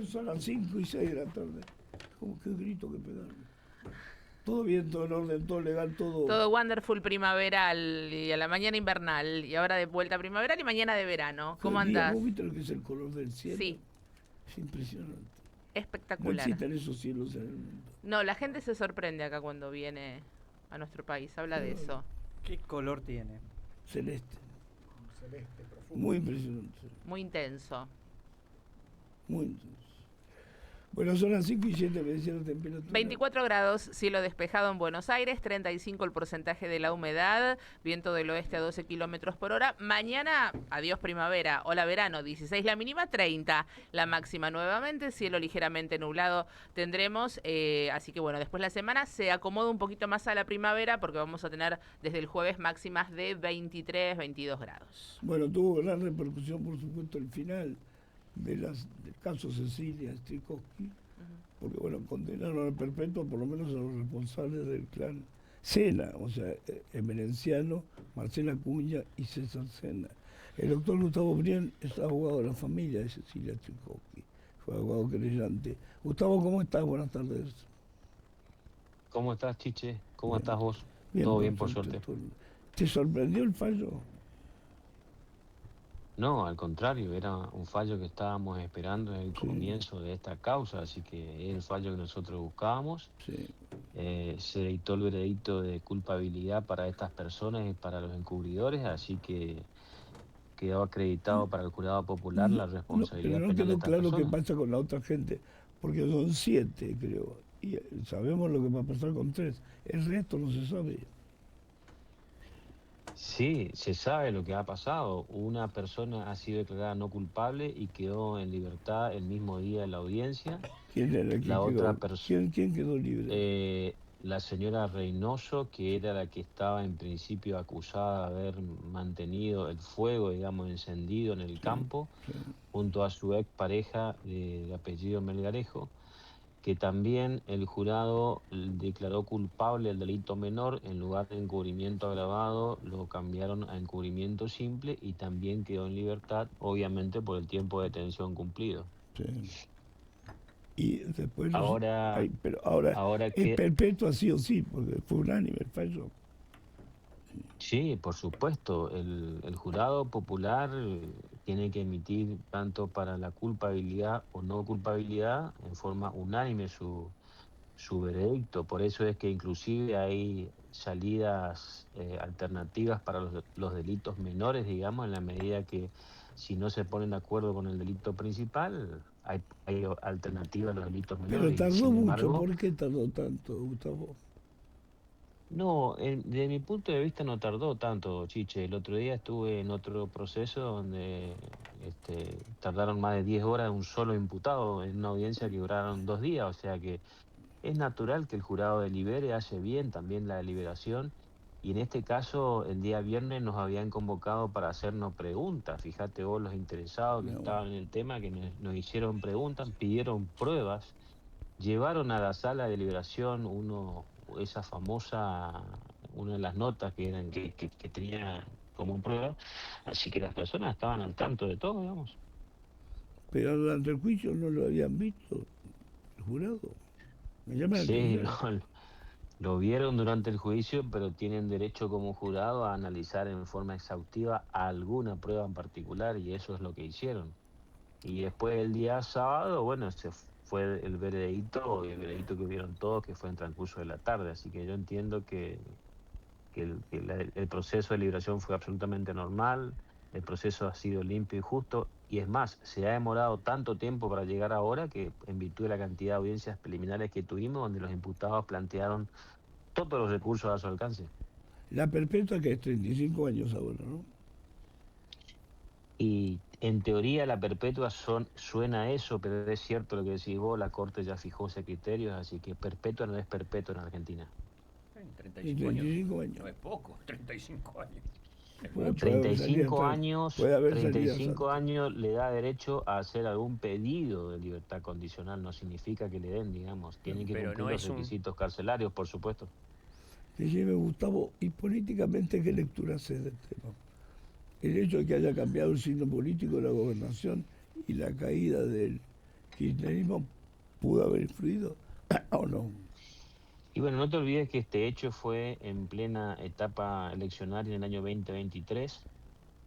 son las 5 y 6 de la tarde. Como qué grito que pegarme. Todo bien, todo en orden, todo legal, todo. Todo wonderful primaveral y a la mañana invernal y ahora de vuelta primaveral y mañana de verano. Todo ¿Cómo el día, andás? ¿vos viste lo que es el color del cielo? Sí, Es impresionante. No espectacular. existen esos cielos en el mundo. No, la gente se sorprende acá cuando viene a nuestro país, habla de Claro, eso. ¿Qué color tiene? celeste. Celeste, profundo. Muy impresionante. Muy intenso. Muy intenso. Bueno, son las 5 y 7, me decía la temperatura. 24 grados, cielo despejado en Buenos Aires, 35 el porcentaje de la humedad, viento del oeste a 12 kilómetros por hora. Mañana, adiós primavera, hola verano, 16 la mínima, 30 la máxima nuevamente, cielo ligeramente nublado tendremos, así que bueno, después la semana se acomoda un poquito más a la primavera porque vamos a tener desde el jueves máximas de 23, 22 grados. Bueno, tuvo gran repercusión, por supuesto, el final del caso Cecilia Strijkovski, porque bueno, condenaron al perpetuo por lo menos a los responsables del clan Sena, o sea, Emerenciano, Marcela Cuña y César Sena. El doctor Gustavo Brien es abogado de la familia de Cecilia Strijkovski, fue abogado querellante. Gustavo, ¿cómo estás? Buenas tardes. ¿Cómo estás, Chiche? ¿Cómo Bien, estás vos? bien, Todo bien, por perfecto. suerte. ¿Te sorprendió el fallo? No, al contrario, era un fallo que estábamos esperando en el Sí, comienzo de esta causa, así que es el fallo que nosotros buscábamos. sí. Se dictó el veredicto de culpabilidad para estas personas y para los encubridores, así que quedó acreditado para el jurado popular No, la no, pero responsabilidad no penal de quedó estas claro qué personas. pasa con la otra gente, porque son 7, creo, y sabemos lo que va a pasar con 3. El resto no se sabe. Sí, se sabe lo que ha pasado. Una persona ha sido declarada no culpable y quedó en libertad el mismo día de la audiencia. ¿Quién era el que La otra quedó? persona, ¿Quién quedó libre? la señora Reynoso, que era la que estaba en principio acusada de haber mantenido el fuego, digamos, encendido en el Sí, campo, sí. junto a su ex pareja de apellido Melgarejo, que también el jurado declaró culpable del delito menor, en lugar de encubrimiento agravado, lo cambiaron a encubrimiento simple y también quedó en libertad, obviamente por el tiempo de detención cumplido. Sí. Y después, Ahora, pero ahora ahora es que perpetua sí o sí, porque fue unánime el fallo. Sí, por supuesto. El jurado popular tiene que emitir tanto para la culpabilidad o no culpabilidad en forma unánime su veredicto. Por eso es que inclusive hay salidas alternativas para los delitos menores, digamos, en la medida que si no se ponen de acuerdo con el delito principal, hay alternativas a los delitos Pero menores. Y tardó sin mucho, embargo, ¿por qué tardó tanto, Gustavo? no, desde mi punto de vista no tardó tanto, Chiche. El otro día estuve en otro proceso donde tardaron más de 10 horas un solo imputado en una audiencia que duraron 2 días. O sea que es natural que el jurado delibere, hace bien también la deliberación. Y en este caso, el día viernes nos habían convocado para hacernos preguntas. Fíjate vos los interesados que No, estaban en el tema, que nos hicieron preguntas, pidieron pruebas. Llevaron a la sala de deliberación esa famosa, una de las notas que eran que tenía como prueba, así que las personas estaban al tanto de todo, digamos. pero durante el juicio no lo habían visto, el jurado. Me llama la Sí, atención. lo vieron durante el juicio, pero tienen derecho como jurado a analizar en forma exhaustiva alguna prueba en particular y eso es lo que hicieron. Y después el día sábado, bueno, fue el veredicto, y el veredicto que vieron todos, que fue en transcurso de la tarde, así que yo entiendo que el proceso de liberación fue absolutamente normal, el proceso ha sido limpio y justo, y es más, se ha demorado tanto tiempo para llegar ahora que en virtud de la cantidad de audiencias preliminares que tuvimos, donde los imputados plantearon todos los recursos a su alcance. La perpetua que es 35 años ahora, ¿no? Y en teoría la perpetua suena a eso, pero es cierto lo que decís vos, la Corte ya fijó ese criterio, así que perpetua no es perpetua en Argentina. En De 35 años 35 años. no es poco, 35 años. Es Puede mucho. haber salido 35 atrás, años, puede haber treinta y salidas cinco antes. años le da derecho a hacer algún pedido de libertad condicional, no significa que le den, digamos, tienen que Pero cumplir no los es un... requisitos carcelarios, por supuesto. Decime, Gustavo, ¿y políticamente qué lectura haces del tema? El hecho de que haya cambiado el signo político de la gobernación y la caída del kirchnerismo pudo haber influido o no. Y bueno, no te olvides que este hecho fue en plena etapa eleccionaria en el año 2023,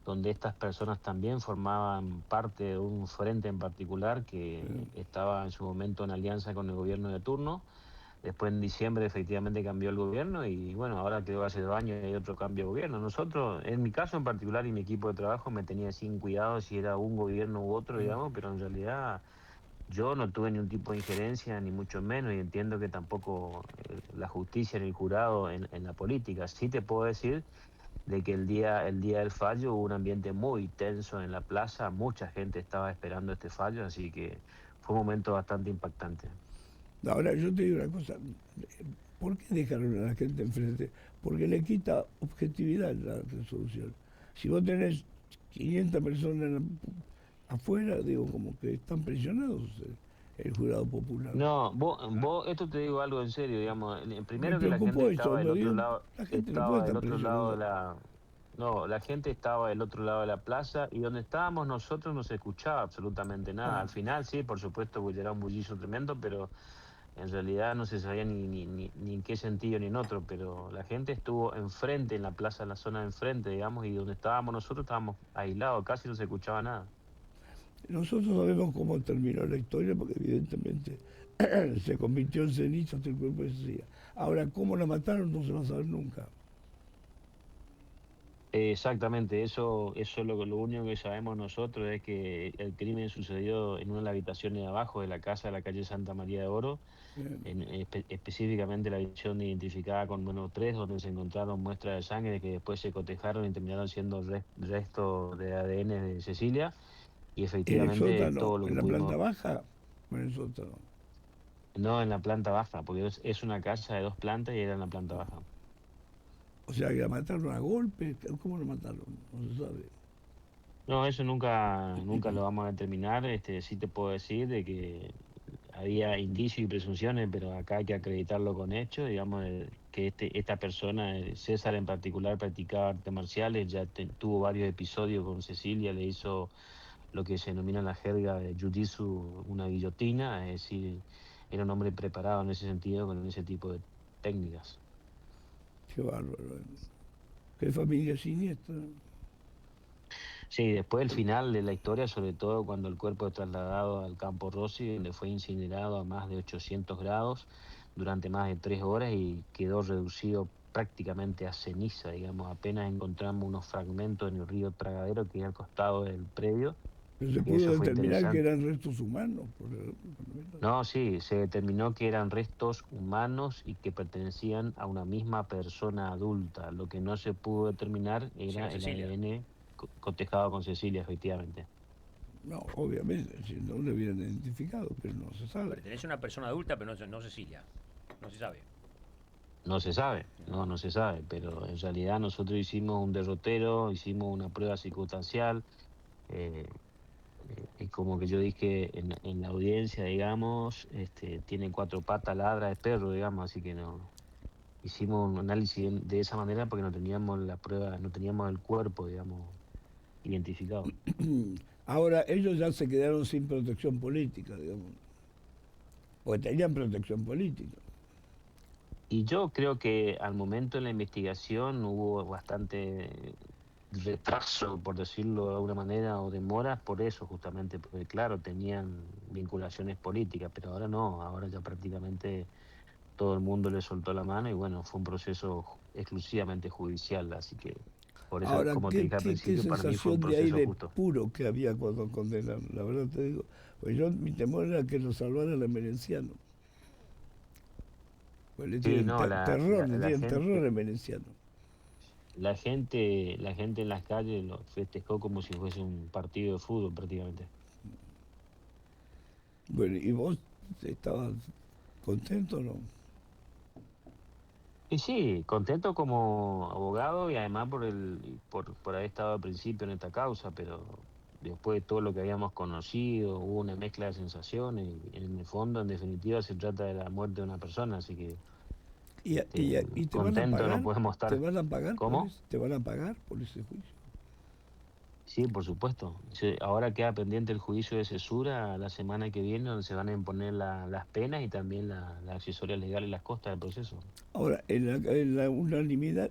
donde estas personas también formaban parte de un frente en particular que estaba en su momento en alianza con el gobierno de turno. Después en diciembre efectivamente cambió el gobierno y bueno, ahora quedó hace 2 años y hay otro cambio de gobierno. Nosotros, en mi caso en particular y mi equipo de trabajo, me tenía sin cuidado si era un gobierno u otro, digamos, pero en realidad yo no tuve ningún tipo de injerencia, ni mucho menos, y entiendo que tampoco la justicia ni el jurado en la política. Sí te puedo decir de que el día del fallo hubo un ambiente muy tenso en la plaza, mucha gente estaba esperando este fallo, así que fue un momento bastante impactante. Ahora yo te digo una cosa, ¿por qué dejaron a la gente enfrente? Porque le quita objetividad a la resolución. Si vos tenés 500 personas afuera, digo, como que están presionados el jurado popular. No, esto te digo algo en serio, digamos, Me primero que la gente preocupó eso, estaba del me otro dio, lado, la gente no puede estar de presionada. la, no, la gente estaba del otro lado de la plaza y donde estábamos nosotros no se escuchaba absolutamente nada. Al final sí, por supuesto, porque era un bullicio tremendo, pero en realidad no se sabía ni en qué sentido ni en otro, pero la gente estuvo enfrente, en la plaza, en la zona de enfrente, digamos, y donde estábamos nosotros estábamos aislados, casi no se escuchaba nada. Nosotros sabemos cómo terminó la historia porque evidentemente se convirtió en cenizas el cuerpo de Cecilia. Ahora, cómo la mataron no se va a saber nunca. Exactamente, eso es lo único que sabemos nosotros es que el crimen sucedió en una de las habitaciones de abajo de la casa de la calle Santa María de Oro, específicamente la habitación identificada con número 3, donde se encontraron muestras de sangre que después se cotejaron y terminaron siendo restos de ADN de Cecilia, y En el efectivamente sótano, todo lo en que la planta pudimos, baja, o en el sótano. no en la planta baja, porque es una casa de 2 plantas y era en la planta baja. O sea, que la mataron a golpes. ¿Cómo la mataron? No se sabe. No, eso nunca lo vamos a determinar. Sí te puedo decir de que había indicios y presunciones, pero acá hay que acreditarlo con hechos. Digamos que esta persona, César en particular, practicaba artes marciales, ya tuvo varios episodios con Cecilia, le hizo lo que se denomina en la jerga de jiu-jitsu una guillotina, es decir, era un hombre preparado en ese sentido, con ese tipo de técnicas. Qué bárbaro. Qué familia siniestra. Sí, después el final de la historia, sobre todo cuando el cuerpo es trasladado al campo Rossi, donde fue incinerado a más de 800 grados durante más de 3 horas y quedó reducido prácticamente a ceniza, digamos. Apenas encontramos unos fragmentos en el río Tragadero, que es al costado del predio, Pero se y pudo eso fue determinar que interesante. eran restos humanos. No, sí, se determinó que eran restos humanos y que pertenecían a una misma persona adulta. Lo que no se pudo determinar Si era era el Cecilia. ADN cotejado con Cecilia, efectivamente. No, obviamente, si no lo hubieran identificado, pero no se sabe. Pertenece a una persona adulta, pero no Cecilia. No se sabe. No se sabe, no se sabe, pero en realidad nosotros hicimos un derrotero, hicimos una prueba circunstancial, eh, y como que yo dije en la audiencia, digamos, tiene 4 patas, ladra, es perro, digamos, así que no. Hicimos un análisis de esa manera porque no teníamos la prueba, no teníamos el cuerpo, digamos, identificado. Ahora, ellos ya se quedaron sin protección política, digamos. Porque tenían protección política. Y yo creo que al momento de la investigación hubo bastante retraso, por decirlo de alguna manera, o demoras por eso justamente, porque claro, tenían vinculaciones políticas, pero ahora no, ahora ya prácticamente todo el mundo le soltó la mano y bueno, fue un proceso exclusivamente judicial, así que por eso, Ahora, como te dije al qué principio, para mí fue un sensación de proceso aire justo. puro que había cuando condenaron, la verdad te digo. Pues yo, mi temor era que lo salvara el Emerenciano. Pues le Sí, tienen no, le la tienen terror gente, al Emerenciano. la gente en las calles lo festejó como si fuese un partido de fútbol prácticamente. Bueno, ¿y vos estabas contento o no? Y sí, contento como abogado y además por haber estado al principio en esta causa, pero después de todo lo que habíamos conocido, hubo una mezcla de sensaciones y en el fondo, en definitiva, se trata de la muerte de una persona, así que ¿Y, te van a contento no pagar? podemos ¿Te estar. van a pagar por ¿Cómo? eso? ¿Te van a pagar por ese juicio? Sí, por supuesto. Ahora queda pendiente el juicio de cesura la semana que viene, donde se van a imponer las penas y también la accesoria legal y las costas del proceso. Ahora, en la unanimidad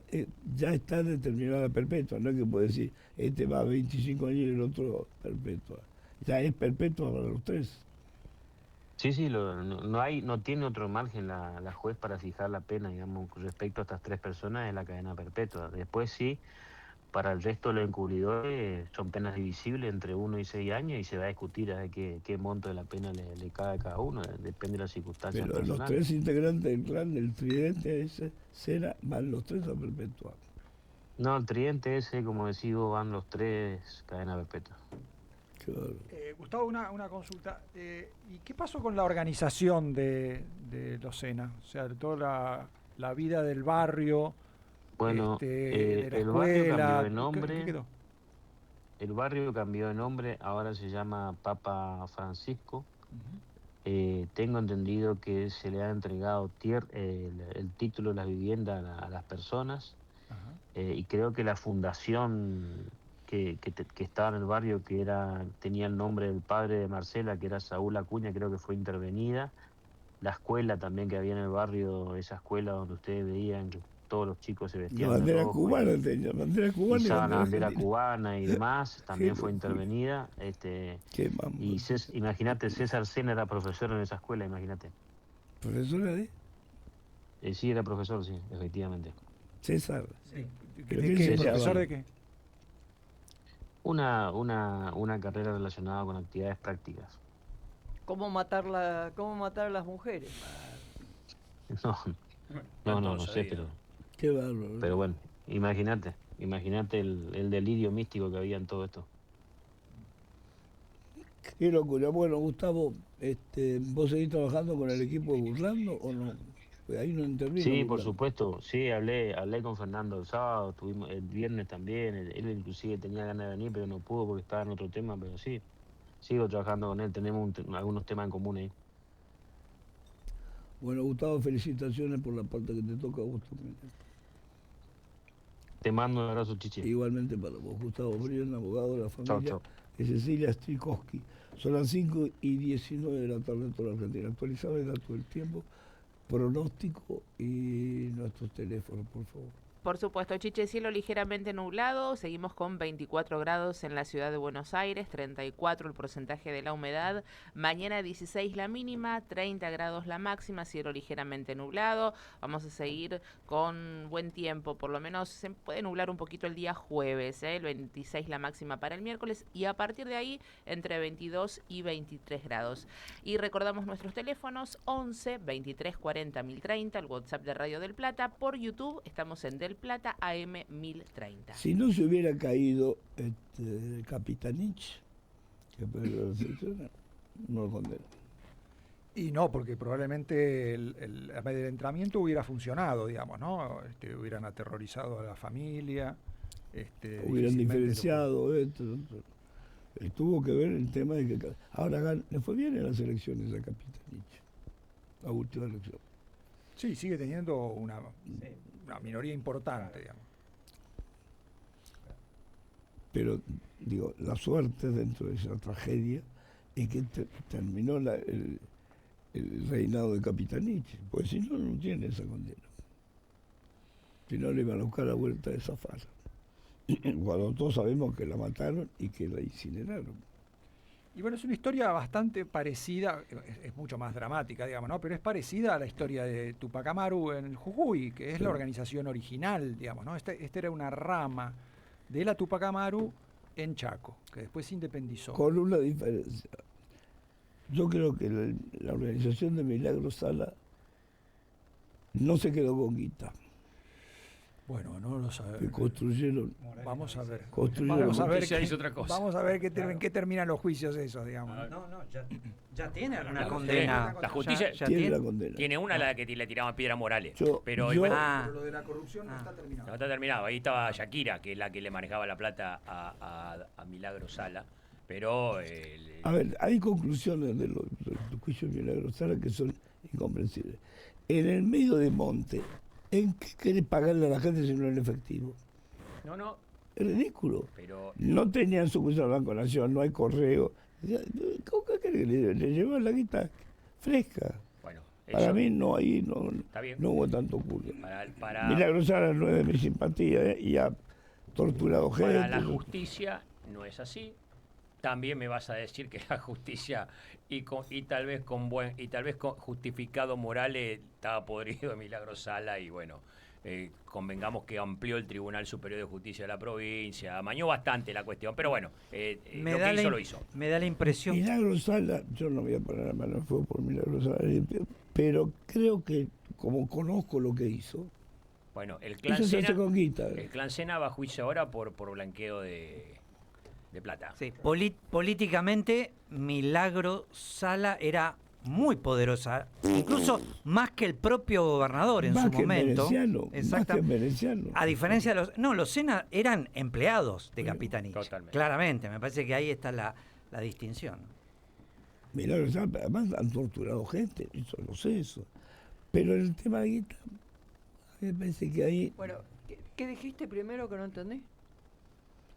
ya está determinada perpetua, no es que puede decir, este va a 25 años y el otro perpetua. Ya es perpetua para los tres. Sí, sí, no tiene otro margen la juez para fijar la pena, digamos, respecto a estas tres personas en la cadena perpetua. Después sí, para el resto de los encubridores son penas divisibles entre 1 y 6 años y se va a discutir a ver qué monto de la pena le cae a cada uno, depende de las circunstancias Pero los personales. tres integrantes del clan del tridente ese, Cera, van los tres a perpetuar. No, el tridente ese, como decís vos, van los tres cadena perpetua. Claro. Gustavo, una consulta. ¿Y qué pasó con la organización de los SENA? O sea, toda la vida del barrio, Bueno, de la el barrio escuela. cambió de ¿Qué nombre. quedó? El barrio cambió de nombre, ahora se llama Papa Francisco. Tengo entendido que se le ha entregado el título de la vivienda a las personas. Ajá. Y creo que la fundación que estaba en el barrio, tenía el nombre del padre de Marcela, que era Saúl Acuña, creo que fue intervenida. La escuela también que había en el barrio, esa escuela donde ustedes veían que todos los chicos se La vestían de bandera rojo cubana tenía, bandera cubana y usaban la bandera argentina. cubana y demás, también Qué fue locura. intervenida. Qué mamá. Y imagínate, César Sena era profesor en esa escuela, imagínate. ¿Profesora de Sí, era profesor, sí, efectivamente. César? Sí. ¿Pero ¿De qué qué? se ¿Profesor llama? de qué? Una carrera relacionada con actividades prácticas. ¿Cómo matar a las mujeres? No sé, Qué bárbaro. pero bueno, imagínate el delirio místico que había en todo esto. Qué locura. Bueno, Gustavo, ¿vos seguís trabajando con el equipo de Burlando o no? Pues ahí no intervino. Sí, por Burlando. supuesto, sí, hablé con Fernando el sábado, estuvimos el viernes también, él inclusive tenía ganas de venir, pero no pudo porque estaba en otro tema, pero sí, sigo trabajando con él, tenemos algunos temas en común ahí. Bueno, Gustavo, felicitaciones por la parte que te toca a vos también. Te mando un abrazo, Chichi. Igualmente para vos, Gustavo Brion, abogado de la Chau, familia chau. de Cecilia Strikowski. Son las 5:19 de la tarde en toda la Argentina. Actualizado el dato del tiempo, pronóstico y nuestros teléfonos, por favor. Por supuesto, Chiche, cielo ligeramente nublado, seguimos con 24 grados en la ciudad de Buenos Aires, 34 el porcentaje de la humedad, mañana 16 la mínima, 30 grados la máxima, cielo ligeramente nublado, vamos a seguir con buen tiempo, por lo menos se puede nublar un poquito el día jueves, el 26 la máxima para el miércoles y a partir de ahí entre 22 y 23 grados. Y recordamos nuestros teléfonos 11 23 40 1030, el WhatsApp de Radio del Plata, por YouTube estamos en Del Plata AM 1030. Si no se hubiera caído Capitanich, que perdió la selección, no lo condeno. Y no, porque probablemente el amedrentamiento hubiera funcionado, digamos, ¿no? Hubieran aterrorizado a la familia. Hubieran difícilmente diferenciado esto. Tuvo que ver el tema de que ahora le fue bien en las elecciones a Capitanich, la última elección. Sí, sigue teniendo una minoría importante, digamos. Pero, digo, la suerte dentro de esa tragedia es que terminó el reinado de Capitanich, porque si no, no tiene esa condena. Si no, le iban a buscar la vuelta de zafar. Cuando todos sabemos que la mataron y que la incineraron. Y bueno, es una historia bastante parecida, es mucho más dramática, digamos, ¿no? Pero es parecida a la historia de Tupac Amaru en el Jujuy, que es la organización original, digamos, ¿no? Esta era una rama de la Tupac Amaru en Chaco, que después se independizó. Con una diferencia. Yo creo que la organización de Milagro Sala no se quedó con guita. Bueno, no lo Que sabemos. construyeron. Vamos a ver. Construyeron. Vamos a ver Justicia hizo otra cosa. Vamos a ver en qué terminan los juicios esos, digamos. No, ya tiene una La condena. justicia Ya Tiene tiene. la condena. tiene una la que le tiraban piedra Morales. Pero yo- igual Pero lo de la corrupción no está terminado. no está terminado. Ahí estaba Shakira, que es la que le manejaba la plata a Milagro Sala. Pero A ver, hay conclusiones de los juicios de Milagro Sala que son incomprensibles. En el medio de monte, ¿en qué querés pagarle a la gente si no en efectivo? no, Es ridículo. Pero No tenían sucursal Banco Nación, no hay correo. ¿Cómo que querés que le llevan la guita fresca? bueno, Para eso mí no, ahí no, está bien. no hubo tanto culo. Para, Milagro Sala no es de mi simpatía, y ha torturado gente. para la justicia no es así. También me vas a decir que la justicia y tal vez con justificado Morales estaba podrido de Milagro Sala y bueno, convengamos que amplió el Tribunal Superior de Justicia de la provincia, amañó bastante la cuestión, pero bueno, lo que hizo lo hizo. Me da la impresión. Milagro Sala, yo no voy a poner la mano en fuego por Milagro Sala, pero creo que como conozco lo que hizo, Bueno, el clan eso se hace Sena, con guita. el clan Sena va a juicio ahora por blanqueo de plata. Sí, políticamente, Milagro Sala era muy poderosa, incluso más que el propio gobernador en Más su que momento. Veneciano, más que Veneciano. A diferencia de los Sena eran empleados de Capitanich. Totalmente. Claramente, me parece que ahí está la distinción. Milagro Sala, además han torturado gente, eso no sé eso. Pero el tema de guita, a mí me parece que ahí, Bueno, ¿qué dijiste primero que no entendí?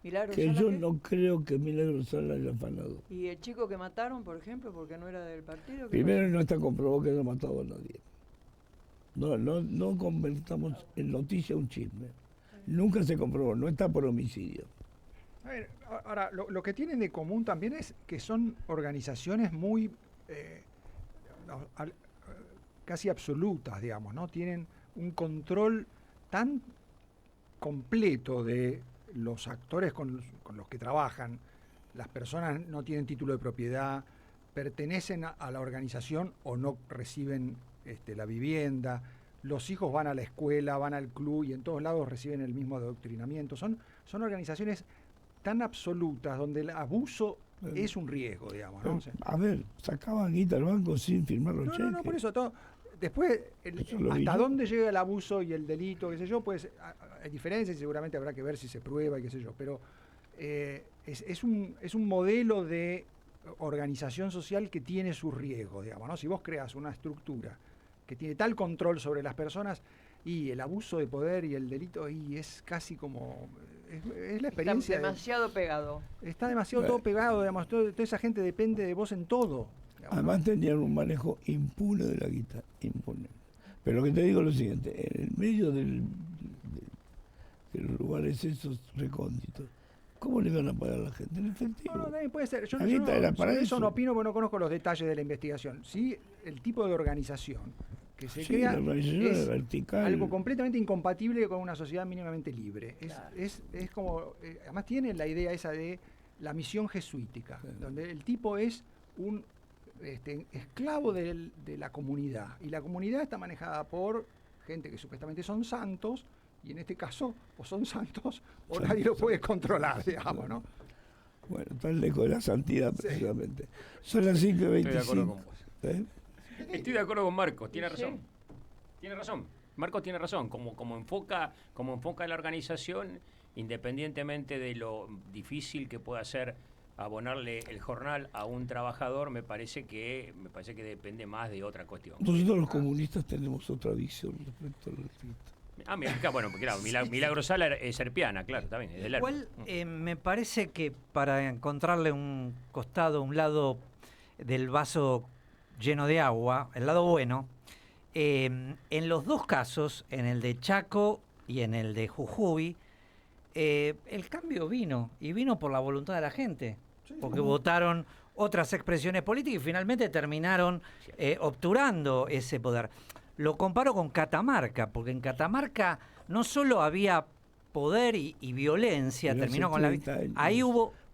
Milagro que Sala, yo ¿qué? no creo que Milagro Sala haya afanado. ¿Y el chico que mataron, por ejemplo, porque no era del partido? ¿Qué Primero no está comprobado que haya matado a nadie. No convertamos en noticia un chisme. Nunca se comprobó, no está por homicidio. A ver, ahora, lo que tienen de común también es que son organizaciones muy casi absolutas, digamos, ¿no? Tienen un control tan completo de los actores con los que trabajan. Las personas no tienen título de propiedad, pertenecen a la organización o no reciben la vivienda. Los hijos van a la escuela, van al club y en todos lados reciben el mismo adoctrinamiento. Son organizaciones tan absolutas donde el abuso es un riesgo, digamos, ¿no? O sea, A ver, sacaban guita al banco sin firmar los cheques. no, por eso todo. Después, Eso lo vi hasta yo. dónde llega el abuso y el delito, qué sé yo, pues hay diferencias y seguramente habrá que ver si se prueba y qué sé yo, pero es un modelo de organización social que tiene sus riesgos, digamos, ¿no? Si vos creas una estructura que tiene tal control sobre las personas y el abuso de poder y el delito, y es casi como... Es la experiencia. Está demasiado pegado. Está demasiado todo pegado, digamos, toda esa gente depende de vos en todo. Digamos, ¿no? Además tenían un manejo impune de la guita, impune. Pero lo que te digo es lo siguiente, en el medio de los lugares esos recónditos, ¿cómo le van a pagar a la gente? En efectivo. No, también puede ser. Yo La guita era para sobre eso eso. no opino porque no conozco los detalles de la investigación. Sí, el tipo de organización que se Sí, crea la organización es era vertical. algo completamente incompatible con una sociedad mínimamente libre. Es como, además tiene la idea esa de la misión jesuítica, donde el tipo es un esclavo de la comunidad y la comunidad está manejada por gente que supuestamente son santos y en este caso o son santos o nadie lo puede controlar, digamos, ¿no? Bueno, tan lejos de la santidad Sí. precisamente. Son las 5:25. Estoy de acuerdo con vos. ¿Eh? Estoy de acuerdo con Marcos, tiene Sí. razón. Tiene razón. Marcos tiene razón. Como enfoca la organización, independientemente de lo difícil que pueda ser abonarle el jornal a un trabajador, me parece que depende más de otra cuestión. Nosotros los comunistas tenemos otra visión respecto a la guita. Mira, bueno, porque claro, Milagro Sala es serpiana, claro, está bien, es del Igual Lerma. me parece que para encontrarle un lado del vaso lleno de agua, el lado bueno, en los dos casos, en el de Chaco y en el de Jujuy, el cambio vino por la voluntad de la gente, porque votaron otras expresiones políticas y finalmente terminaron obturando ese poder. Lo comparo con Catamarca, porque en Catamarca no solo había poder y violencia, Pero terminó hace con la... 30 años. Ahí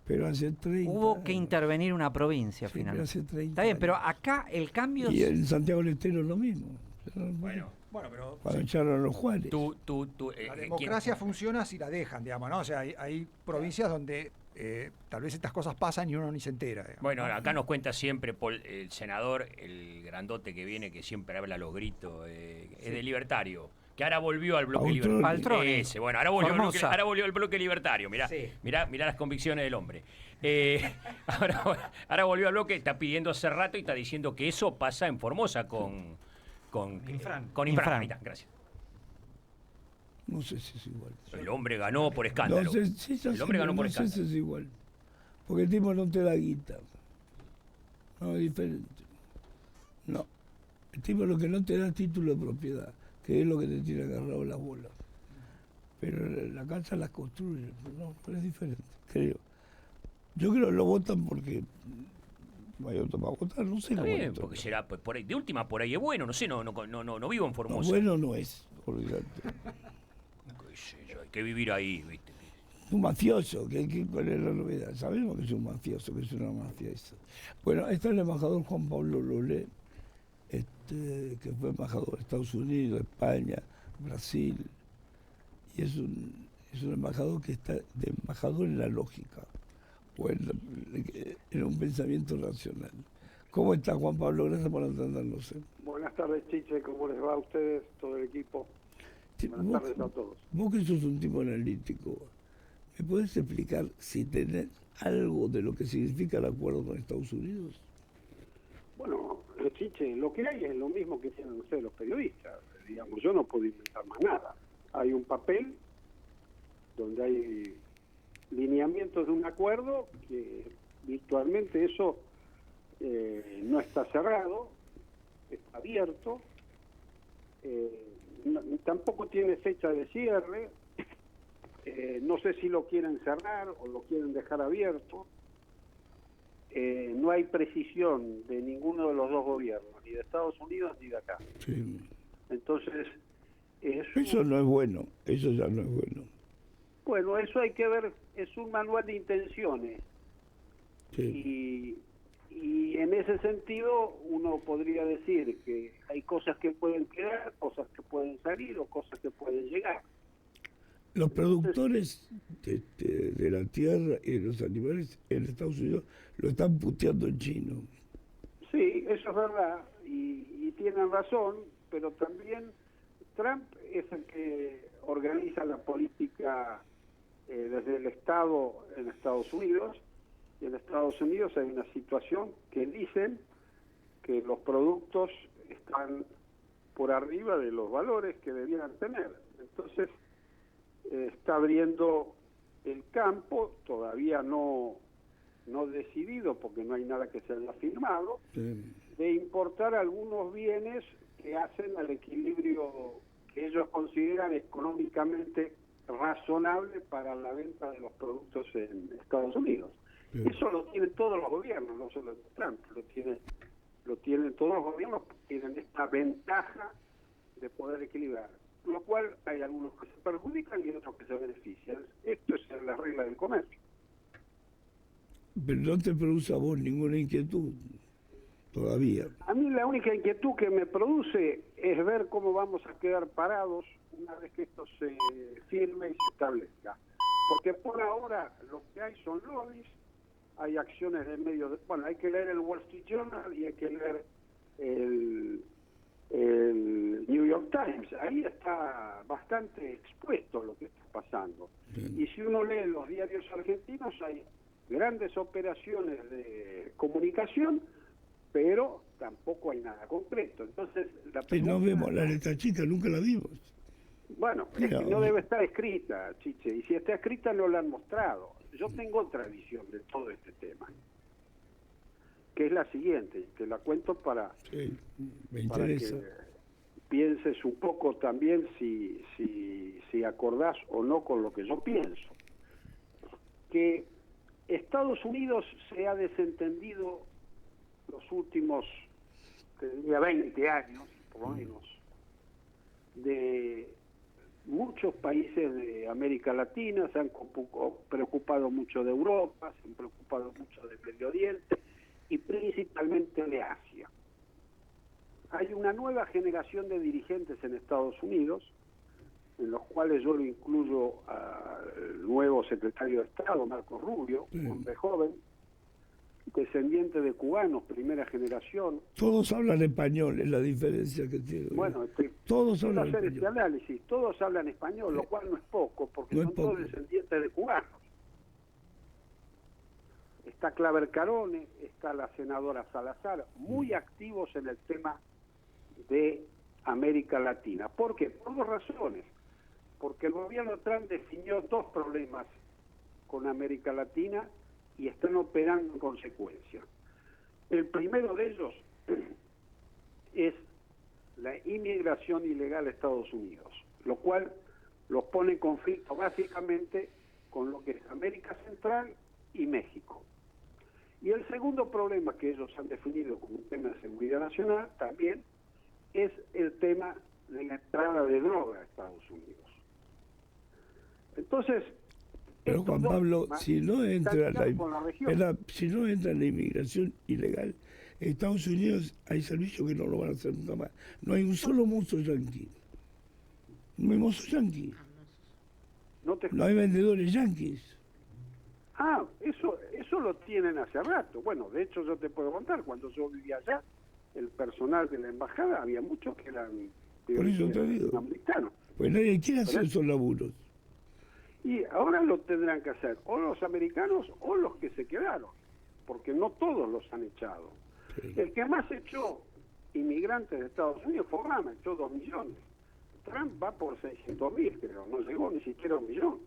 Pero hace 30 hubo que años. intervenir una provincia Sí, pero finalmente. hace 30 Está bien, pero años. acá el cambio... Y en Santiago del Estero lo mismo. Bueno, pero Cuando echaron a los Juárez. la democracia funciona si la dejan, digamos, ¿no? O sea, hay provincias donde tal vez estas cosas pasan y uno ni se entera. Digamos, Bueno, ¿no? acá nos cuenta siempre el senador, el grandote que viene, que siempre habla a los gritos, es de libertario, que ahora volvió al bloque Paltroni. libertario. Paltroni. Ese, bueno, Formosa. ahora volvió al bloque libertario, mirá, Sí. mirá las convicciones del hombre. Ahora volvió al bloque, está pidiendo hace rato y está diciendo que eso pasa en Formosa con Infran. Con Infran. Ahí está, gracias. No sé si es igual. El hombre ganó por escándalo. No sé, sí, ya El sé, hombre ganó pero por no sé escándalo. si es igual. Porque el tipo no te da guita. No, es diferente. No. El tipo lo que no te da es título de propiedad, que es lo que te tiene agarrado las bolas. Pero la casa la construye. No, pero es diferente, creo. Yo creo que lo votan porque vaya otro para votar, no sé Está cómo bien, lo porque toman. será, pues, por ahí, de última por ahí es bueno, no sé, no vivo en No, Formosa. bueno no es, olvídate. Qué sé yo, hay que vivir ahí, ¿viste? Un mafioso, ¿cuál es la novedad? Sabemos que es un mafioso, que es una mafia eso. Bueno, está el embajador Juan Pablo Lolé, que fue embajador de Estados Unidos, España, Brasil, y es un embajador que está de embajador en la lógica, o en un pensamiento racional. ¿Cómo está Juan Pablo? Gracias por atendernos. Buenas tardes, Chiche, ¿cómo les va a ustedes, todo el equipo? Buenas tardes a todos. Vos que sos un tipo analítico, ¿me podés explicar si tenés algo de lo que significa el acuerdo con Estados Unidos? Bueno, Chiche, lo que hay es lo mismo que tienen ustedes los periodistas. Digamos, yo no puedo inventar más nada. Hay un papel donde hay lineamientos de un acuerdo que virtualmente eso no está cerrado, está abierto, tampoco tiene fecha de cierre, no sé si lo quieren cerrar o lo quieren dejar abierto. No hay precisión de ninguno de los dos gobiernos, ni de Estados Unidos ni de acá. Sí. Entonces, Eso no es bueno, eso ya no es bueno. bueno, eso hay que ver, es un manual de intenciones. Sí. Y en ese sentido uno podría decir que hay cosas que pueden quedar, cosas que pueden salir o cosas que pueden llegar. Los productores de la tierra y de los animales en Estados Unidos lo están puteando en chino. Sí, eso es verdad, y tienen razón, pero también Trump es el que organiza la política desde el Estado en Estados Unidos, y en Estados Unidos hay una situación que dicen que los productos están por arriba de los valores que debieran tener. Entonces, está abriendo el campo, todavía no decidido porque no hay nada que se haya firmado, de importar algunos bienes que hacen al equilibrio que ellos consideran económicamente razonable para la venta de los productos en Estados Unidos. Eso lo tienen todos los gobiernos, no solo Trump, lo tienen todos los gobiernos, tienen esta ventaja de poder equilibrar, lo cual hay algunos que se perjudican y otros que se benefician. Esto es la regla del comercio. Pero no te produce a vos ninguna inquietud todavía. A mí la única inquietud que me produce es ver cómo vamos a quedar parados una vez que esto se firme y se establezca. Porque por ahora lo que hay son lobbies, hay acciones de medios, bueno, hay que leer el Wall Street Journal y hay que leer el New York Times. Ahí está bastante expuesto lo que está pasando. Y si uno lee los diarios argentinos, hay grandes operaciones de comunicación, pero tampoco hay nada concreto. Entonces, No vemos la letra chica, nunca la vimos. Bueno, es que no debe estar escrita, Chiche, y si está escrita no la han mostrado. Yo tengo otra visión de todo este tema, que es la siguiente, que la cuento para me para interesa. que pienses un poco también si acordás o no con lo que yo pienso. Que Estados Unidos se ha desentendido los últimos, te diría 20 años, por lo menos, de muchos países de América Latina, se han preocupado mucho de Europa, se han preocupado mucho del Medio Oriente y principalmente de Asia. Hay una nueva generación de dirigentes en Estados Unidos, en los cuales yo lo incluyo al nuevo secretario de Estado, Marco Rubio, hombre joven, descendiente de cubanos, primera generación. Todos hablan español, es la diferencia que tiene. Bueno, todos quiero hablan hacer este español. análisis, todos hablan español, lo cual no es poco, porque No es son todos poco. descendientes de cubanos. Está Claver Carone, está la senadora Salazar, muy activos en el tema de América Latina. ¿Por qué? Por dos razones. porque el gobierno Trump definió dos problemas con América Latina y están operando en consecuencia. El primero de ellos es la inmigración ilegal a Estados Unidos, lo cual los pone en conflicto básicamente con lo que es América Central y México. Y el segundo problema que ellos han definido como un tema de seguridad nacional también es el tema de la entrada de droga a Estados Unidos. Entonces, pero Juan Pablo, si no entra si la inmigración ilegal, en Estados Unidos hay servicios que no lo van a hacer nunca más. No hay un solo mozo yanqui. No hay mozo yanqui. No hay vendedores yanquis. Eso lo tienen hace rato. Bueno, de hecho yo te puedo contar, cuando yo vivía allá, el personal de la embajada, había muchos que eran por eso te digo, americanos. Pues nadie quiere hacer esos laburos. Y ahora lo tendrán que hacer o los americanos o los que se quedaron, porque no todos los han echado. Sí. El que más echó inmigrantes de Estados Unidos fue Obama, echó 2 millones. Trump va por 600.000, creo, no llegó ni siquiera a 1 millón.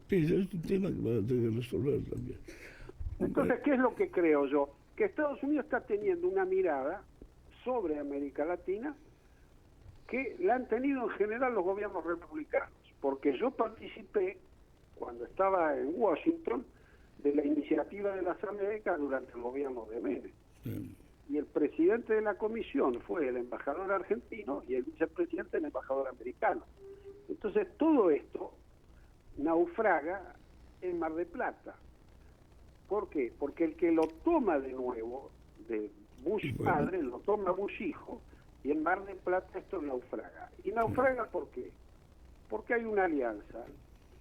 Pero es un tema que van a tener que resolver también. Entonces, ¿qué es lo que creo yo? Que Estados Unidos está teniendo una mirada sobre América Latina que la han tenido en general los gobiernos republicanos, porque yo participé, cuando estaba en Washington, de la iniciativa de las Américas durante el gobierno de Menem. Y el presidente de la comisión fue el embajador argentino y el vicepresidente el embajador americano. Entonces todo esto naufraga en Mar del Plata. ¿Por qué? Porque el que lo toma de nuevo, de Bush padre, lo toma Bush hijo, y en Mar del Plata esto naufraga. ¿Y naufraga por qué? Porque hay una alianza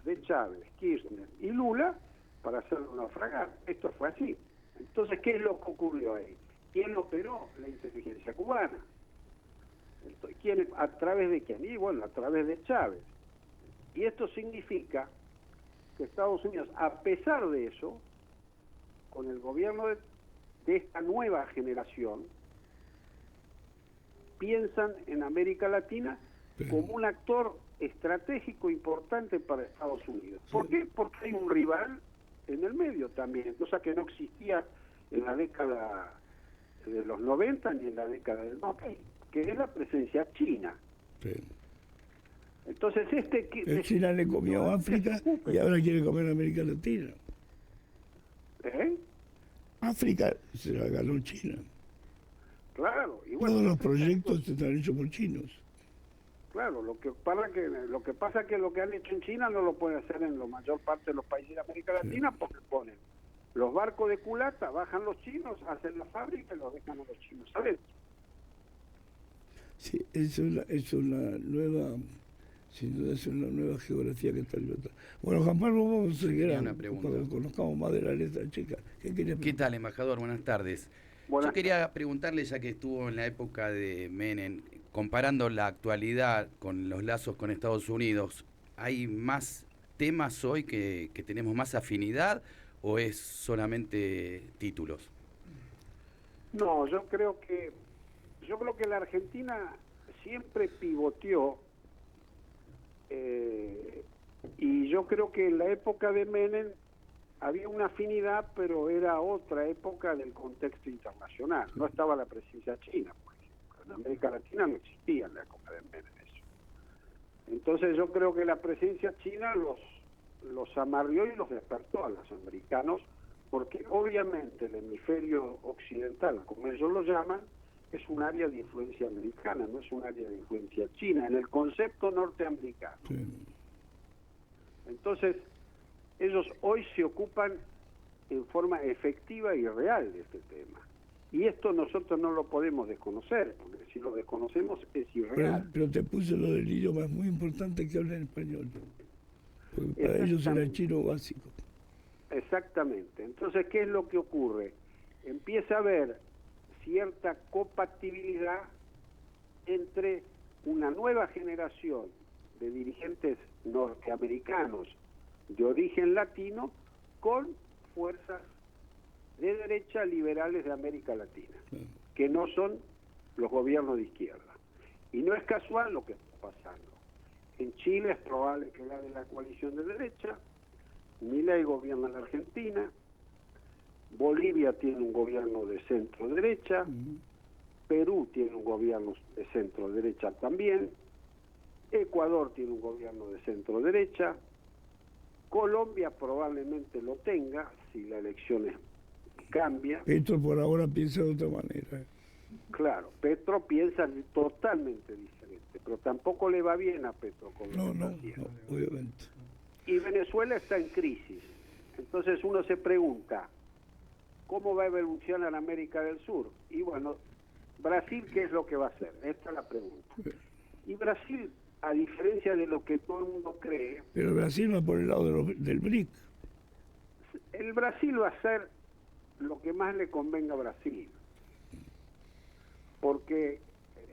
de Chávez, Kirchner y Lula para hacerlo naufragar. Esto fue así. Entonces, ¿qué es lo que ocurrió ahí? ¿Quién operó? La inteligencia cubana. ¿A través de quién? Y bueno, a través de Chávez. Y esto significa que Estados Unidos, a pesar de eso, con el gobierno de esta nueva generación, piensan en América Latina como un actor estratégico importante para Estados Unidos. ¿Por qué? Porque hay un rival en el medio también, cosa que no existía en la década de los 90 ni en la década del 90, que es la presencia china. Sí. Entonces China le comió a África y ahora quiere comer a América Latina. África se la ganó China. Claro. Y bueno, todos los proyectos están hechos por chinos. Claro, lo que pasa es que lo que han hecho en China no lo pueden hacer en la mayor parte de los países de América Latina, porque ponen los barcos de culata, bajan los chinos, hacen la fábrica y los dejan a los chinos adentro. Sí, es una nueva, sin duda es una nueva geografía que está abierta. Bueno, Juan Pablo, vamos a seguir cuando conozcamos más de la letra chica. ¿Qué tal, embajador? Buenas tardes. Yo quería preguntarle, ya que estuvo en la época de Menem, comparando la actualidad con los lazos con Estados Unidos, ¿hay más temas hoy que tenemos más afinidad o es solamente títulos? No, yo creo que la Argentina siempre pivoteó y yo creo que en la época de Menem había una afinidad, pero era otra época del contexto internacional. No estaba la presencia china, por ejemplo. En América Latina no existía en la época de Menem eso. Entonces yo creo que la presencia china los amarrió y los despertó a los americanos, porque obviamente el hemisferio occidental, como ellos lo llaman, es un área de influencia americana, no es un área de influencia china, en el concepto norteamericano. Sí. Entonces, ellos hoy se ocupan en forma efectiva y real de este tema. Y esto nosotros no lo podemos desconocer, porque si lo desconocemos es irreal. Pero te puse lo del idioma, es muy importante que hablen español, porque para ellos era el chino básico. Exactamente. Entonces, ¿qué es lo que ocurre? Empieza a haber cierta compatibilidad entre una nueva generación de dirigentes norteamericanos de origen latino con fuerzas de derecha liberales de América Latina, que no son los gobiernos de izquierda. Y no es casual lo que está pasando. En Chile es probable que gane la coalición de derecha. Milei gobierna en la Argentina. Bolivia tiene un gobierno de centro-derecha. Perú tiene un gobierno de centro-derecha también. Ecuador tiene un gobierno de centro-derecha. Colombia probablemente lo tenga si la elección cambia. Petro por ahora piensa de otra manera. Claro, Petro piensa totalmente diferente, pero tampoco le va bien a Petro con No, obviamente. Y Venezuela está en crisis. Entonces uno se pregunta, ¿cómo va a evolucionar América del Sur? Y bueno, Brasil, ¿qué es lo que va a hacer? Esta es la pregunta. Y Brasil, a diferencia de lo que todo el mundo cree... Pero Brasil va por el lado del BRIC. El Brasil va a hacer lo que más le convenga a Brasil. Porque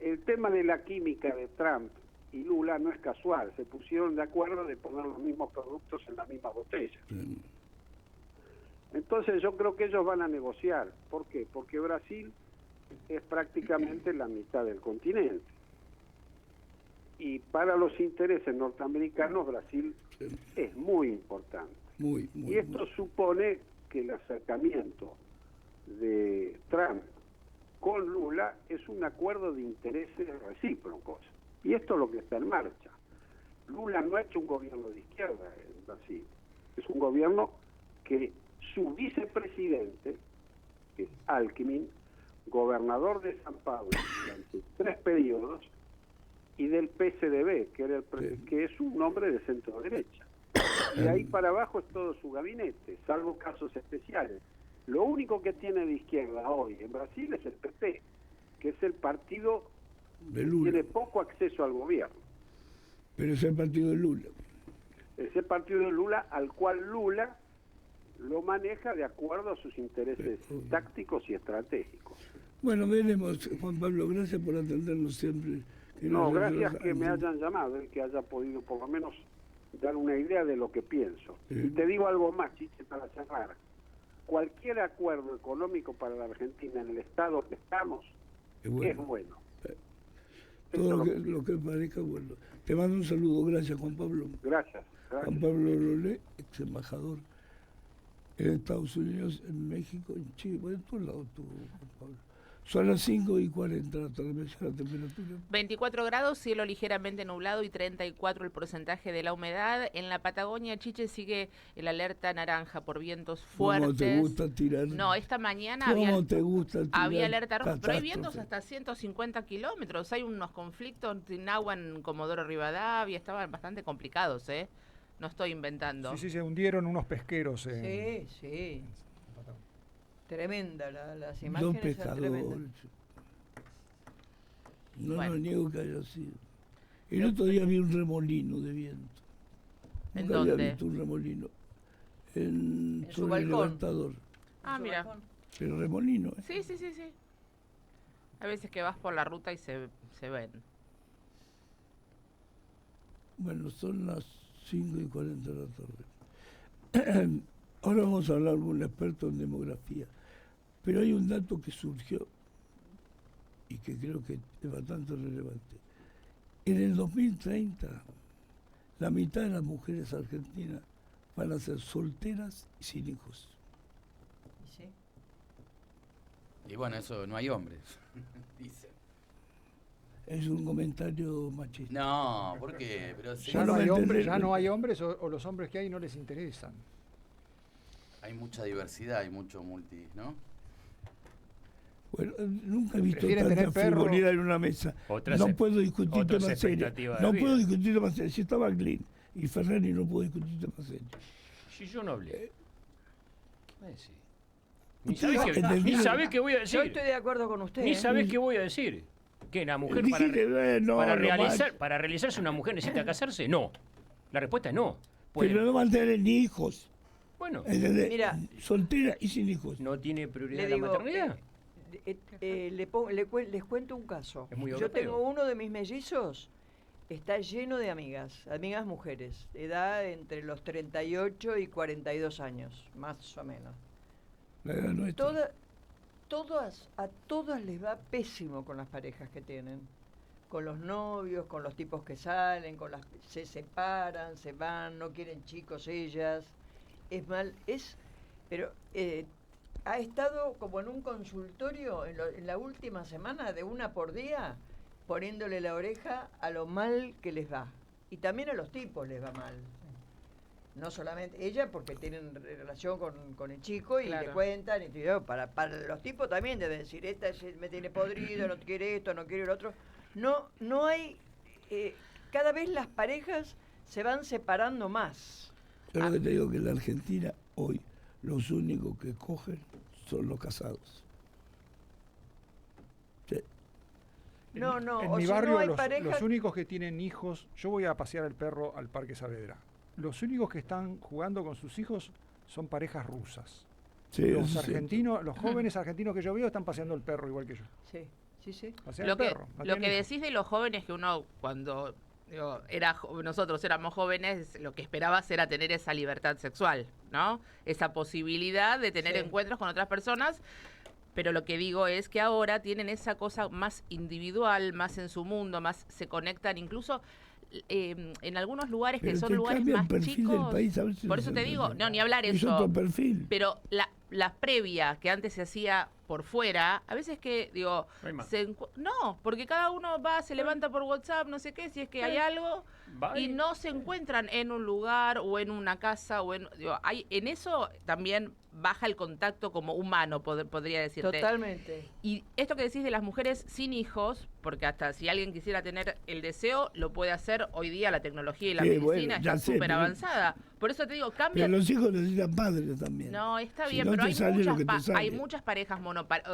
el tema de la química de Trump y Lula no es casual. Se pusieron de acuerdo de poner los mismos productos en la misma botella. Entonces yo creo que ellos van a negociar. ¿Por qué? Porque Brasil es prácticamente la mitad del continente. Y para los intereses norteamericanos, Brasil es muy importante. Y esto supone que el acercamiento de Trump con Lula es un acuerdo de intereses recíprocos. Y esto es lo que está en marcha. Lula no ha hecho un gobierno de izquierda en Brasil. Es un gobierno que su vicepresidente, que es Alckmin, gobernador de San Pablo durante 3 periodos, y del PSDB, que es un hombre de centro derecha. Y ahí para abajo es todo su gabinete, salvo casos especiales. Lo único que tiene de izquierda hoy en Brasil es el PP, que es el partido que tiene poco acceso al gobierno. Pero es el partido de Lula. Es el partido de Lula, al cual Lula lo maneja de acuerdo a sus intereses tácticos y estratégicos. Bueno, veremos, Juan Pablo, gracias por atendernos siempre. No, gracias que me hayan llamado y que haya podido por lo menos dar una idea de lo que pienso. Y te digo algo más, Chiche, para cerrar. Cualquier acuerdo económico para la Argentina en el estado que estamos es bueno. Todo lo que parezca bueno. Te mando un saludo, gracias Juan Pablo. Gracias. Juan Pablo Lolé, ex embajador en Estados Unidos, en México, en Chile, en todos lados tuvo Juan Pablo. Son las 5:40 de la tarde, la temperatura. 24 grados, cielo ligeramente nublado y 34 el porcentaje de la humedad. En la Patagonia, Chiche, sigue el alerta naranja por vientos fuertes. ¿Cómo te gusta tirar? No, esta mañana había alerta roja, pero hay vientos hasta 150 kilómetros. Hay unos conflictos en agua en Comodoro Rivadavia, estaban bastante complicados, ¿eh? No estoy inventando. Sí, se hundieron unos pesqueros. Sí. Tremenda, las imágenes. 2 pescadores. No niego que haya sido. El otro día vi un remolino de viento. ¿En Nunca dónde? había visto un remolino. En su sobre el balcón. Libertador. Ah, mira. Pero remolino. Sí. Hay veces que vas por la ruta y se ven. Bueno, son las 5:40 de la tarde. Ahora vamos a hablar con un experto en demografía. Pero hay un dato que surgió y que creo que es bastante relevante. En el 2030, la mitad de las mujeres argentinas van a ser solteras y sin hijos. Sí. Y bueno, eso no hay hombres, dice. Es un comentario machista. No, ¿por qué? Pero sí, Ya no hay hombres o los hombres que hay no les interesan. hay mucha diversidad, hay mucho multi, ¿no? Bueno, nunca he visto Prefieren tanta tener perro. frivolidad en una mesa. No puedo discutir otras temas serios. expectativas de No vida. puedo discutir temas serios. Si estaba Glyn y Ferrari, no puedo discutir temas serios. Si yo no hablé. ¿Qué va a decir? Ustedes Ni sabés qué voy a decir. Yo estoy de acuerdo con usted. Ni sabés qué voy a decir. ¿Qué? ¿La mujer para realizarse una mujer necesita casarse? No. La respuesta es no. Pero no van a tener ni hijos. Bueno, Mira, soltera y sin hijos. ¿no tiene prioridad le la digo, maternidad? les cuento un caso. Es muy Yo europeo. tengo uno de mis mellizos, está lleno de amigas mujeres, de edad entre los 38 y 42 años, más o menos. La edad nuestra. A todas les va pésimo con las parejas que tienen. con los novios, con los tipos que salen, se separan, se van, no quieren chicos ellas. Pero ha estado como en un consultorio en la última semana, de una por día, poniéndole la oreja a lo mal que les va. Y también a los tipos les va mal. No solamente ella, porque tienen relación con el chico y le cuentan. Y para los tipos también deben decir, esta me tiene podrido, no quiere esto, no quiere lo otro. No hay... cada vez las parejas se van separando más. Yo lo que te digo que en la Argentina hoy los únicos que cogen son los casados. Sí. No, en o mi si barrio no hay los parejas... únicos que tienen hijos, yo voy a pasear el perro al Parque Saavedra. Los únicos que están jugando con sus hijos son parejas rusas. Sí, los argentinos, los jóvenes argentinos que yo veo están paseando el perro igual que yo. Sí. Pasean el perro. Lo que decís de los jóvenes, que uno cuando nosotros éramos jóvenes, lo que esperabas era tener esa libertad sexual, ¿no? Esa posibilidad de tener encuentros con otras personas. Pero lo que digo es que ahora tienen esa cosa más individual, más en su mundo, más se conectan, incluso en algunos lugares que son lugares más chicos. Por eso te digo, no, ni hablar eso. Es otro perfil. Pero la previa que antes se hacía por fuera, a veces que, digo, no, porque cada uno va, se levanta por WhatsApp, no sé qué, si es que hay algo, y no se encuentran en un lugar o en una casa, en eso también baja el contacto como humano, podría decirte. Totalmente. Y esto que decís de las mujeres sin hijos, porque hasta si alguien quisiera tener el deseo, lo puede hacer hoy día. La tecnología y la medicina está súper avanzada. Por eso te digo, cambia. Pero los hijos necesitan padres también. No, está bien, no pero hay muchas muchas parejas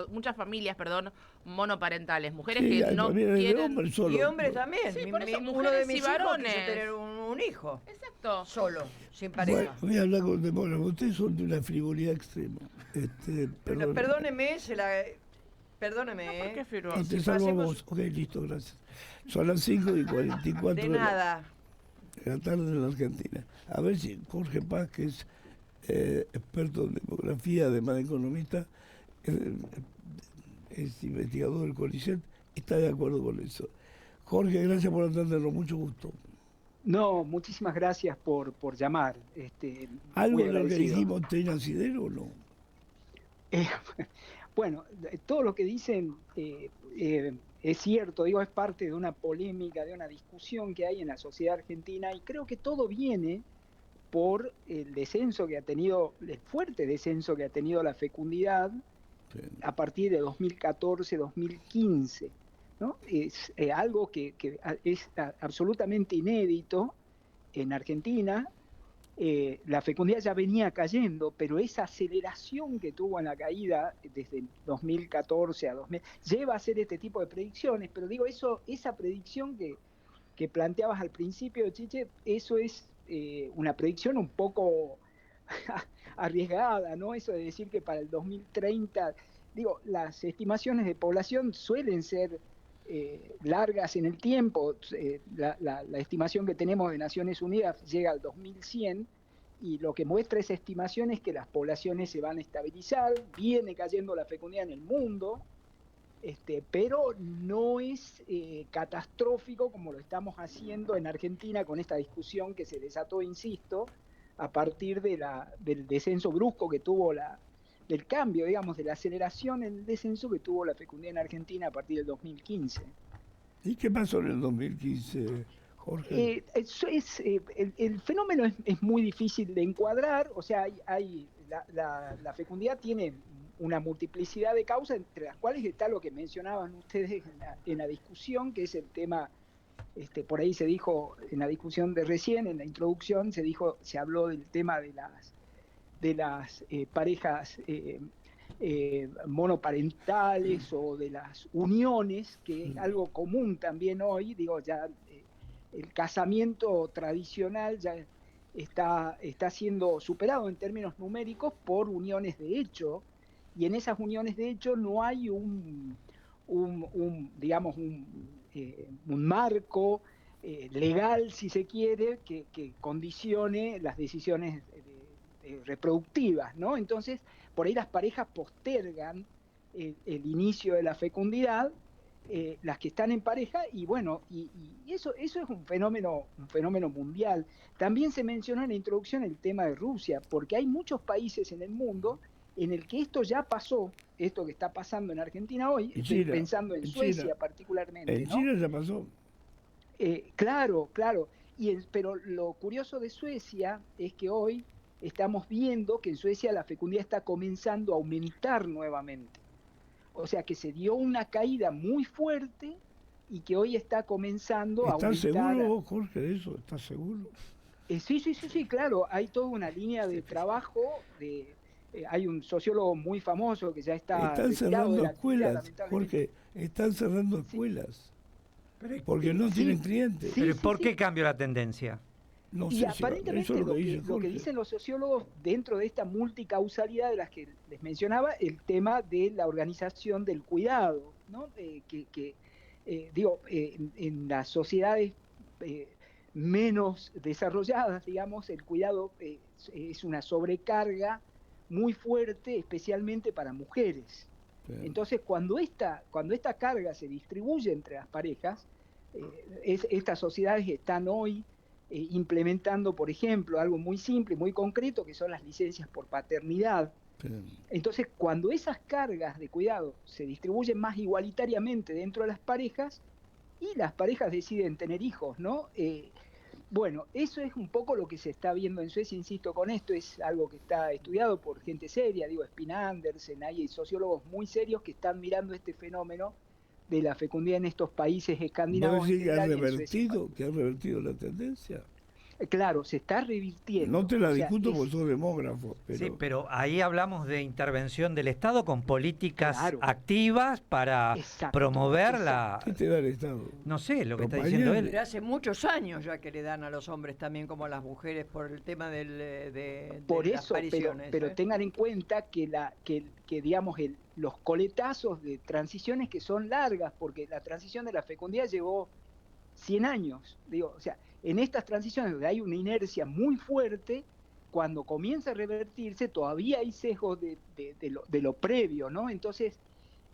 muchas familias, monoparentales, mujeres sí, que no quieren. Y hombres también. Sí, por eso, uno de mis y varones. hijos quiso tener un hijo. Exacto. Solo, sin pareja. Bueno, voy a hablar con Demora. Ustedes son de una frivolidad extrema. Perdóneme, perdóneme. ¿Por qué frivolidad? No, te salvo a vos. Ok, listo, gracias. Son las 5:44 de nada. De la tarde en la Argentina. A ver si Jorge Paz, que es experto en demografía, además de economista, es investigador del CONICET, está de acuerdo con eso. Jorge, gracias por atendernos, mucho gusto. No, muchísimas gracias por llamar. ¿Algo de lo que dijimos tiene asidero o no? Bueno, todo lo que dicen es cierto, es parte de una polémica, de una discusión que hay en la sociedad argentina, y creo que todo viene por el descenso que ha tenido, el fuerte descenso que ha tenido la fecundidad a partir de 2014-2015. ¿no? Es algo que es absolutamente inédito en Argentina. La fecundidad ya venía cayendo, pero esa aceleración que tuvo en la caída desde 2014 a 2000 lleva a hacer este tipo de predicciones, pero digo, esa predicción que planteabas al principio, Chiche, eso es una predicción un poco arriesgada, ¿no? Eso de decir que para el 2030, digo, las estimaciones de población suelen ser largas en el tiempo. La estimación que tenemos de Naciones Unidas llega al 2100, y lo que muestra esa estimación es que las poblaciones se van a estabilizar, viene cayendo la fecundidad en el mundo, pero no es catastrófico como lo estamos haciendo en Argentina con esta discusión que se desató, insisto, a partir del descenso brusco que tuvo del cambio, digamos, de la aceleración en el descenso que tuvo la fecundidad en Argentina a partir del 2015. ¿Y qué pasó en el 2015, Jorge? El fenómeno es muy difícil de encuadrar, o sea, la fecundidad tiene una multiplicidad de causas, entre las cuales está lo que mencionaban ustedes en la discusión, que es el tema, por ahí se dijo en la discusión de recién, en la introducción, se habló del tema de las parejas monoparentales o de las uniones, que es algo común también hoy. Digo, ya el casamiento tradicional ya está siendo superado en términos numéricos por uniones de hecho, y en esas uniones de hecho no hay un marco legal, si se quiere, que condicione las decisiones reproductivas, ¿no? Entonces, por ahí las parejas postergan el inicio de la fecundidad, las que están en pareja, y bueno, y eso es un fenómeno mundial. También se mencionó en la introducción el tema de Rusia, porque hay muchos países en el mundo en el que esto ya pasó, esto que está pasando en Argentina hoy, estoy pensando en Suecia China, particularmente. En China ya pasó. Claro, pero lo curioso de Suecia es que hoy estamos viendo que en Suecia la fecundidad está comenzando a aumentar nuevamente. O sea que se dio una caída muy fuerte y que hoy está comenzando a aumentar. ¿Estás seguro vos, Jorge, de eso? ¿Estás seguro? Sí, claro. Hay toda una línea de trabajo. Hay un sociólogo muy famoso que ya está Están retirado de la cerrando actividad, escuelas, Jorge. Están cerrando escuelas. Porque no tienen clientes. Pero ¿por qué cambió la tendencia? No y sé aparentemente si lo que dicen los sociólogos dentro de esta multicausalidad de las que les mencionaba, el tema de la organización del cuidado, ¿no? En las sociedades menos desarrolladas, digamos, el cuidado es una sobrecarga muy fuerte, especialmente para mujeres. Entonces, cuando esta carga se distribuye entre las parejas, estas sociedades están hoy implementando, por ejemplo, algo muy simple, muy concreto, que son las licencias por paternidad. Entonces, cuando esas cargas de cuidado se distribuyen más igualitariamente dentro de las parejas, y las parejas deciden tener hijos, ¿no? Bueno, eso es un poco lo que se está viendo en Suecia, insisto con esto, es algo que está estudiado por gente seria, Spin Andersen, hay sociólogos muy serios que están mirando este fenómeno de la fecundidad en estos países escandinavos. ¿Vos decís que ha revertido la tendencia? Claro, se está revirtiendo. No te la discuto porque sos demógrafo. Sí, pero ahí hablamos de intervención del Estado con políticas activas para promover la... ¿Qué te da el Estado? No sé, lo que está diciendo él. Pero hace muchos años ya que le dan a los hombres también como a las mujeres por el tema de por las eso, apariciones. Pero tengan en cuenta que digamos los coletazos de transiciones que son largas, porque la transición de la fecundidad llevó 100 años, o sea, en estas transiciones donde hay una inercia muy fuerte, cuando comienza a revertirse todavía hay sesgos de lo previo, ¿no? Entonces,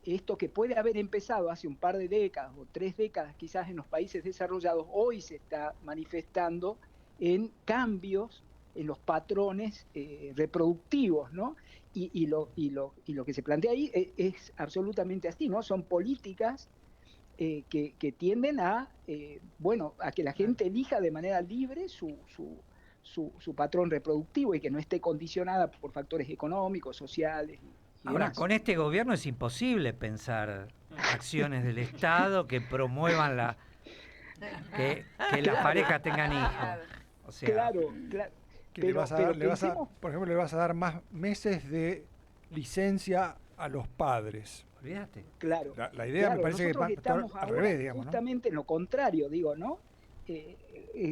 esto que puede haber empezado hace un par de décadas o 3 décadas quizás en los países desarrollados, hoy se está manifestando en cambios en los patrones reproductivos, ¿no? Y lo que se plantea ahí es absolutamente así, ¿no? Son políticas que tienden a que la gente elija de manera libre su patrón reproductivo y que no esté condicionada por factores económicos, sociales. Ahora, demás. con este gobierno es imposible pensar acciones del Estado que promuevan que las parejas tengan hijos. O sea, claro. Que por ejemplo, le vas a dar más meses de licencia a los padres. Olvídate. Claro. La idea me parece que estamos al revés, digamos, justamente en lo contrario, ¿no?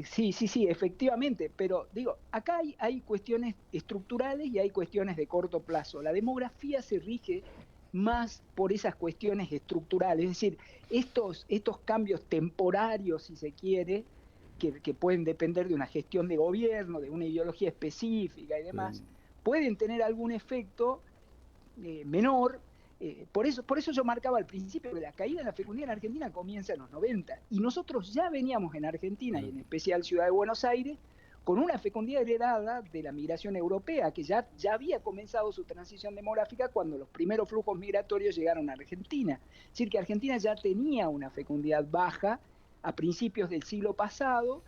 Sí, efectivamente, pero acá hay cuestiones estructurales y hay cuestiones de corto plazo. La demografía se rige más por esas cuestiones estructurales, es decir, estos cambios temporarios, si se quiere, que pueden depender de una gestión de gobierno, de una ideología específica y demás, pueden tener algún efecto menor. Por eso yo marcaba al principio que la caída de la fecundidad en Argentina comienza en los 90, y nosotros ya veníamos en Argentina, y en especial Ciudad de Buenos Aires, con una fecundidad heredada de la migración europea, que ya había comenzado su transición demográfica cuando los primeros flujos migratorios llegaron a Argentina. Es decir, que Argentina ya tenía una fecundidad baja a principios del siglo pasado,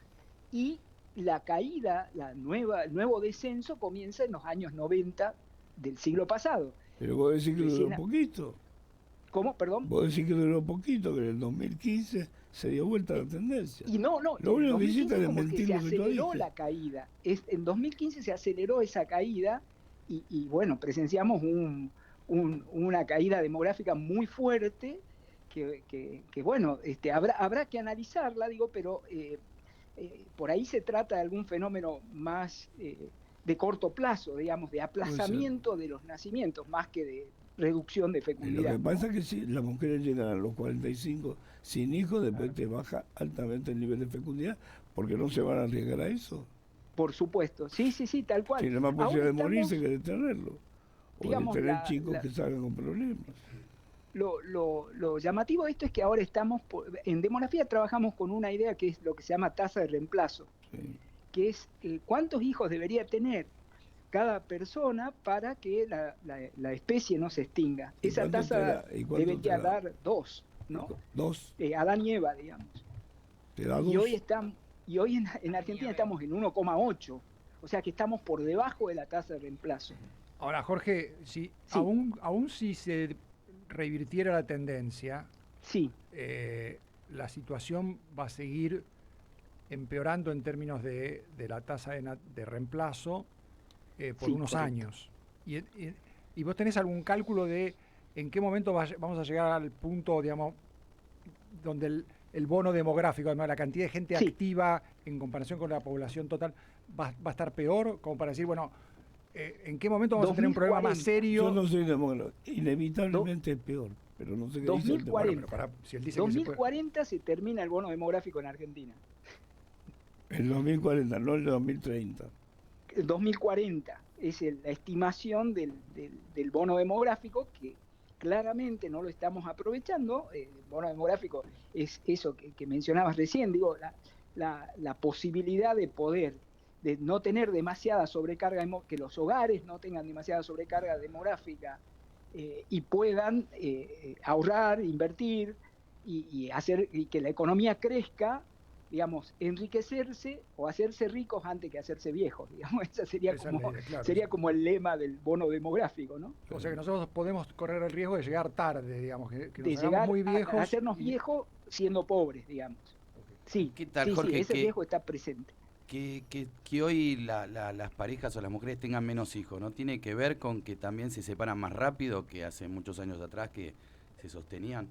y la caída, el nuevo descenso comienza en los años 90 del siglo pasado. Pero vos decís que duró poquito. ¿Cómo? Perdón. Vos decís que duró poquito, que en el 2015 se dio vuelta la tendencia. Y no. Lo único que hiciste es mentir lo que tú dijiste. Se aceleró la caída. En 2015 se aceleró esa caída y bueno, presenciamos una caída demográfica muy fuerte que bueno, habrá que analizarla, pero por ahí se trata de algún fenómeno más de corto plazo, digamos, de aplazamiento de los nacimientos, más que de reducción de fecundidad. Lo que pasa es que si las mujeres llegan a los 45 sin hijos, después te baja altamente el nivel de fecundidad, porque no se van a arriesgar a eso. Por supuesto, sí, tal cual. Tiene más posibilidad de morirse que de tenerlo, o de tener chicos que salgan con problemas. lo llamativo de esto es que ahora estamos, en demografía trabajamos con una idea que es lo que se llama tasa de reemplazo, que es cuántos hijos debería tener cada persona para que la especie no se extinga. Esa tasa debería dar 2, ¿no? 2. Adán y Eva, digamos. ¿Te da 2? Y hoy en Argentina estamos en 1,8, o sea que estamos por debajo de la tasa de reemplazo. Ahora, Jorge, si aún si se revirtiera la tendencia, la situación va a seguir empeorando en términos de la tasa de reemplazo por unos años. Y vos tenés algún cálculo de en qué momento vamos a llegar al punto, digamos, donde el bono demográfico, además la cantidad de gente activa en comparación con la población total, va a estar peor, como para decir, bueno, ¿en qué momento vamos a tener un problema más serio? Yo no soy demógrafo, inevitablemente es peor, pero no sé qué 2040, si él dice 2040 se termina el bono demográfico en Argentina. El 2040, no el 2030. El 2040 es la estimación del bono demográfico, que claramente no lo estamos aprovechando. El bono demográfico es eso que mencionabas recién, digo, la posibilidad de poder, de no tener demasiada sobrecarga, que los hogares no tengan demasiada sobrecarga demográfica y puedan ahorrar, invertir y hacer y que la economía crezca, digamos, enriquecerse o hacerse ricos antes que hacerse viejos, digamos. Esa sería como el lema del bono demográfico, ¿no? O sea que nosotros podemos correr el riesgo de llegar tarde, digamos, que de nos llegar muy viejos a hacernos viejos siendo pobres, digamos. Sí, ¿qué tal, Jorge? Ese riesgo está presente. Que hoy las parejas o las mujeres tengan menos hijos, ¿no? ¿Tiene que ver con que también se separan más rápido que hace muchos años atrás que se sostenían?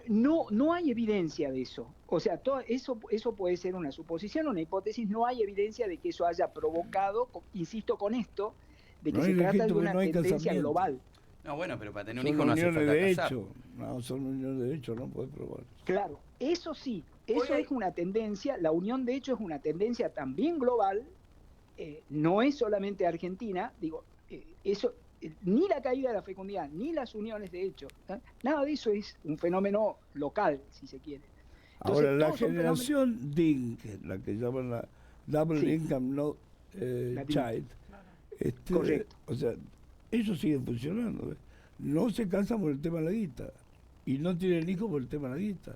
No hay evidencia de eso. O sea, eso puede ser una suposición, una hipótesis. No hay evidencia de que eso haya provocado, insisto con esto, de que se trata de una tendencia global. No, bueno, pero para tener un hijo no hace falta casar. No, son uniones de hecho, no puedes probar. Claro, eso sí, eso es una tendencia, la unión de hecho es una tendencia también global, no es solamente Argentina, digo, eso, ni la caída de la fecundidad, ni las uniones de hecho, nada de eso es un fenómeno local, si se quiere. Entonces, ahora, la generación DINK, la que llaman la Double Income No Child, correcto. O sea, eso sigue funcionando. No se casan por el tema de la guita y no tienen hijos por el tema de la guita.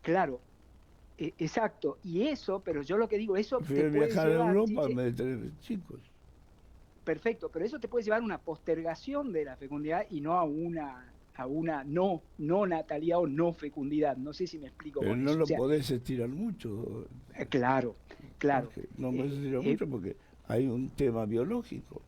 Claro, exacto. Y eso, pero yo lo que digo, eso prefiero te puede viajar llevar, a Europa en vez de tener chicos. Perfecto, pero eso te puede llevar a una postergación de la fecundidad y no a una no natalidad o no fecundidad. No sé si me explico. Pero con no eso. lo podés estirar mucho. Claro. No podés estirar mucho porque hay un tema biológico.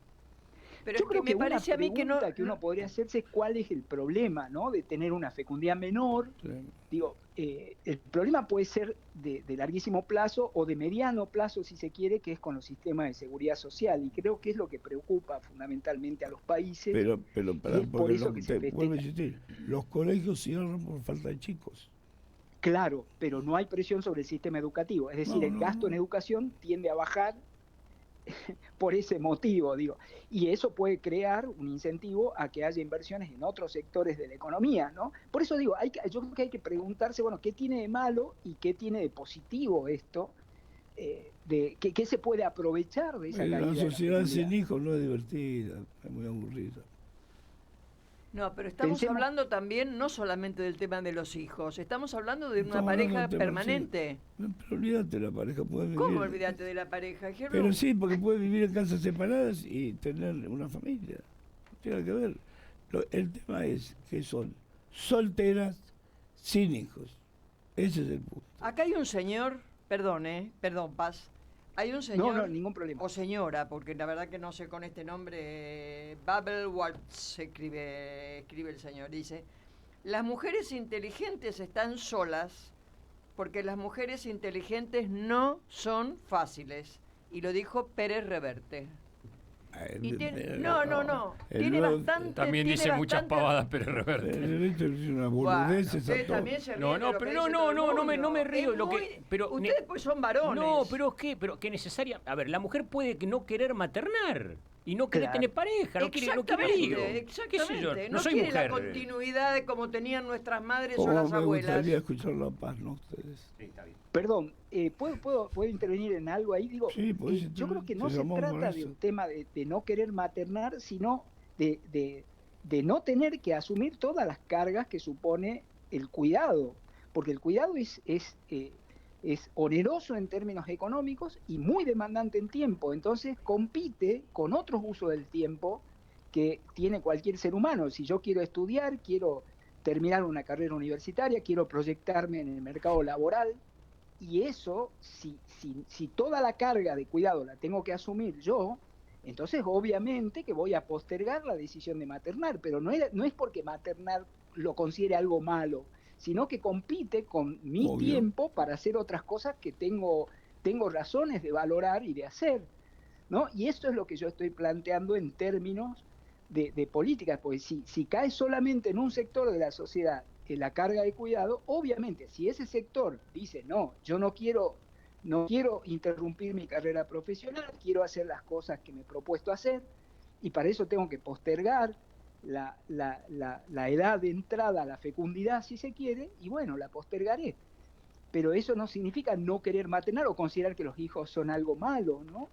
Pero yo es creo que me una parece a mí que no... uno podría hacerse es cuál es el problema, ¿no? De tener una fecundidad menor. Sí. Digo, el problema puede ser de larguísimo plazo o de mediano plazo, si se quiere, que es con los sistemas de seguridad social. Y creo que es lo que preocupa fundamentalmente a los países. Pero por eso que se vuelvo a insistir, los colegios cierran por falta de chicos. Claro, pero no hay presión sobre el sistema educativo. Es decir, el gasto en educación tiende a bajar por ese motivo, digo. Y eso puede crear un incentivo a que haya inversiones en otros sectores de la economía, ¿no? Por eso digo, yo creo que hay que preguntarse, bueno, ¿qué tiene de malo y qué tiene de positivo esto? ¿Qué se puede aprovechar de esa caída? La sociedad sin hijos no es divertida, es muy aburrida. No, pero estamos hablando también no solamente del tema de los hijos, estamos hablando de una pareja permanente. No, pero olvídate, la pareja puede vivir. ¿Cómo olvídate de la pareja, Gerardo? Pero sí, porque puede vivir en casas separadas y tener una familia. No tiene que ver. El tema es que son solteras sin hijos. Ese es el punto. Acá hay un señor, perdón, Paz. Hay un señor, no, ningún problema. O señora, porque la verdad que no sé con este nombre, Babel Waltz escribe el señor, dice, las mujeres inteligentes están solas porque las mujeres inteligentes no son fáciles. Y lo dijo Pérez Reverte. No. Tiene bastante. También dice muchas pavadas, pero Reverte. Es una boludez esa todo. No me río. Ustedes pues son varones. No, pero es que necesaria. A ver, la mujer puede no querer maternar. Y no querés Claro. tener pareja, no querés qué sé yo, no soy quiere mujer. la continuidad de como tenían nuestras madres o Como las me abuelas. gustaría escuchar La Paz, ¿no? Ustedes. Sí, está bien. Perdón, ¿puedo intervenir en algo ahí? Digo, Sí, podés yo creo que no te se llamamos para trata de eso. un tema de no querer maternar, sino de no tener que asumir todas las cargas que supone el cuidado, porque el cuidado es oneroso en términos económicos y muy demandante en tiempo, entonces compite con otros usos del tiempo que tiene cualquier ser humano. Si yo quiero estudiar, quiero terminar una carrera universitaria, quiero proyectarme en el mercado laboral, y eso, si toda la carga de cuidado la tengo que asumir yo, entonces obviamente que voy a postergar la decisión de maternar, pero no es porque maternar lo considere algo malo, sino que compite con mi Obvio. tiempo para hacer otras cosas que tengo razones de valorar y de hacer, ¿no? Y esto es lo que yo estoy planteando en términos de políticas, porque si cae solamente en un sector de la sociedad la carga de cuidado, obviamente, si ese sector dice, no, yo no quiero interrumpir mi carrera profesional, quiero hacer las cosas que me he propuesto hacer, y para eso tengo que postergar la edad de entrada a la fecundidad, si se quiere, y bueno, la postergaré. Pero eso no significa no querer maternar o considerar que los hijos son algo malo, ¿no?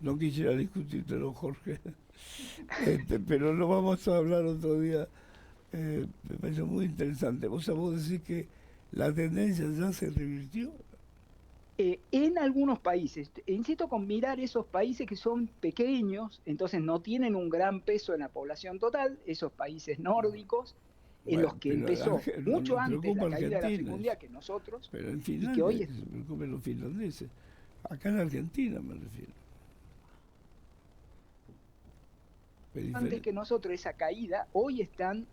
No quisiera discutírtelo, Jorge, pero lo vamos a hablar otro día. Me parece muy interesante. Vos decís que la tendencia ya se revirtió. En algunos países, insisto con mirar esos países que son pequeños, entonces no tienen un gran peso en la población total, esos países nórdicos, en Bueno, los que pero empezó mucho me antes preocupa la caída de la Argentina, fecundidad que nosotros, pero en y que Finlandia, hoy que se preocupen los finlandeses. Acá en Argentina me refiero. antes que nosotros esa caída, hoy están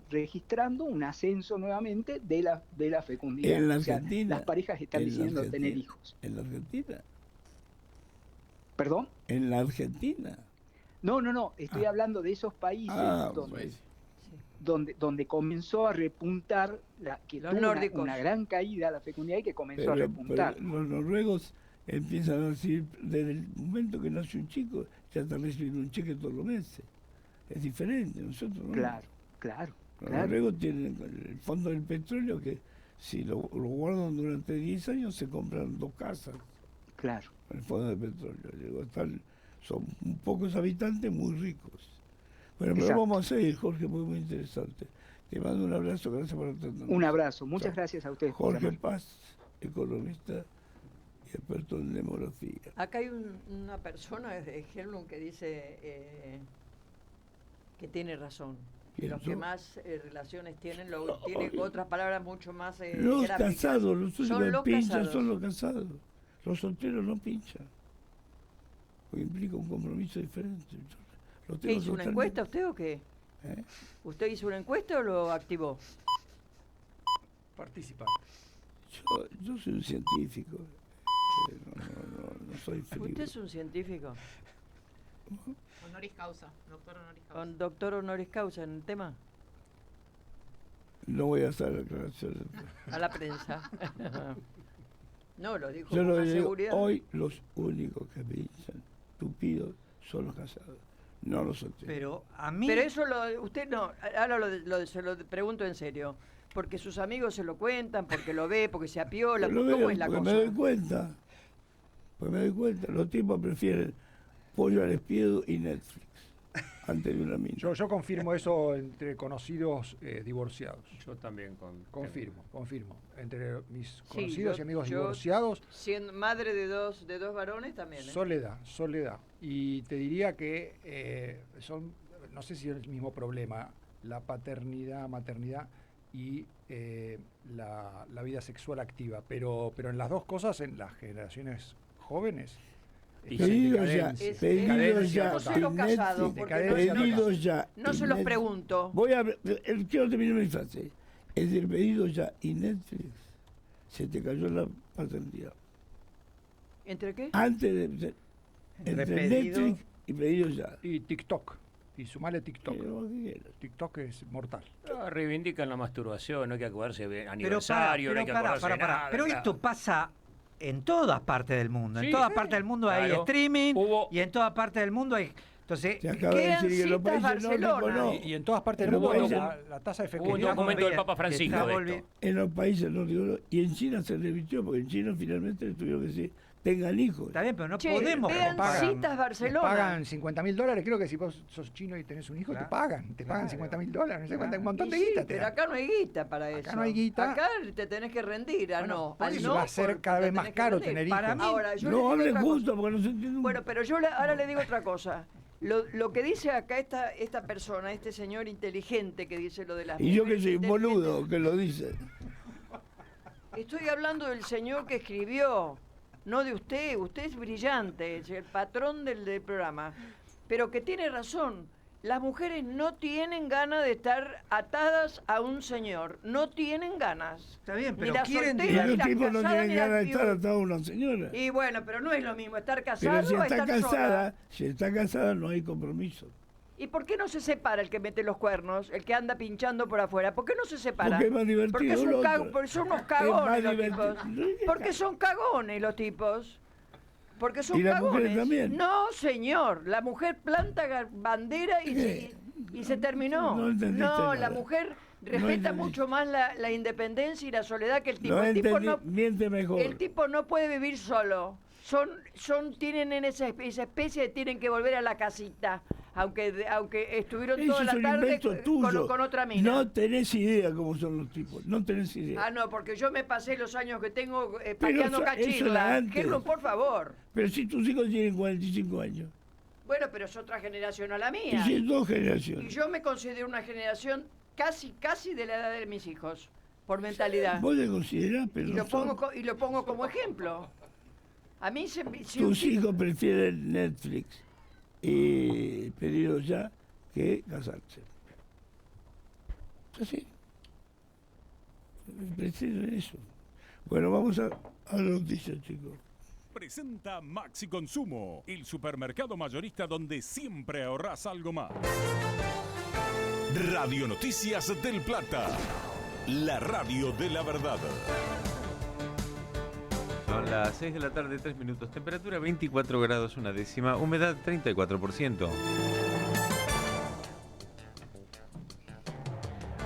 registrando un ascenso nuevamente de la fecundidad. En la O sea, Argentina. las parejas están en la decidiendo tener Argentina, hijos. En la Argentina. ¿Perdón? En la Argentina. No, estoy hablando de esos países donde comenzó a repuntar, que Los tuvo nórdicos. una gran caída la fecundidad y que comenzó a Pero repuntar. los noruegos empiezan a decir, desde el momento que nace un chico, ya están recibiendo un cheque todos los meses. Es diferente, nosotros no. Claro. Los noruegos tienen el fondo del petróleo que si lo guardan durante 10 años se compran 2 casas. Claro. El fondo del petróleo. Digo, son pocos habitantes muy ricos. Bueno, pero Exacto. vamos a seguir, Jorge, muy interesante. Te mando un abrazo, gracias por atendernos. Un abrazo, muchas Chao. gracias a ustedes. por Jorge llamar. Paz, economista y experto en demografía. Acá hay una persona de Helblum que dice que tiene razón. Que ¿Quién, los que yo? más relaciones tienen, tiene otras palabras mucho más Los gráficas. casados, los únicos Son que los pinchan casados. son los casados. Los solteros no pinchan. Porque implica un compromiso diferente. Lo ¿Qué tengo hizo una totalmente- encuesta usted o qué? ¿Eh? ¿Usted hizo una encuesta o lo activó? Participar. Yo soy un científico. No soy ¿Usted frío. es un científico? Honoris causa, doctor honoris causa. ¿Con doctor honoris causa en el tema? No voy a hacer declaraciones. A la prensa. No, lo dijo Yo con lo una digo, seguridad. hoy los únicos que pinchan tupidos son los casados, no los solteros. Pero a mí... Pero eso usted no, ahora se lo pregunto en serio. Porque sus amigos se lo cuentan, porque lo ve, porque se apiola, Lo ¿cómo veo, es la porque cosa? me doy cuenta. Porque me doy cuenta. Los tipos prefieren pollo al espiedo y Netflix antes de una mina. Yo confirmo eso entre conocidos divorciados. Yo también Confirmo. Entre mis Sí, conocidos y amigos yo, divorciados, siendo madre de dos varones también. soledad. Y te diría que no sé si es el mismo problema, la paternidad, maternidad y la vida sexual activa, pero en las dos cosas, en las generaciones jóvenes, Pedidos ya, pedidos ya. No se los en casados, Netflix, porque pedidos ya. no se en los Netflix. pregunto. Quiero terminar mi frase. Es decir, pedidos ya y Netflix. Se te cayó la paternidad. ¿Entre qué? Antes de. Entre pedido- Netflix y pedidos ya. y TikTok. Y sumale TikTok. Pero vos qué quieras. TikTok es mortal. reivindican la masturbación, no hay que acordarse de Pero aniversario, no hay que acordarse de pará. nada, Pero claro. esto pasa en todas partes del mundo. Sí, en todas partes del mundo hay claro. streaming y en todas partes del mundo hay... Entonces, Se acaba de decir que en los países nórdicos no. Y en todas partes En del los mundo países- la tasa de Hubo un efectividad... documento del Papa Francisco de esto. En los países nórdicos y en China se revirtió, porque en China finalmente le tuvieron que decir, tengan hijos. Está bien, pero no Che, podemos vean comparar. citas Barcelona. Pagan $50.000, creo que si vos sos chino y tenés un hijo, Claro. te pagan $50.000, no sé cuánto, un montón Y de sí, guita. te pero dan. acá no hay guita para eso. no hay guita. Acá te tenés que rendir, Bueno, no. por al eso no, va a ser porque cada te vez más tenés que caro rendir. tener Para hijos. mí- Ahora, yo No les hablen digo otra juntos cosa. porque no se entiende. Bueno, pero yo ahora le digo otra cosa. Lo que dice acá esta persona, este señor inteligente que dice lo de las Y yo que mujeres soy un inteligentes, boludo que lo dice. estoy hablando del señor que escribió, no de usted. Usted es brillante, es el patrón del programa. Pero que tiene razón. Las mujeres no tienen ganas de estar atadas a un señor. No tienen ganas. Está bien, Ni pero las quieren... Y solteras, ni los las tipos no casadas, tienen ni las ganas de estar viudas. atados a una señora. Y bueno, pero no es lo mismo estar casado Pero si o está estar casada, sola. si está casada no hay compromiso. ¿Y por qué no se separa el que mete los cuernos, el que anda pinchando por afuera? ¿Por qué no se separa? Porque es más divertido Porque es el un otro. porque son unos Es cagones más los divertido. tipos. Porque son cagones los tipos. Porque son ¿Y las cagones. mujeres también? No, señor. La mujer planta bandera y se terminó. No entendiste No, la nada. mujer respeta entendí. mucho más la independencia y la soledad que el tipo. No El tipo entendí, no, miente mejor. el tipo no puede vivir solo. Tienen en esa especie de tienen que volver a la casita, aunque estuvieron Eso toda es la un tarde invento tuyo. con otra mina. No tenés idea cómo son los tipos, no tenés idea. Ah, no, porque yo me pasé los años que tengo Pero pateando eso era cachirla. antes. Gerlo, por favor. Pero si tus hijos tienen 45 años, Bueno, pero es otra generación a la y mía. si es dos Y generaciones, yo me considero una generación casi de la edad de mis hijos, por mentalidad. vos te considerás, pero Y no lo pongo, son. y lo pongo como ejemplo. A mí si Tus hijos prefieren Netflix y pedido ya que casarse. Es así. Prefieren eso. Bueno, vamos a la noticia, chicos. Presenta Maxi Consumo, el supermercado mayorista donde siempre ahorrás algo más. Radio Noticias del Plata, la radio de la verdad. Son las 6 de la tarde, 3 minutos. Temperatura 24 grados, una décima. Humedad 34%.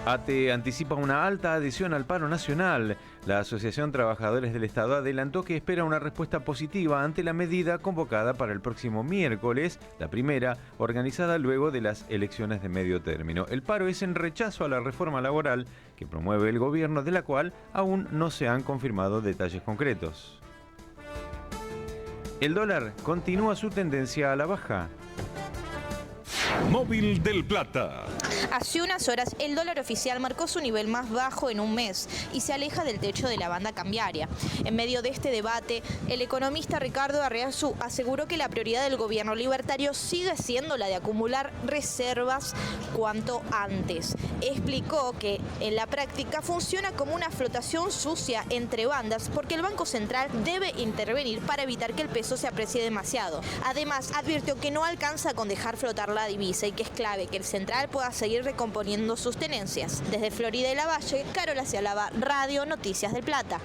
ATE anticipa una alta adhesión al paro nacional. La Asociación Trabajadores del Estado adelantó que espera una respuesta positiva ante la medida convocada para el próximo miércoles, la primera, organizada luego de las elecciones de medio término. El paro es en rechazo a la reforma laboral que promueve el gobierno, de la cual aún no se han confirmado detalles concretos. El dólar continúa su tendencia a la baja. Móvil del Plata. Hace unas horas el dólar oficial marcó su nivel más bajo en un mes y se aleja del techo de la banda cambiaria. En medio de este debate, el economista Ricardo Arriazu aseguró que la prioridad del gobierno libertario sigue siendo la de acumular reservas cuanto antes. Explicó que en la práctica funciona como una flotación sucia entre bandas porque el Banco Central debe intervenir para evitar que el peso se aprecie demasiado. Además, advirtió que no alcanza con dejar flotar la divisa y que es clave que el central pueda seguir recomponiendo sus tenencias. Desde Florida y la Valle, Carola Cialaba, Radio Noticias del Plata.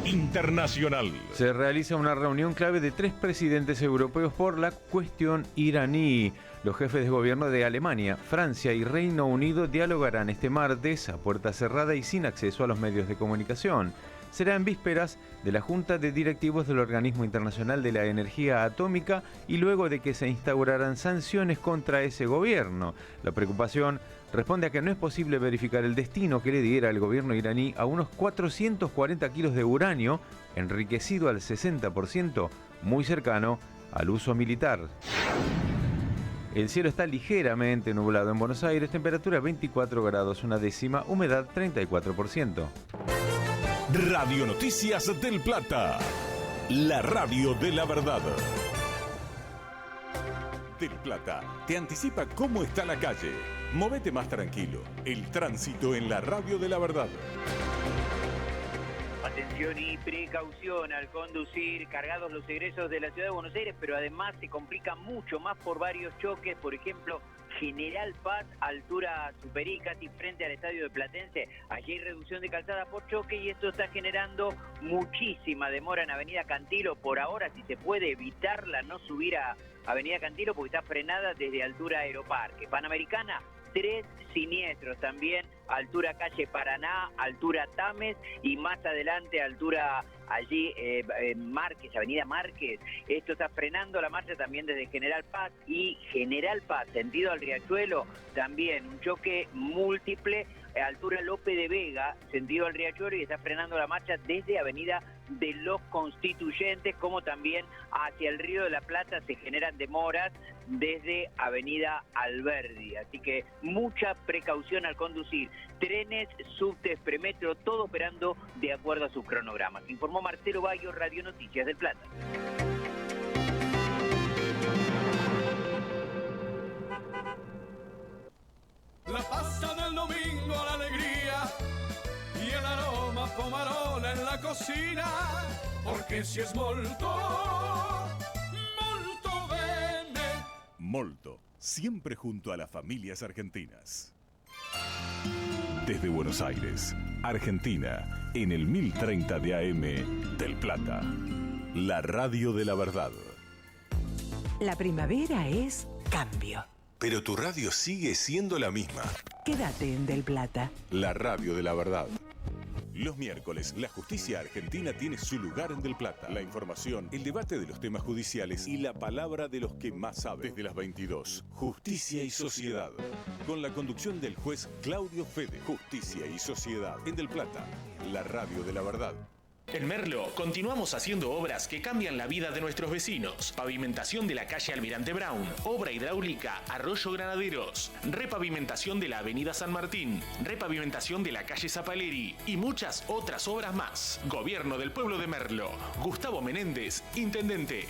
Internacional. Se realiza una reunión clave de 3 presidentes europeos por la cuestión iraní. Los jefes de gobierno de Alemania, Francia y Reino Unido dialogarán este martes a puerta cerrada y sin acceso a los medios de comunicación. Será en vísperas de la Junta de Directivos del Organismo Internacional de la Energía Atómica y luego de que se instauraran sanciones contra ese gobierno. La preocupación responde a que no es posible verificar el destino que le diera el gobierno iraní a unos 440 kilos de uranio, enriquecido al 60%, muy cercano al uso militar. El cielo está ligeramente nublado en Buenos Aires, temperatura 24 grados, una décima, humedad 34%. Radio Noticias del Plata, la radio de la verdad. Del Plata te anticipa cómo está la calle. Móvete más tranquilo. El tránsito en la radio de la verdad. Atención y precaución al conducir, cargados los egresos de la ciudad de Buenos Aires, pero además se complica mucho más por varios choques, por ejemplo, General Paz, altura Superí, casi frente al estadio de Platense. Allí hay reducción de calzada por choque y esto está generando muchísima demora en Avenida Cantilo. Por ahora, si se puede evitarla, no subir a Avenida Cantilo porque está frenada desde altura Aeroparque. Panamericana, 3 siniestros también, altura calle Paraná, altura Tames y más adelante altura allí Márquez, Avenida Márquez. Esto está frenando la marcha también desde General Paz y General Paz, sentido al Riachuelo, también un choque múltiple, altura Lope de Vega, sentido al Riachuelo, y está frenando la marcha desde Avenida de los Constituyentes, como también hacia el Río de la Plata se generan demoras desde Avenida Alberdi. Así que mucha precaución al conducir. Trenes, subtes, premetro, todo operando de acuerdo a sus cronogramas. Informó Marcelo Bayo, Radio Noticias del Plata. La pasta del domingo, la alegría y el aroma pomarola en la cocina, porque si es molto, molto bene. Molto, siempre junto a las familias argentinas. Desde Buenos Aires, Argentina, en el 1030 de AM del Plata, la radio de la verdad. La primavera es cambio. Pero tu radio sigue siendo la misma. Quédate en Del Plata. La radio de la verdad. Los miércoles, la justicia argentina tiene su lugar en Del Plata. La información, el debate de los temas judiciales y la palabra de los que más saben. Desde las 22, Justicia y Sociedad. Con la conducción del juez Claudio Fede. Justicia y Sociedad en Del Plata. La radio de la verdad. En Merlo continuamos haciendo obras que cambian la vida de nuestros vecinos. Pavimentación de la calle Almirante Brown, obra hidráulica Arroyo Granaderos, repavimentación de la avenida San Martín, repavimentación de la calle Zapaleri y muchas otras obras más. Gobierno del Pueblo de Merlo. Gustavo Menéndez, Intendente.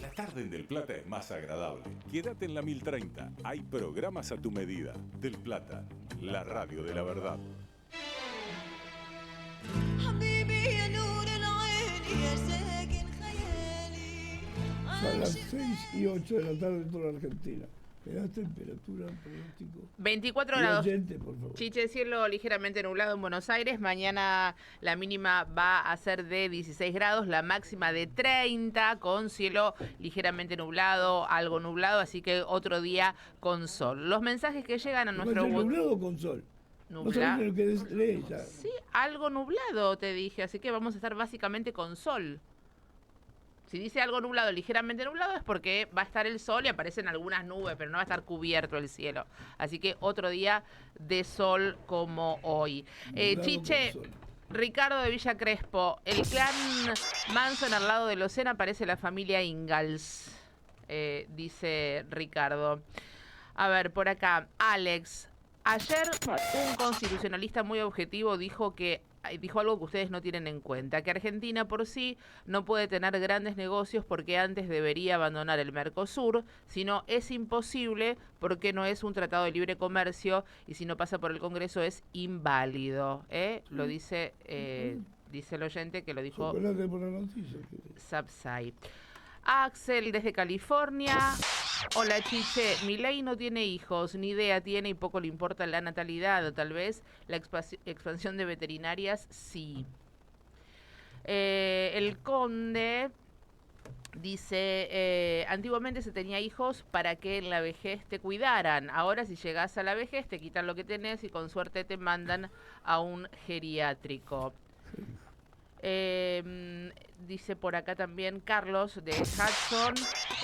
La tarde en Del Plata es más agradable. Quédate en la 1030. Hay programas a tu medida. Del Plata, la radio de la verdad. Son las 6:08 de la tarde en toda la Argentina. ¿Me das temperatura, pronóstico? 24 grados. Oyente, por favor. Chiche, cielo ligeramente nublado en Buenos Aires. Mañana la mínima va a ser de 16 grados, la máxima de 30, con cielo ligeramente nublado, algo nublado, así que otro día con sol. Los mensajes que llegan a nuestro... ¿Nublado o con sol? Nublado. No sabes lo que lees ya. Sí, algo nublado te dije, así que vamos a estar básicamente con sol. Si dice algo nublado, ligeramente nublado, es porque va a estar el sol y aparecen algunas nubes, pero no va a estar cubierto el cielo. Así que otro día de sol como hoy. Chiche, Ricardo de Villa Crespo, el clan Manson al lado de Locena parece la familia Ingalls, dice Ricardo. A ver, por acá, Alex. Ayer un constitucionalista muy objetivo dijo algo que ustedes no tienen en cuenta, que Argentina por sí no puede tener grandes negocios porque antes debería abandonar el Mercosur, sino es imposible porque no es un tratado de libre comercio y si no pasa por el Congreso es inválido. Lo dice el oyente que lo dijo Sapsay. Axel desde California. Hola Chiche, Milei no tiene hijos, ni idea tiene y poco le importa la natalidad, o tal vez la expansión de veterinarias sí. El Conde dice, antiguamente se tenía hijos para que en la vejez te cuidaran, ahora si llegas a la vejez te quitan lo que tenés y con suerte te mandan a un geriátrico. Dice por acá también Carlos de Hudson,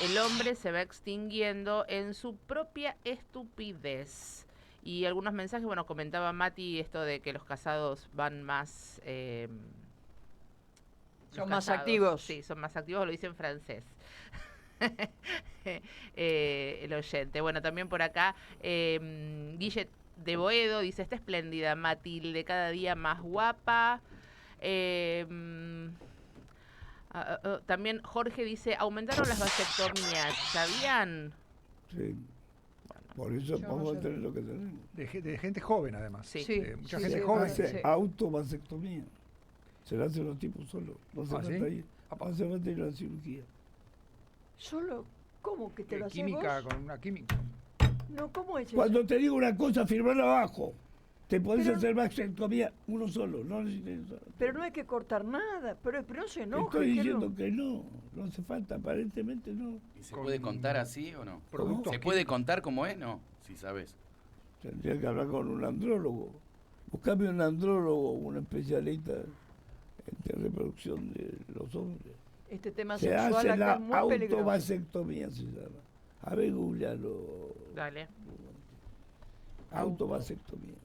el hombre se va extinguiendo en su propia estupidez. Y algunos mensajes, bueno, comentaba Mati esto de que los casados van más... son más activos. Sí, son más activos, lo dice en francés. El oyente. Bueno, también por acá Guille de Boedo dice, está espléndida Matilde, cada día más guapa. También Jorge dice, aumentaron las vasectomías, ¿sabían? Sí. Por eso vamos a tener lo que tenemos. De gente joven, además. Sí. Mucha gente joven. Hace autovasectomía. Se la hacen los tipos solos. No se mete ahí. No se mete en la cirugía. Solo. ¿Cómo que te lo haces química, vos? con una química. No, ¿cómo es eso? Cuando te digo una cosa, firmala abajo. Te podés Pero- hacer vasectomía uno solo, no necesitas. Pero no hay que cortar nada, pero no se enoje. Estoy ¿qué diciendo no? que no hace falta, aparentemente no. ¿Y se puede contar así o no? Productos ¿Se puede contar como es? No, si sabes. Tendría que hablar con un andrólogo. Buscame un andrólogo, un especialista en reproducción de los hombres. Este tema Se sexual hace acá la es muy peligroso. autovasectomía, se llama. A ver, googlealo. Dale. Autovasectomía.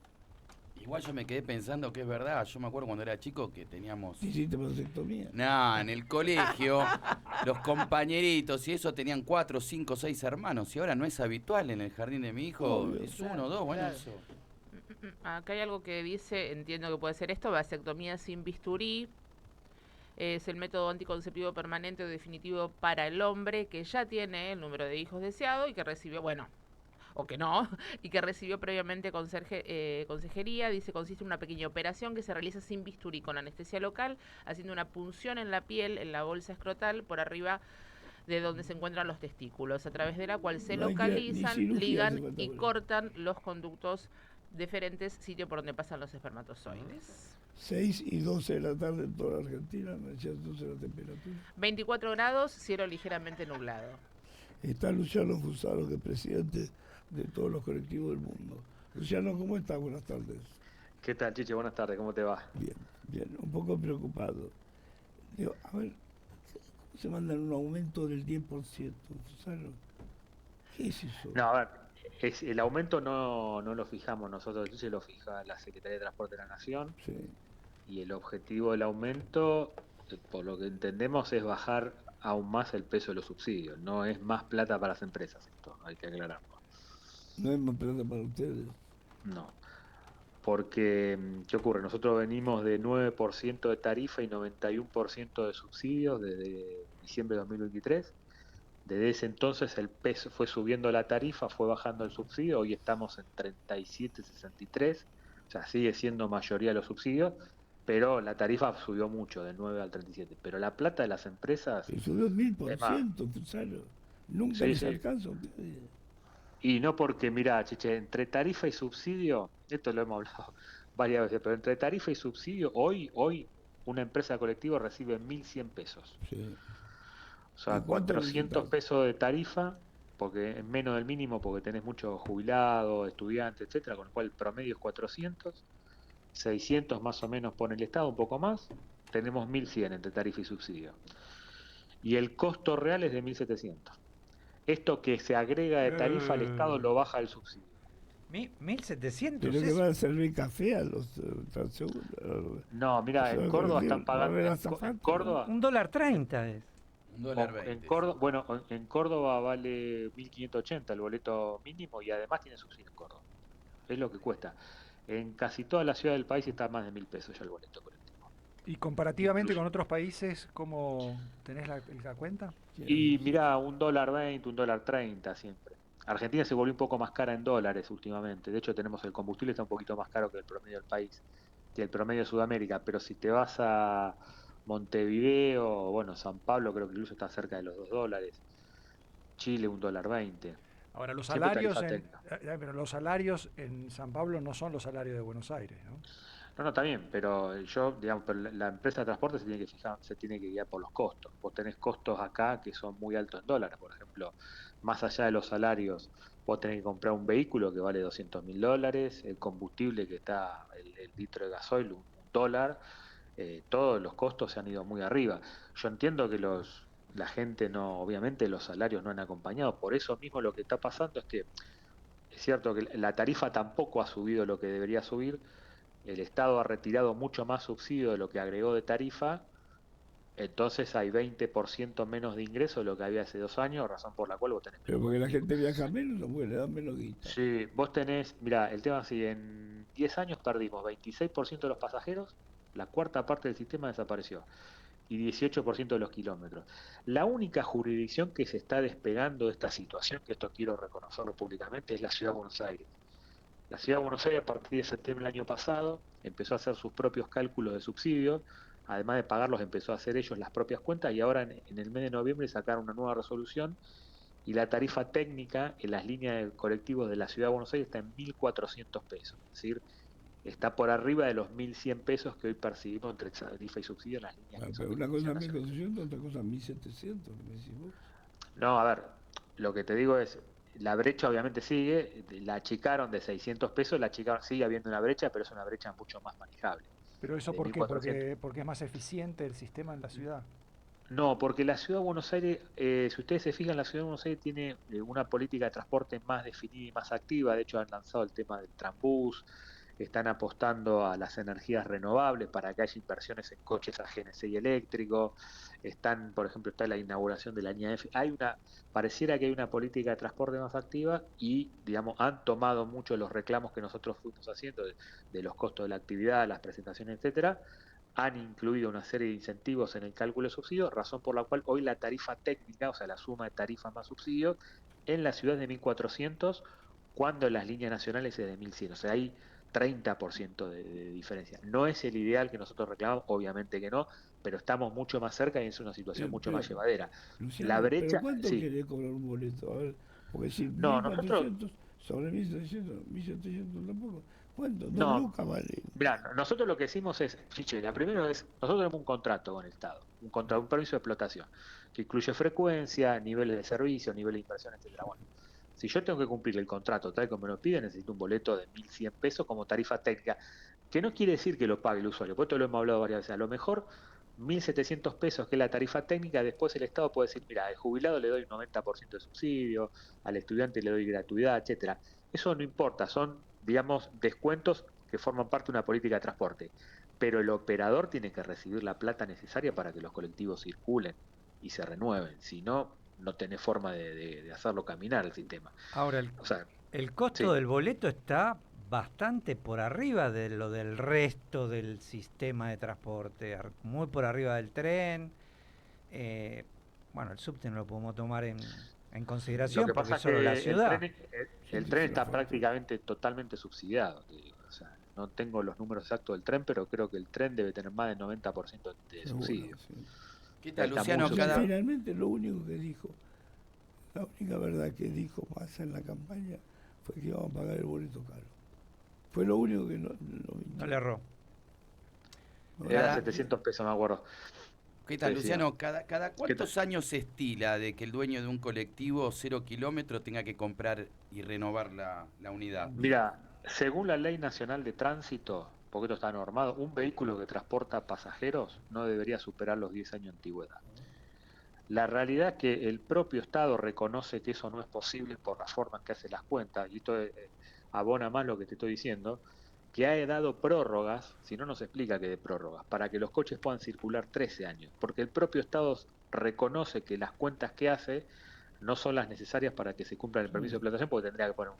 Igual yo me quedé pensando que es verdad. Yo me acuerdo cuando era chico que teníamos... ¿Hiciste vasectomía? No, en el colegio, los compañeritos y eso tenían 4, 5, 6 hermanos. Y ahora no es habitual en el jardín de mi hijo. Obvio. Es 1, 2, bueno, claro. eso. Acá hay algo que dice, entiendo que puede ser esto, vasectomía sin bisturí. Es el método anticonceptivo permanente o definitivo para el hombre que ya tiene el número de hijos deseado y que recibió, bueno, o que no, y que recibió previamente consejería. Dice, consiste en una pequeña operación que se realiza sin bisturí, con anestesia local, haciendo una punción en la piel, en la bolsa escrotal, por arriba de donde se encuentran los testículos, a través de la cual se No hay que- ni localizan, cirugía hace ligan falta y para eso. cortan los conductos diferentes sitios por donde pasan los espermatozoides. 6 y 12 de la tarde en toda la Argentina, me decías entonces la temperatura. 24 grados, cielo ligeramente nublado. Está Luciano Fusaro, que es presidente de todos los colectivos del mundo. Luciano, ¿cómo estás? Buenas tardes. ¿Qué tal, Chiche? Buenas tardes, ¿cómo te va? Bien, bien, un poco preocupado. Digo, a ver, ¿cómo se mandan un aumento del 10%, Fusaro? ¿Qué es eso? No, a ver, el aumento no lo fijamos nosotros, Chiche, lo fija la Secretaría de Transporte de la Nación. Sí. Y el objetivo del aumento, por lo que entendemos, es bajar aún más el peso de los subsidios. No es más plata para las empresas, esto hay que aclararlo. No es más plata para ustedes. No. Porque, ¿qué ocurre? Nosotros venimos de 9% de tarifa y 91% de subsidios desde diciembre de 2023. Desde ese entonces el peso fue subiendo la tarifa, fue bajando el subsidio, hoy estamos en 37,63, o sea, sigue siendo mayoría los subsidios, pero la tarifa subió mucho, del 9 al 37. Pero la plata de las empresas... Y subió es más. 1000%, Fusaro. Nunca Sí, les sí. alcanza a ustedes. Y no porque, mirá, Chiche, entre tarifa y subsidio, esto lo hemos hablado varias veces, pero entre tarifa y subsidio, hoy una empresa colectiva recibe 1.100 pesos. Sí. O sea, ¿Y cuánto 400 necesitas? pesos de tarifa, porque es menos del mínimo, porque tenés muchos jubilados, estudiantes, etcétera, con lo cual el promedio es 400, 600 más o menos pone el Estado, un poco más, tenemos 1.100 entre tarifa y subsidio. Y el costo real es de 1.700. Esto que se agrega de tarifa al Estado lo baja el subsidio. 1.700. Pero que van a servir café a los transeúntes. No, mira, en Córdoba están pagando. En Córdoba, $1.30 es. en Córdoba, bueno, en Córdoba vale 1.580 el boleto mínimo y además tiene subsidio en Córdoba. Es lo que cuesta. En casi toda la ciudad del país está más de 1.000 pesos ya el boleto colectivo. Y comparativamente con otros países, ¿cómo tenés la cuenta? Y mira, $1.20, $1.30 siempre. Argentina se volvió un poco más cara en dólares últimamente. De hecho, tenemos el combustible está un poquito más caro que el promedio del país, que el promedio de Sudamérica. Pero si te vas a Montevideo, bueno, San Pablo creo que incluso está cerca de los $2. Chile $1.20. Ahora, los Siempre salarios, tarifa pero los salarios en San Pablo no son los salarios de Buenos Aires, ¿no? No, está bien, pero pero la empresa de transporte se tiene que fijar, se tiene que guiar por los costos. Vos tenés costos acá que son muy altos en dólares, por ejemplo, más allá de los salarios, vos tenés que comprar un vehículo que vale $200.000, el combustible que está, el litro de gasoil, $1, todos los costos se han ido muy arriba. Yo entiendo que la gente no, obviamente los salarios no han acompañado, por eso mismo lo que está pasando es que es cierto que la tarifa tampoco ha subido lo que debería subir. El Estado ha retirado mucho más subsidio de lo que agregó de tarifa, entonces hay 20% menos de ingreso de lo que había hace 2 años, razón por la cual vos tenés... Pero porque la gente viaja menos, no puede, le dan menos guita. Sí, vos tenés, mira, el tema es así, en 10 años perdimos 26% de los pasajeros, la cuarta parte del sistema desapareció, y 18% de los kilómetros. La única jurisdicción que se está despegando de esta situación, que esto quiero reconocerlo públicamente, es la Ciudad de Buenos Aires. La Ciudad de Buenos Aires, a partir de septiembre del año pasado, empezó a hacer sus propios cálculos de subsidios, además de pagarlos, empezó a hacer ellos las propias cuentas, y ahora en el mes de noviembre sacaron una nueva resolución y la tarifa técnica en las líneas de colectivos de la Ciudad de Buenos Aires está en 1.400 pesos, es decir, está por arriba de los 1.100 pesos que hoy percibimos entre tarifa y subsidio en las líneas. Pero una cosa 1.400, otra cosa 1.700, que me decís vos. No, a ver, lo que te digo es, la brecha obviamente sigue, la achicaron de 600 pesos, la achicaron, sigue habiendo una brecha, pero es una brecha mucho más manejable. ¿Pero eso De por qué? 1.400. Porque es más eficiente el sistema en la ciudad. No, porque la Ciudad de Buenos Aires, si ustedes se fijan, la Ciudad de Buenos Aires tiene una política de transporte más definida y más activa. De hecho, han lanzado el tema del Trambús, están apostando a las energías renovables para que haya inversiones en coches a GNC y eléctrico. Están, por ejemplo, está la inauguración de la línea F. Pareciera que hay una política de transporte más activa y, digamos, han tomado mucho los reclamos que nosotros fuimos haciendo de los costos de la actividad, las presentaciones, etcétera. Han incluido una serie de incentivos en el cálculo de subsidios, razón por la cual hoy la tarifa técnica, o sea, la suma de tarifas más subsidios, en la ciudad es de 1.400, cuando en las líneas nacionales es de 1.100. O sea, hay 30% de diferencia. No es el ideal que nosotros reclamamos, obviamente que no, pero estamos mucho más cerca y es una situación mucho más llevadera. Luciano, La brecha... ¿pero cuánto sí. querés cobrar un boleto? A ver, porque si No, 1.400 sobre 1.700 tampoco. ¿Cuánto? No, 2 lucas vale. Mirá, nosotros lo que decimos es, Chiche, la primera es, nosotros tenemos un contrato con el Estado, un permiso de explotación, que incluye frecuencia, niveles de servicio, niveles de inversión, etcétera. Bueno, si yo tengo que cumplir el contrato tal como me lo pide, necesito un boleto de 1.100 pesos como tarifa técnica, que no quiere decir que lo pague el usuario, por esto lo hemos hablado varias veces, a lo mejor 1.700 pesos, que es la tarifa técnica, después el Estado puede decir, mira, al jubilado le doy un 90% de subsidio, al estudiante le doy gratuidad, etcétera. Eso no importa, son, digamos, descuentos que forman parte de una política de transporte, pero el operador tiene que recibir la plata necesaria para que los colectivos circulen y se renueven, si no, no tenés forma de hacerlo caminar el sistema. Ahora, el costo del boleto está bastante por arriba de lo del resto del sistema de transporte, muy por arriba del tren. Bueno, el subte no lo podemos tomar en consideración porque es solo la ciudad. El tren está prácticamente totalmente subsidiado, te digo. O sea, no tengo los números exactos del tren, pero creo que el tren debe tener más del 90% de subsidio. Sí. ¿Qué tal, Luciano? Finalmente lo único que dijo, la única verdad que dijo Massa en la campaña fue que íbamos a pagar el boleto caro. Fue lo único que no le erró. Era 700 pesos, me acuerdo. ¿Qué tal, Luciano? ¿Cada cuántos años se estila de que el dueño de un colectivo 0 kilómetros tenga que comprar y renovar la unidad? Mira, según la Ley Nacional de Tránsito, porque esto está normado, un vehículo que transporta pasajeros no debería superar los 10 años de antigüedad. La realidad es que el propio Estado reconoce que eso no es posible por la forma en que hace las cuentas, y esto abona más lo que te estoy diciendo, que ha dado prórrogas, si no nos explica que de prórrogas, para que los coches puedan circular 13 años, porque el propio Estado reconoce que las cuentas que hace no son las necesarias para que se cumpla el permiso de explotación, porque tendría que poner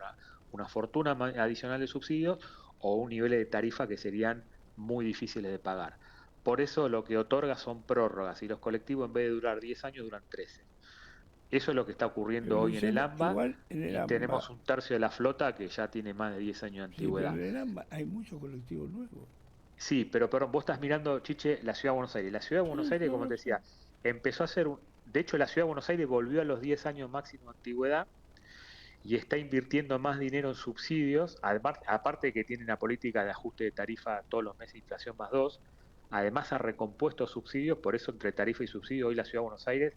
una fortuna adicional de subsidios o un nivel de tarifa que serían muy difíciles de pagar. Por eso lo que otorga son prórrogas, y los colectivos en vez de durar 10 años duran 13. Eso es lo que está ocurriendo hoy en el AMBA, y tenemos un tercio de la flota que ya tiene más de 10 años de antigüedad. Pero en el AMBA hay muchos colectivos nuevos. Sí, pero perdón, vos estás mirando, Chiche, la Ciudad de Buenos Aires. La Ciudad de Buenos Aires, como te decía, empezó a hacer de hecho, la Ciudad de Buenos Aires volvió a los 10 años máximo de antigüedad y está invirtiendo más dinero en subsidios, aparte de que tiene una política de ajuste de tarifa todos los meses, inflación más 2, además ha recompuesto subsidios, por eso entre tarifa y subsidio hoy la Ciudad de Buenos Aires,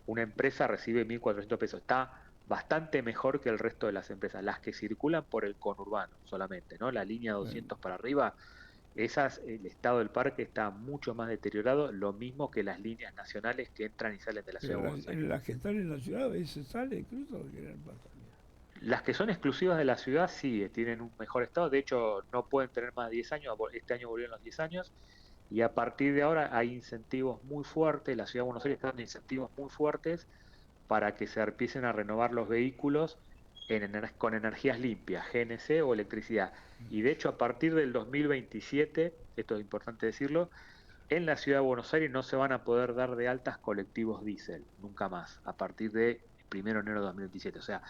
una empresa recibe 1.400 pesos, está bastante mejor que el resto de las empresas, las que circulan por el conurbano solamente, ¿no? La línea 200 para arriba, el estado del parque está mucho más deteriorado, lo mismo que las líneas nacionales que entran y salen de la Ciudad de Buenos Aires. Las que están en la ciudad, a veces sale incluso las que son exclusivas de la ciudad sí, tienen un mejor estado, de hecho no pueden tener más de 10 años, este año volvieron los 10 años, y a partir de ahora hay incentivos muy fuertes, la Ciudad de Buenos Aires está dando incentivos muy fuertes para que se empiecen a renovar los vehículos con energías limpias, GNC o electricidad. Y de hecho a partir del 2027, esto es importante decirlo, en la Ciudad de Buenos Aires no se van a poder dar de altas colectivos diésel, nunca más, a partir de 1 de enero de 2027. O sea,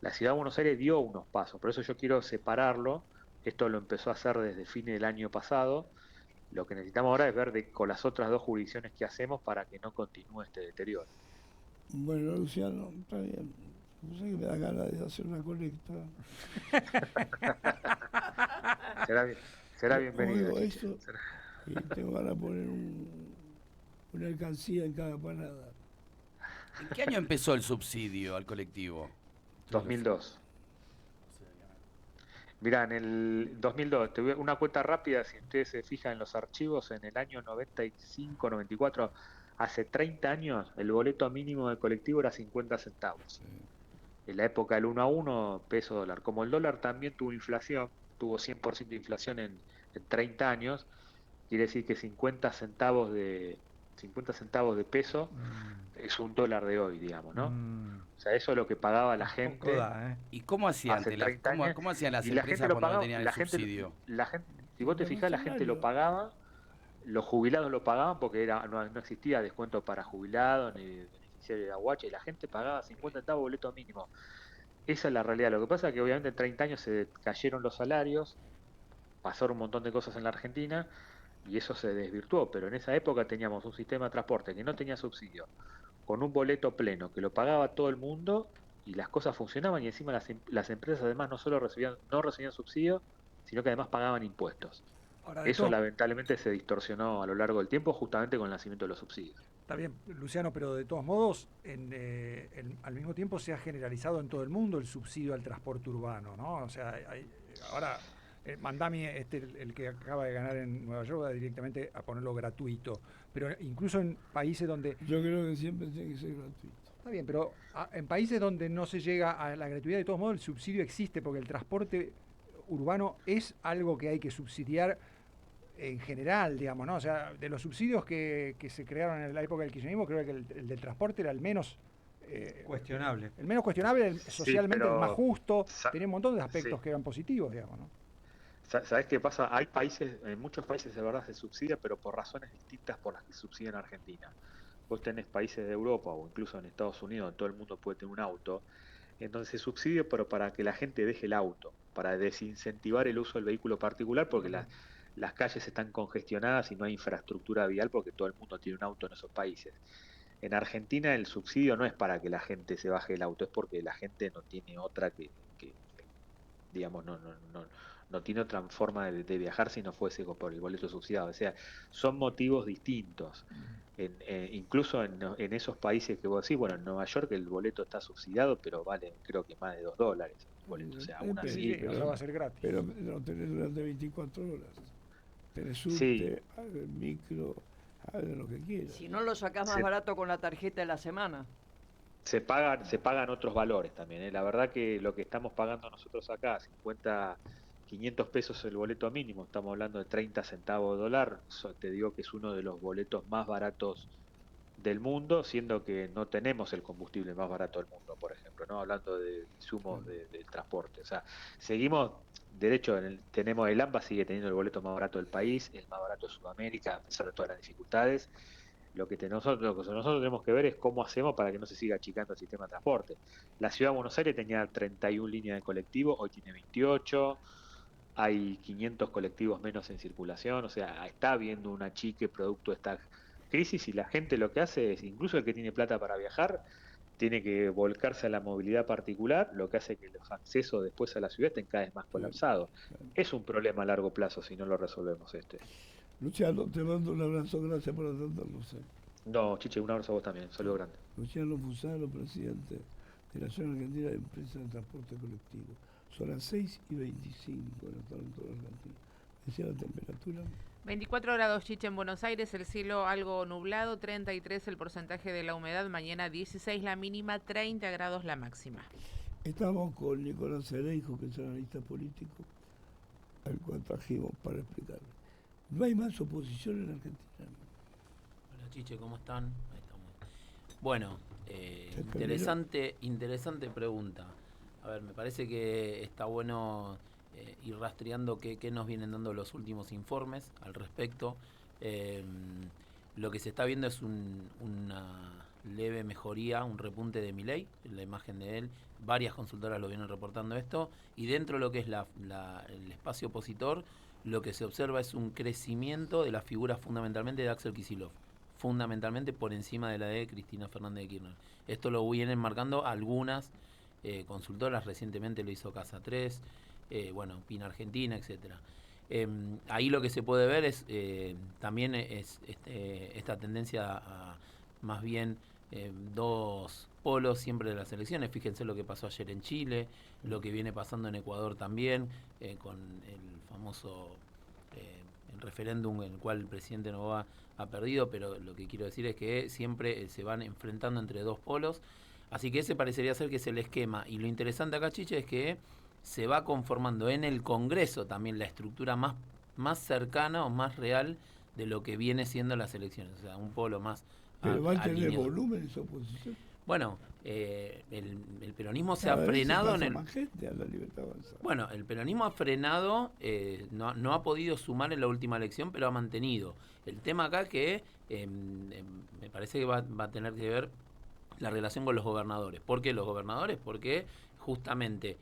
la Ciudad de Buenos Aires dio unos pasos, por eso yo quiero separarlo. Esto lo empezó a hacer desde fines del año pasado. Lo que necesitamos ahora es ver con las otras dos jurisdicciones que hacemos para que no continúe este deterioro. Bueno, Luciano, está bien. No sé que me da ganas de hacer una colecta. Será bienvenido. Oigo esto y tengo ganas de poner una alcancía en cada parada. ¿En qué año empezó el subsidio al colectivo? 2002. Mirá, en el 2002, te voy a una cuenta rápida, si ustedes se fijan en los archivos, en el año 95, 94, hace 30 años, el boleto mínimo del colectivo era 50 centavos. En la época del 1 a 1, peso dólar. Como el dólar también tuvo inflación, tuvo 100% de inflación en 30 años, quiere decir que 50 centavos de peso es un dólar de hoy, digamos, ¿no? O sea, eso es lo que pagaba la gente. ¿Y cómo hacían hace antes? 30 años, ¿Cómo hacían las y la empresas gente lo cuando pagaba, no tenían la el gente, subsidio? si vos te fijás, la gente lo pagaba, los jubilados lo pagaban porque no existía descuento para jubilados ni beneficiario de aguache, y la gente pagaba 50 centavos boleto mínimo. Esa es la realidad. Lo que pasa es que obviamente en 30 años se cayeron los salarios, pasaron un montón de cosas en la Argentina y eso se desvirtuó, pero en esa época teníamos un sistema de transporte que no tenía subsidio, con un boleto pleno que lo pagaba todo el mundo y las cosas funcionaban, y encima las empresas además no solo no recibían subsidio, sino que además pagaban impuestos. Ahora, Eso lamentablemente se distorsionó a lo largo del tiempo justamente con el nacimiento de los subsidios. Está bien, Luciano, pero de todos modos, al mismo tiempo se ha generalizado en todo el mundo el subsidio al transporte urbano, ¿no? O sea, ahora Mandami, el que acaba de ganar en Nueva York, va directamente a ponerlo gratuito. Pero incluso en países donde... Yo creo que siempre tiene que ser gratuito. Está bien, pero en países donde no se llega a la gratuidad, de todos modos el subsidio existe, porque el transporte urbano es algo que hay que subsidiar en general, digamos, ¿no? O sea, de los subsidios que se crearon en la época del kirchnerismo, creo que el del transporte era el menos... cuestionable. El menos cuestionable, socialmente el más justo, tenía un montón de aspectos sí. que eran positivos, digamos, ¿no? ¿Sabés qué pasa? Hay países, en muchos países de verdad se subsidia, pero por razones distintas por las que subsidian Argentina. Vos tenés países de Europa o incluso en Estados Unidos, donde todo el mundo puede tener un auto, entonces se subsidia, pero para que la gente deje el auto, para desincentivar el uso del vehículo particular, porque las calles están congestionadas y no hay infraestructura vial porque todo el mundo tiene un auto en esos países. En Argentina el subsidio no es para que la gente se baje el auto, es porque la gente no tiene otra que digamos, no tiene otra forma de viajar si no fuese por el boleto subsidiado. O sea, son motivos distintos. Incluso en esos países que vos decís, bueno, en Nueva York el boleto está subsidiado, pero vale creo que más de $2 el boleto. O sea, aún así... pero va a ser gratis. Pero lo tenés durante 24 horas. Tenés subte, micro, hagan lo que quieras. Si no lo sacás más barato con la tarjeta de la semana. Se pagan otros valores también, ¿eh? La verdad que lo que estamos pagando nosotros acá, 500 pesos el boleto mínimo, estamos hablando de 30 centavos de dólar, te digo que es uno de los boletos más baratos del mundo, siendo que no tenemos el combustible más barato del mundo, por ejemplo, ¿no? Hablando de insumos del transporte. O sea, seguimos, de hecho, tenemos el AMBA, sigue teniendo el boleto más barato del país, el más barato de Sudamérica, a pesar de todas las dificultades. Lo que nosotros tenemos que ver es cómo hacemos para que no se siga achicando el sistema de transporte. La ciudad de Buenos Aires tenía 31 líneas de colectivo, hoy tiene 28, hay 500 colectivos menos en circulación, o sea, está habiendo un achique producto de esta crisis, y la gente lo que hace es, incluso el que tiene plata para viajar, tiene que volcarse a la movilidad particular, lo que hace que los accesos después a la ciudad estén cada vez más colapsados. Es un problema a largo plazo si no lo resolvemos Luciano, te mando un abrazo, gracias por atendernos. No, Chiche, un abrazo a vos también, un saludo grande. Luciano Fusaro, presidente de la Asociación Argentina de Empresas de Transporte Colectivo. Son las 6:25 en toda la Argentina. Decía la temperatura. 24 grados, Chiche, en Buenos Aires, el cielo algo nublado, 33 el porcentaje de la humedad, mañana 16 la mínima, 30 grados la máxima. Estamos con Nicolás Areijo, que es analista político, al cual trajimos para explicarle. No hay más oposición en Argentina. Hola Chiche, ¿cómo están? Ahí estamos. Bueno, interesante pregunta. A ver, me parece que está bueno ir rastreando qué nos vienen dando los últimos informes al respecto. Lo que se está viendo es una leve mejoría, un repunte de Milei, la imagen de él. Varias consultoras lo vienen reportando esto. Y dentro de lo que es el espacio opositor, lo que se observa es un crecimiento de la figura fundamentalmente de Axel Kicillof. fundamentalmente por encima de la de Cristina Fernández de Kirchner. Esto lo vienen marcando algunas consultoras, recientemente lo hizo Casa 3, PIN Argentina, etcétera. Ahí lo que se puede ver es también esta tendencia a más bien dos polos siempre de las elecciones. Fíjense lo que pasó ayer en Chile, lo que viene pasando en Ecuador también, con el famoso el referéndum en el cual el presidente Noboa ha perdido, pero lo que quiero decir es que siempre se van enfrentando entre dos polos, así que ese parecería ser que es el esquema. Y lo interesante acá, Chiche, es que se va conformando en el Congreso también la estructura más cercana o más real de lo que viene siendo las elecciones, o sea, un polo más. Pero va a tener volumen esa oposición. Bueno, el peronismo se ha frenado en el... Bueno, el peronismo ha frenado, no ha podido sumar en la última elección, pero ha mantenido. El tema acá que me parece que va a tener que ver la relación con los gobernadores. ¿Por qué los gobernadores? Porque justamente,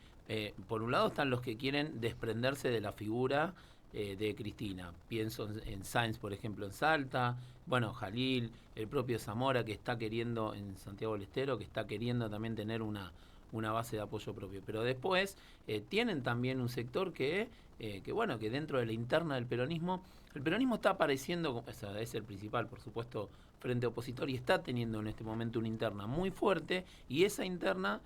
por un lado están los que quieren desprenderse de la figura de Cristina. Pienso en Sáenz, por ejemplo, en Salta, Jalil, el propio Zamora, que está queriendo, en Santiago del Estero, que está queriendo también tener una base de apoyo propio. Pero después tienen también un sector que dentro de la interna del peronismo, el peronismo está apareciendo, es el principal, por supuesto, frente opositor, y está teniendo en este momento una interna muy fuerte, y esa interna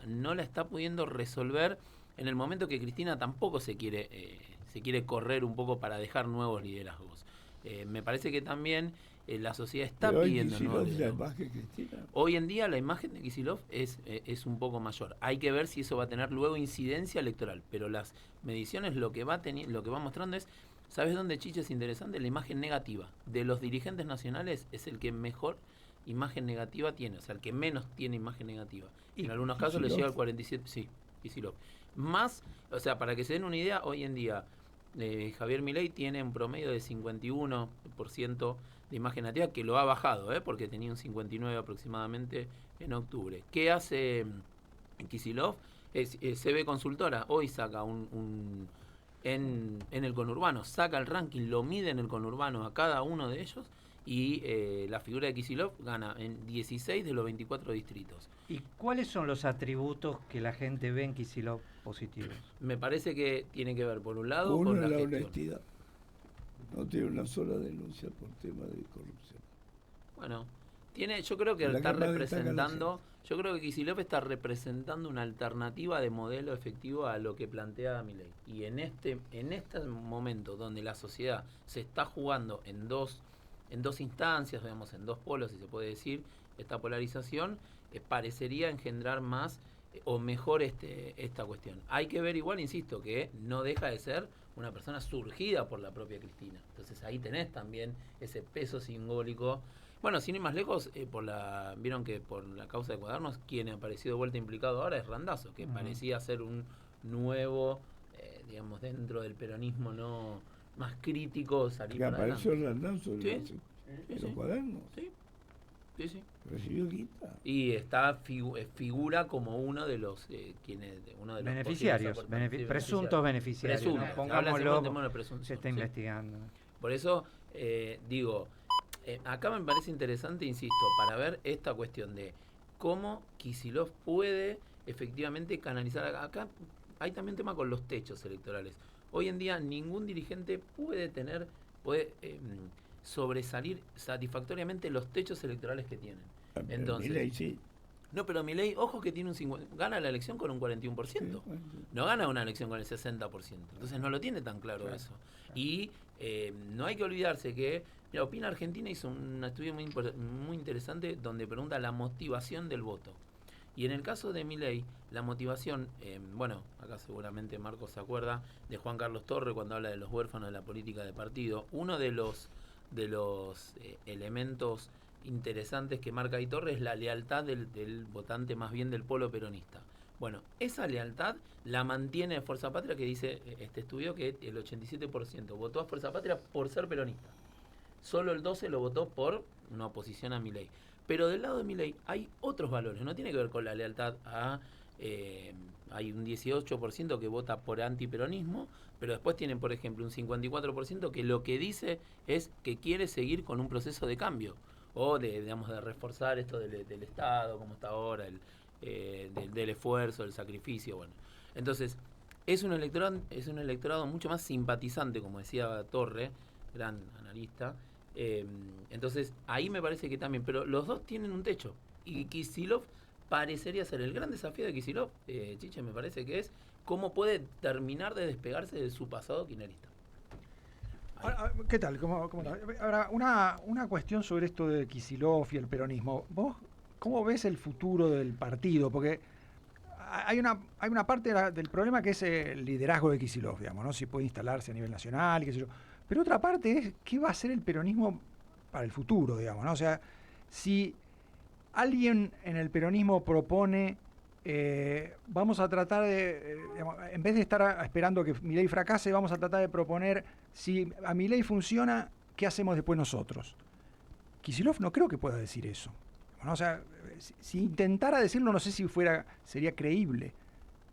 no la está pudiendo resolver en el momento que Cristina tampoco se quiere correr un poco para dejar nuevos liderazgos. Me parece que también la sociedad está pidiendo nuevos liderazgos. Hoy en día la imagen de Kicillof es un poco mayor. Hay que ver si eso va a tener luego incidencia electoral, pero las mediciones lo que va mostrando es, ¿sabes dónde, Chiche, es interesante? La imagen negativa de los dirigentes nacionales es el que mejor imagen negativa tiene, o sea, el que menos tiene imagen negativa. En algunos casos le llega al 47%, sí, Kicillof. Más, o sea, para que se den una idea, hoy en día Javier Milei tiene un promedio de 51% de imagen negativa, que lo ha bajado, porque tenía un 59% aproximadamente en octubre. ¿Qué hace Kicillof? CB Consultora hoy saca en el conurbano, saca el ranking, lo mide en el conurbano a cada uno de ellos, y la figura de Kicillof gana en 16 de los 24 distritos. ¿Y cuáles son los atributos que la gente ve en Kicillof positivos? Me parece que tiene que ver, por un lado, con la gestión. Honestidad. No tiene una sola denuncia por tema de corrupción. Bueno, yo creo que está representando, yo creo que Kicillof está representando una alternativa de modelo efectivo a lo que plantea Milei. Y en este momento donde la sociedad se está jugando en dos instancias, digamos, en dos polos, si se puede decir, esta polarización parecería engendrar más o mejor esta cuestión. Hay que ver igual, insisto, que no deja de ser una persona surgida por la propia Cristina. Entonces ahí tenés también ese peso simbólico. Bueno, sin ir más lejos, vieron que por la causa de Cuadernos, quien ha aparecido de vuelta implicado ahora es Randazzo, que parecía ser un nuevo, digamos, dentro del peronismo no más crítico, salir que para apareció adelante. Randazzo en los Cuadernos. Sí. Recibió guita. Y está figura como uno de los beneficiarios, presuntos beneficiarios. ¿no? Pongámoslo, se está investigando. Por eso acá me parece interesante, insisto, para ver esta cuestión de cómo Kicillof puede efectivamente canalizar. Acá hay también tema con los techos electorales. Hoy en día ningún dirigente puede sobresalir satisfactoriamente los techos electorales que tienen. Entonces, Milei, sí. No, pero Milei, ojo que tiene gana la elección con un 41%. Sí, no gana una elección con el 60%. Entonces no lo tiene tan claro eso. Y no hay que olvidarse que, mira, Opina Argentina hizo un estudio muy interesante donde pregunta la motivación del voto. Y en el caso de Milei, la motivación, acá seguramente Marcos se acuerda de Juan Carlos Torre cuando habla de los huérfanos de la política de partido. Uno de los elementos interesantes que marca ahí Torre es la lealtad del votante, más bien del polo peronista. Bueno, esa lealtad la mantiene Fuerza Patria, que dice este estudio que el 87% votó a Fuerza Patria por ser peronista. Solo el 12% lo votó por una oposición a Milei. Pero del lado de Milei hay otros valores, no tiene que ver con la lealtad a hay un 18% que vota por antiperonismo, pero después tienen, por ejemplo, un 54% que lo que dice es que quiere seguir con un proceso de cambio, o de reforzar esto del Estado, como está ahora, del esfuerzo, del sacrificio, bueno. Entonces, es un electorado mucho más simpatizante, como decía Torre, gran analista. Entonces, ahí me parece que también, pero los dos tienen un techo, y Kicillof parecería ser el gran desafío de Kicillof, Chiche, me parece que es cómo puede terminar de despegarse de su pasado kirchnerista. ¿Qué tal? ¿Cómo tal? Ahora, una cuestión sobre esto de Kicillof y el peronismo. ¿Vos cómo ves el futuro del partido? Porque hay una parte del problema que es el liderazgo de Kicillof, digamos, ¿no? Si puede instalarse a nivel nacional y qué sé yo. Pero otra parte es qué va a hacer el peronismo para el futuro, digamos, ¿no? O sea, si alguien en el peronismo propone vamos a tratar de, en vez de estar esperando que Milei fracase, vamos a tratar de proponer, si a Milei funciona, ¿qué hacemos después nosotros? Kicillof no creo que pueda decir eso. Bueno, o sea, si intentara decirlo, no sé si sería creíble.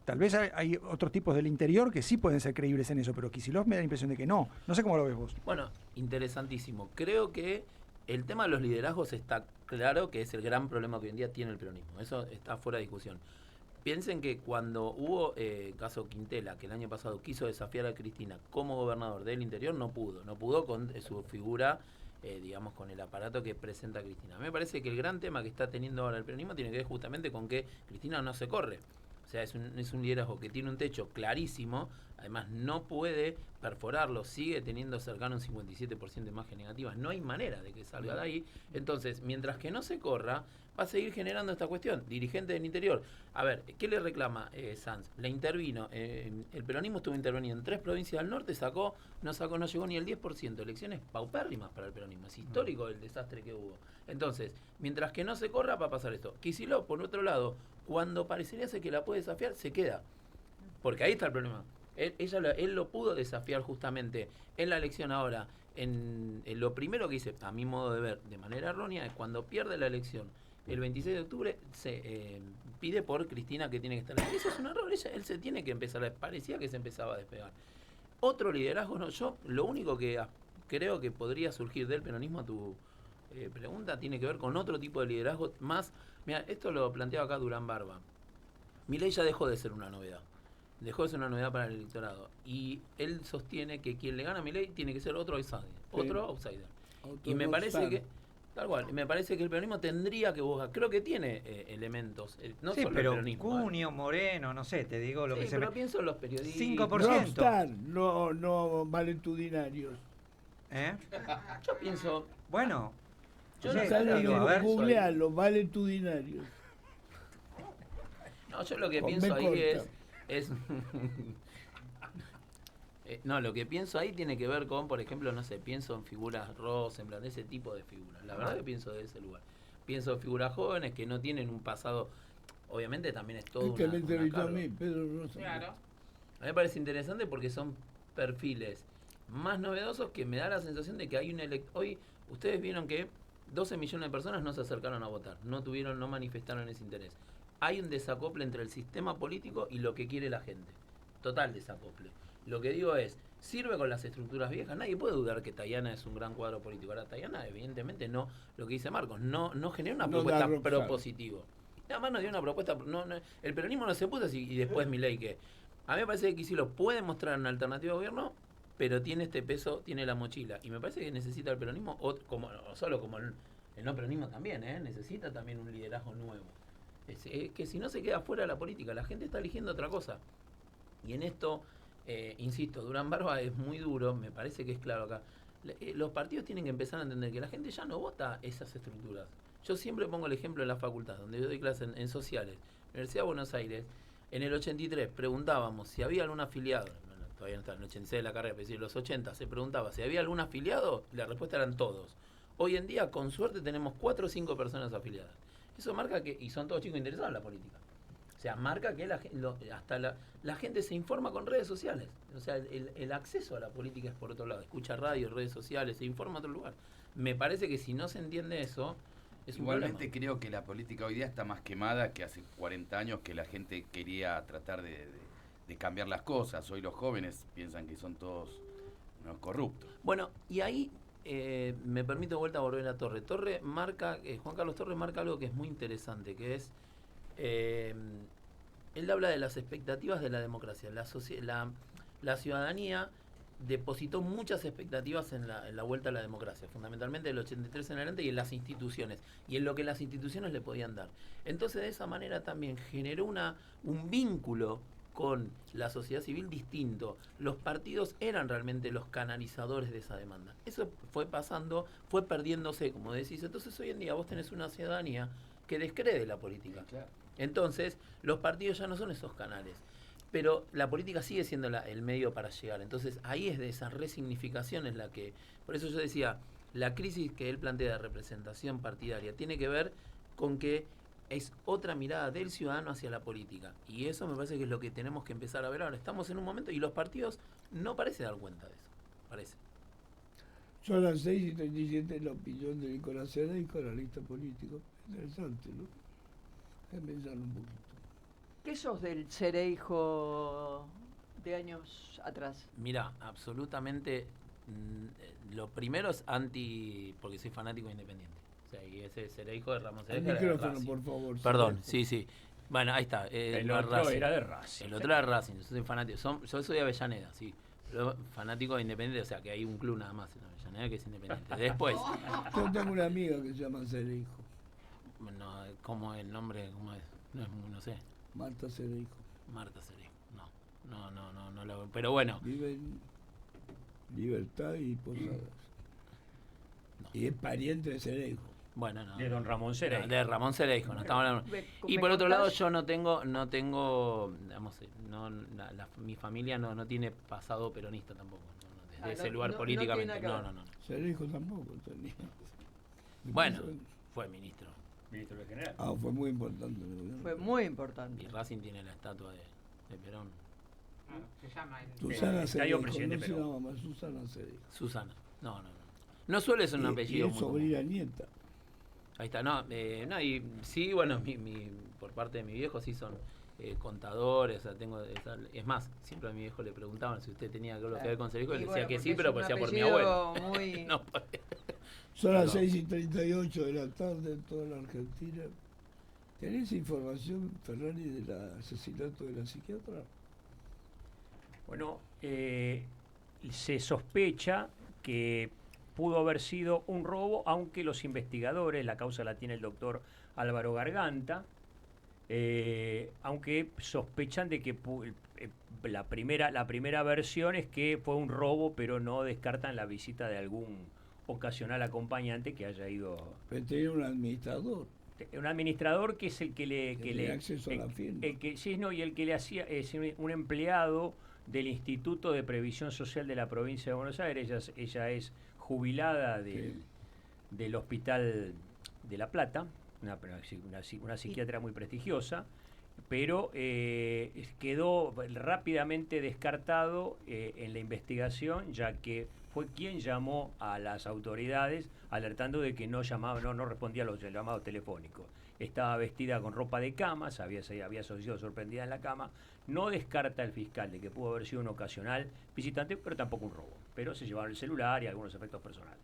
Tal vez hay otros tipos del interior que sí pueden ser creíbles en eso, pero Kicillof me da la impresión de que no. No sé cómo lo ves vos. Bueno, interesantísimo. Creo que el tema de los liderazgos está claro que es el gran problema que hoy en día tiene el peronismo. Eso está fuera de discusión. Piensen que cuando hubo caso Quintela, que el año pasado quiso desafiar a Cristina como gobernador del interior, no pudo con su figura, digamos, con el aparato que presenta Cristina. A mí me parece que el gran tema que está teniendo ahora el peronismo tiene que ver justamente con que Cristina no se corre. O sea, es un liderazgo que tiene un techo clarísimo, además no puede perforarlo, sigue teniendo cercano un 57% de imagen negativa, no hay manera de que salga de ahí. Entonces, mientras que no se corra, va a seguir generando esta cuestión. Dirigente del interior. A ver, ¿qué le reclama Sanz? Le intervino, el peronismo estuvo intervenido en 3 provincias del norte, no llegó ni el 10%. Elecciones paupérrimas para el peronismo. Es histórico el desastre que hubo. Entonces, mientras que no se corra, va a pasar esto. Kicillof, por otro lado, cuando parecería ser que la puede desafiar, se queda. Porque ahí está el problema. Él lo pudo desafiar justamente en la elección ahora. En lo primero que hice, a mi modo de ver, de manera errónea, es cuando pierde la elección el 26 de octubre, se pide por Cristina que tiene que estar ahí. Eso es un error, él se tiene que empezar, parecía que se empezaba a despegar. Otro liderazgo, no, yo lo único que creo que podría surgir del peronismo, a tu pregunta, tiene que ver con otro tipo de liderazgo más. Mira, esto lo planteaba acá Durán Barba. Milei ya dejó de ser una novedad. Dejó de ser una novedad para el electorado. Y él sostiene que quien le gana a Milei tiene que ser otro outsider. Y me parece que, tal cual, me parece que el peronismo tendría que buscar, creo que tiene elementos, no sí, solo pero el peronismo. Cunio, Moreno, no sé, te digo lo sí, que se pero pienso en los periodistas. 5%. No valetudinarios. Yo pienso, bueno, yo googleá los valetudinarios. No, yo lo que pienso ahí es no, lo que pienso ahí tiene que ver con, por ejemplo, no sé, pienso en figuras Rosenblatt, ese tipo de figuras. La verdad que pienso de ese lugar. Pienso en figuras jóvenes que no tienen un pasado, obviamente también es todo que me entrevistó a mí, Pedro Rosenblatt. Claro. A mí me parece interesante porque son perfiles más novedosos que me da la sensación de que hay un hoy ustedes vieron que 12 millones de personas no se acercaron a votar, no manifestaron ese interés. Hay un desacople entre el sistema político y lo que quiere la gente. Total desacople. Lo que digo es, sirve con las estructuras viejas. Nadie puede dudar que Tayana es un gran cuadro político. Ahora, Tayana, evidentemente, no, lo que dice Marcos, no genera una propuesta propositiva. Nada más no dio una propuesta. El peronismo no se puso así y después Milei que. A mí me parece que Kicillof puede mostrar una alternativa de gobierno, pero tiene este peso, tiene la mochila. Y me parece que necesita el peronismo, o solo como el no peronismo también, necesita también un liderazgo nuevo. Que si no se queda fuera de la política, la gente está eligiendo otra cosa. Y en esto, insisto, Durán Barba es muy duro, me parece que es claro acá. Los partidos tienen que empezar a entender que la gente ya no vota esas estructuras. Yo siempre pongo el ejemplo de la facultad, donde yo doy clases en sociales, Universidad de Buenos Aires. En el 83 preguntábamos si había algún afiliado, todavía no está en el 86 de la carrera, pero en los 80 se preguntaba si había algún afiliado, y la respuesta eran todos. Hoy en día, con suerte, tenemos 4 o 5 personas afiliadas. Eso marca que, y son todos chicos interesados en la política. O sea, marca que la gente se informa con redes sociales. O sea, el acceso a la política es por otro lado. Escucha radio, redes sociales, se informa en otro lugar. Me parece que si no se entiende eso, Es un Igualmente problema. creo que la política hoy día está más quemada que hace 40 años que la gente quería tratar de cambiar las cosas. Hoy los jóvenes piensan que son todos unos corruptos. Bueno, y ahí me permito de vuelta volver a Torre. Torre marca, Juan Carlos Torre marca algo que es muy interesante, que es, él habla de las expectativas de la democracia. La ciudadanía depositó muchas expectativas en la vuelta a la democracia, fundamentalmente del 83 en adelante y en las instituciones, y en lo que las instituciones le podían dar. Entonces, de esa manera también generó un vínculo con la sociedad civil distinto. Los partidos eran realmente los canalizadores de esa demanda. Eso fue pasando, fue perdiéndose, como decís. Entonces, hoy en día vos tenés una ciudadanía que descree de la política. Entonces, los partidos ya no son esos canales. Pero la política sigue siendo el medio para llegar. Entonces, ahí es de esa resignificación es la que... Por eso yo decía, la crisis que él plantea de representación partidaria tiene que ver con que es otra mirada del ciudadano hacia la política. Y eso me parece que es lo que tenemos que empezar a ver ahora. Estamos en un momento y los partidos no parecen dar cuenta de eso. Parece. Son las 6:37, la opinión de Nicolás Cereijo, analista político. Interesante, ¿no? Hay que pensarlo un poquito. ¿Qué sos del Cereijo de años atrás? Mira, absolutamente, lo primero es porque soy fanático de Independiente. O sea, y ese Cereijo de Ramón Cereijo era de micrófono, Racing. por favor. Perdón, Cereijo. sí. Bueno, ahí está. El otro era de Racing. El otro era de Racing. Yo soy fanático. Yo soy de Avellaneda, sí. Pero fanático de Independiente, o sea, que hay un club nada más en Avellaneda que es Independiente. Después... Yo tengo una amiga que se llama Cereijo. No, ¿cómo el nombre? ¿Cómo es? No sé. Marta Cereijo. Marta Cereijo. No lo veo. Pero bueno. Vive en Libertad y Posadas. Y es pariente de Cereijo. Bueno, no. De don Ramón Cereijo. De Ramón Cereijo, no estamos hablando. Y por otro lado, yo no tengo, digamos, mi familia no tiene pasado peronista tampoco. Desde ese lugar políticamente. No. Cereijo tampoco tenía. Bueno, fue ministro. Ministro de General. Fue muy importante. Fue muy importante. Y Racing tiene la estatua de Perón. Se llama Susana Cereijo, presidente no se Perón. llama más Susana Cereijo. Susana. No. No suele ser un apellido y es muy sobrina común. nieta. Ahí está, y sí, bueno, por parte de mi viejo sí son contadores, o sea, es más, siempre a mi viejo le preguntaban si usted tenía algo que ver con Cereijo, él decía que sí, pero decía por mi abuelo. Muy... No, Son las 6:38 de la tarde en toda la Argentina. ¿Tenés información, Ferrari, del asesinato de la psiquiatra? Bueno, se sospecha que pudo haber sido un robo, aunque los investigadores, la causa la tiene el doctor Álvaro Garganta, aunque sospechan de que la primera versión es que fue un robo, pero no descartan la visita de algún ocasional acompañante que haya ido. Pero tenía un administrador. Un administrador que es el que le tenía acceso a la firma. y el que le hacía es un empleado del Instituto de Previsión Social de la provincia de Buenos Aires. Ella es jubilada del Hospital de La Plata, una psiquiatra muy prestigiosa, pero quedó rápidamente descartado en la investigación, ya que fue quien llamó a las autoridades alertando de que no respondía a los llamados telefónicos. Estaba vestida con ropa de cama, había sido sorprendida en la cama. No descarta el fiscal de que pudo haber sido un ocasional visitante, pero tampoco un robo. Pero se llevaron el celular y algunos efectos personales.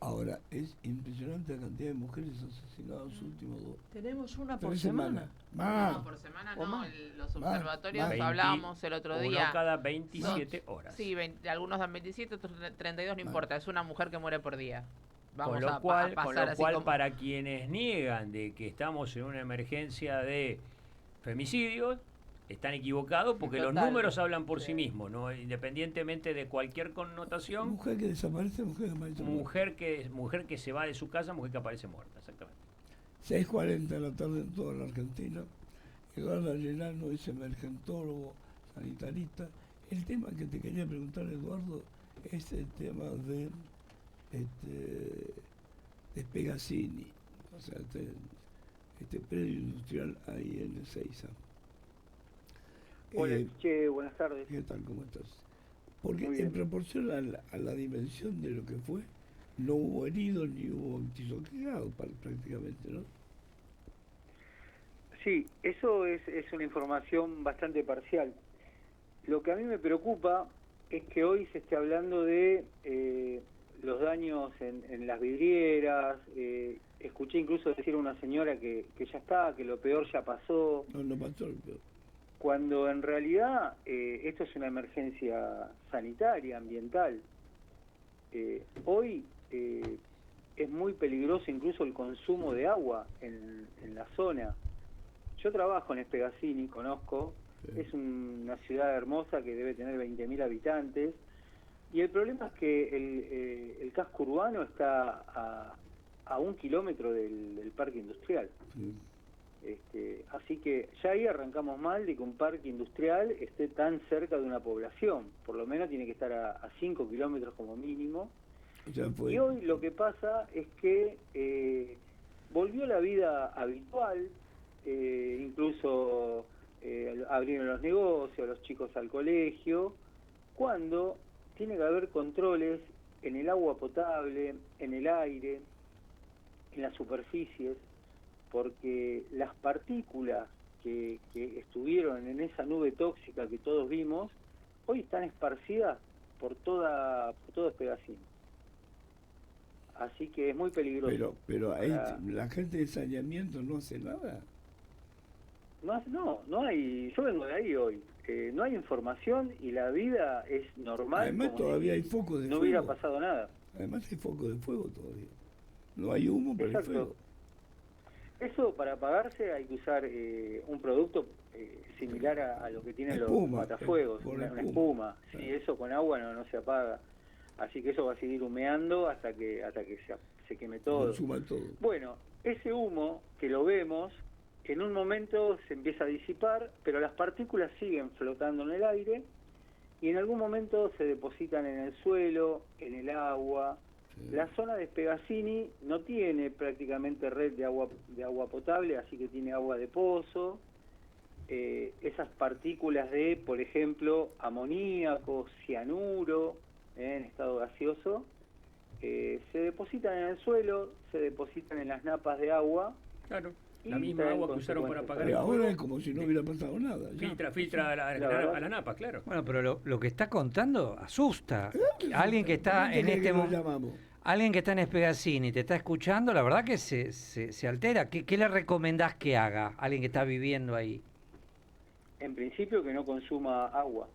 Ahora, es impresionante la cantidad de mujeres asesinadas en los últimos Tenemos una por 3 semana. semanas. Más. No, por semana ¿O no. más? Los observatorios Más. hablábamos el otro día. Uno cada 27 horas. Sí, algunos dan 27, otros 32, no importa. Es una mujer que muere por día. Vamos Con lo a cual, pasar así como... para quienes niegan de que estamos en una emergencia de femicidios, están equivocados porque Total. los números hablan por sí mismos, ¿no? Independientemente de cualquier connotación. Mujer que desaparece, mujer que aparece muerta. Mujer que se va de su casa, mujer que aparece muerta, exactamente. 6:40 de la tarde en toda la Argentina. Eduardo Arellano es emergentólogo, sanitarista. El tema que te quería preguntar, Eduardo, es el tema de Pegasini, o sea, este predio industrial ahí en Ezeiza. Hola, buenas tardes. ¿Qué tal? ¿Cómo estás? Porque en proporción a la dimensión de lo que fue, no hubo heridos ni hubo tiroteados prácticamente, ¿no? Sí, eso es una información bastante parcial. Lo que a mí me preocupa es que hoy se esté hablando de los daños en las vidrieras. Escuché incluso decir a una señora que ya está, que lo peor ya pasó. No pasó lo peor. Cuando en realidad esto es una emergencia sanitaria, ambiental. Hoy es muy peligroso incluso el consumo de agua en la zona. Yo trabajo en Espegazzini, conozco, es una ciudad hermosa que debe tener 20.000 habitantes, y el problema es que el casco urbano está a 1 kilómetro del parque industrial. Así que ya ahí arrancamos mal de que un parque industrial esté tan cerca de una población, por lo menos tiene que estar a 5 kilómetros como mínimo. Y hoy lo que pasa es que volvió la vida habitual, incluso abrieron los negocios, los chicos al colegio, cuando tiene que haber controles en el agua potable, en el aire, en las superficies, porque las partículas que estuvieron en esa nube tóxica que todos vimos, hoy están esparcidas por toda Espegazzini. Así que es muy peligroso. Pero ahí la gente de saneamiento no hace nada. No hay, yo vengo de ahí hoy, no hay información y la vida es normal. Además todavía hay focos de fuego. No hubiera pasado nada. Además hay focos de fuego todavía. No hay humo, pero hay fuego. Eso para apagarse hay que usar un producto similar a lo que tienen los matafuegos, una espuma. Sí, eso con agua no se apaga. Así que eso va a seguir humeando hasta que se queme todo. Consuma todo. Bueno, ese humo que lo vemos, en un momento se empieza a disipar, pero las partículas siguen flotando en el aire y en algún momento se depositan en el suelo, en el agua. La zona de Espegazzini no tiene prácticamente red de agua potable, así que tiene agua de pozo. Esas partículas de, por ejemplo, amoníaco, cianuro, en estado gaseoso, se depositan en el suelo, se depositan en las napas de agua. Claro, la misma agua que usaron para apagar el fuego. Ahora es como si no hubiera pasado nada. Filtra a la napa, claro. Bueno, pero lo que está contando asusta. Alguien que está en este momento, alguien que está en Espegazzini y te está escuchando, la verdad que se altera. ¿Qué le recomendás que haga alguien que está viviendo ahí? En principio que no consuma agua,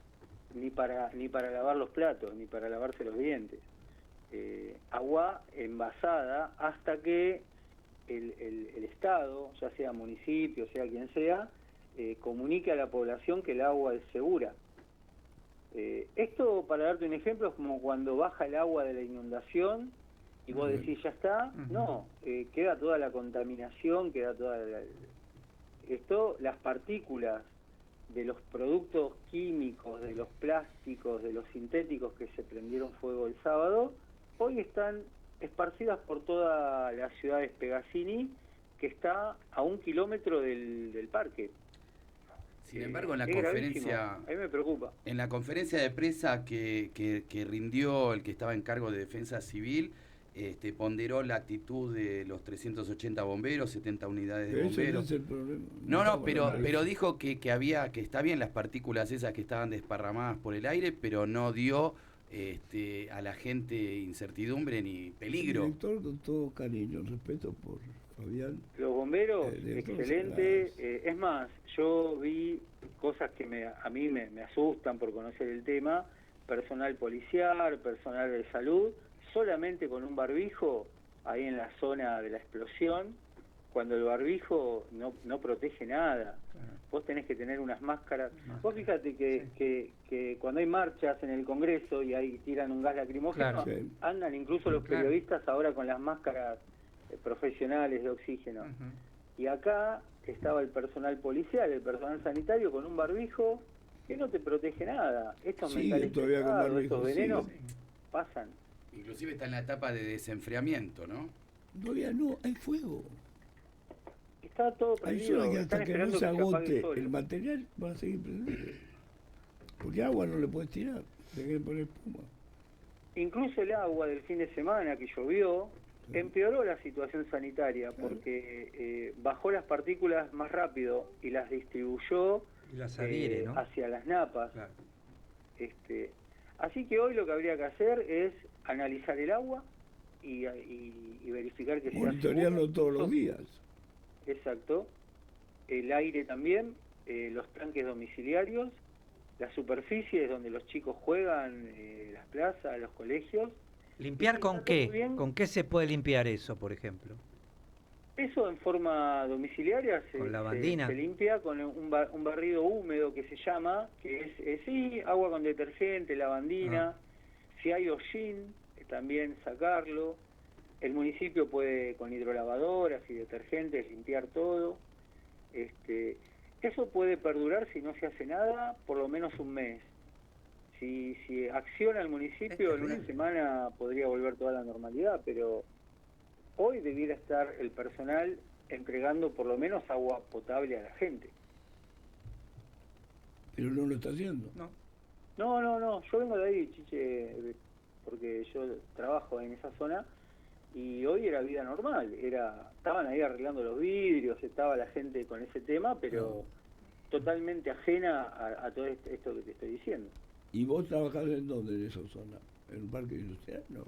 ni para lavar los platos, ni para lavarse los dientes. Agua envasada hasta que el Estado, ya sea municipio, sea quien sea, comunique a la población que el agua es segura. Esto, para darte un ejemplo, es como cuando baja el agua de la inundación y vos decís, ya está. No, queda toda la contaminación, queda toda las partículas de los productos químicos, de los plásticos, de los sintéticos que se prendieron fuego el sábado, hoy están esparcidas por toda la ciudad de Espegazzini, que está a 1 kilómetro del parque. Sin embargo, en la conferencia, a mí me preocupa. En la conferencia de prensa que rindió el que estaba en cargo de Defensa Civil, ponderó la actitud de los 380 bomberos, 70 unidades de bomberos. No es el problema. No, pero dijo que está bien las partículas esas que estaban desparramadas por el aire, pero no dio a la gente incertidumbre ni peligro. El director, con todo cariño, respeto por Fabián. Los bomberos, excelente. Es más, yo vi cosas que a mí me asustan por conocer el tema. Personal policial, personal de salud, solamente con un barbijo ahí en la zona de la explosión, cuando el barbijo no protege nada. Vos tenés que tener unas máscaras. Vos fíjate que cuando hay marchas en el Congreso y ahí tiran un gas lacrimógeno, andan incluso los periodistas ahora con las máscaras profesionales de oxígeno. Y acá estaba el personal policial, el personal sanitario con un barbijo que no te protege nada. Estos metales pesados, estos venenos pasan. Inclusive está en la etapa de desenfriamiento, ¿no? Todavía no, hay fuego. Está todo prendido. Hay hasta que no se agote el material, va a seguir prendido. Porque agua no le puedes tirar, tenés que poner espuma. incluso el agua del fin de semana que llovió empeoró la situación sanitaria porque bajó las partículas más rápido y las distribuyó Y las adhiere, ¿no? hacia las napas. Claro. Así que hoy lo que habría que hacer es analizar el agua y verificar que sea Monitorearlo seguro. todos los días. Exacto. El aire también, los tanques domiciliarios, las superficies donde los chicos juegan, las plazas, los colegios. ¿Limpiar con qué? ¿Con qué se puede limpiar eso, por ejemplo? Eso en forma domiciliaria ¿Con lavandina? se limpia con un barrido húmedo que se llama, que es sí, agua con detergente, lavandina. Si hay hollín, también sacarlo. El municipio puede con hidrolavadoras y detergentes limpiar todo. Eso puede perdurar si no se hace nada por lo menos un mes. Si acciona el municipio en una semana podría volver toda la normalidad, pero hoy debiera estar el personal entregando por lo menos agua potable a la gente. Pero no lo está haciendo. No, yo vengo de ahí, Chiche, porque yo trabajo en esa zona y hoy era vida normal, estaban ahí arreglando los vidrios, estaba la gente con ese tema, pero totalmente ajena a todo esto que te estoy diciendo. ¿Y vos trabajás en dónde, en esa zona? ¿En un parque industrial? No.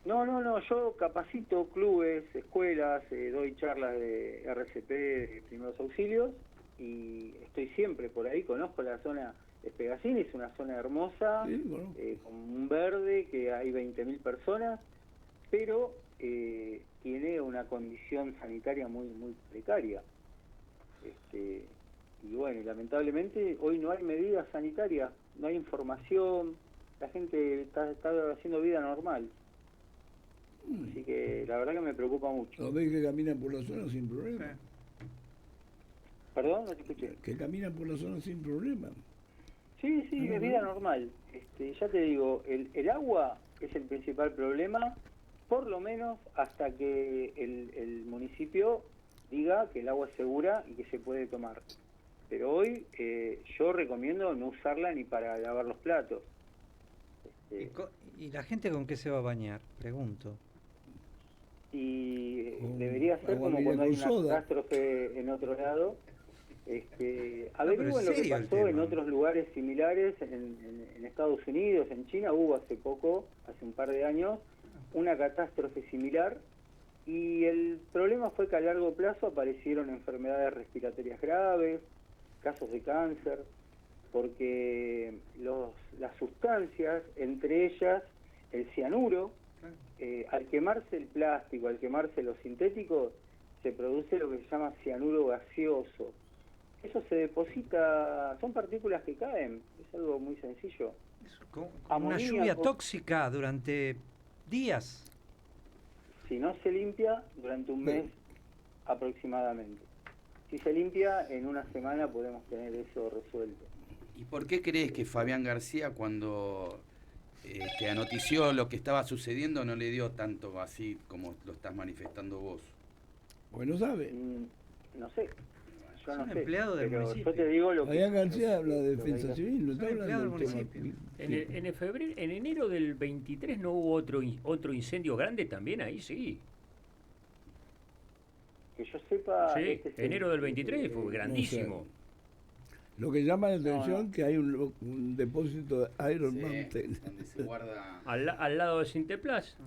No, yo capacito clubes, escuelas, doy charlas de RCP, de primeros auxilios, y estoy siempre por ahí, conozco la zona de Pegasini, es una zona hermosa, con un verde, que hay 20.000 personas, pero tiene una condición sanitaria muy precaria. Y bueno, lamentablemente hoy no hay medidas sanitarias, no hay información, la gente está haciendo vida normal. Así que la verdad que me preocupa mucho. ¿Lo ves que caminan por la zona sin problema? ¿Perdón? No te escuché. Que caminan por la zona sin problema. Sí, es vida normal. Ya te digo, el agua es el principal problema, por lo menos hasta que el municipio diga que el agua es segura y que se puede tomar. Pero hoy yo recomiendo no usarla ni para lavar los platos. ¿Y la gente con qué se va a bañar? Pregunto. Y debería ser como cuando hay una catástrofe en otro lado. Averigüen lo que pasó en otros lugares similares, en Estados Unidos, en China hubo hace un par de años, una catástrofe similar, y el problema fue que a largo plazo aparecieron enfermedades respiratorias graves, casos de cáncer, porque las sustancias, entre ellas el cianuro, al quemarse el plástico, al quemarse los sintéticos, se produce lo que se llama cianuro gaseoso. Eso se deposita, son partículas que caen, es algo muy sencillo. Como una lluvia tóxica durante días. Si no se limpia, durante un mes aproximadamente. Si se limpia, en una semana podemos tener eso resuelto. ¿Y por qué crees que Fabián García, cuando te anotició lo que estaba sucediendo, no le dio tanto así como lo estás manifestando vos? Bueno, sabe. No sé. Yo no sé, empleado del pero municipio. yo te digo lo Fabián que... García habla de defensa civil, no está hablando del tema. En enero del 23 no hubo otro incendio grande también, ahí sí. Que yo sepa... Sí, enero del 23 fue grandísimo. No sé. Lo que llama la atención que hay un depósito de Iron Mountain. Donde se guarda... Al lado de Sinteplas.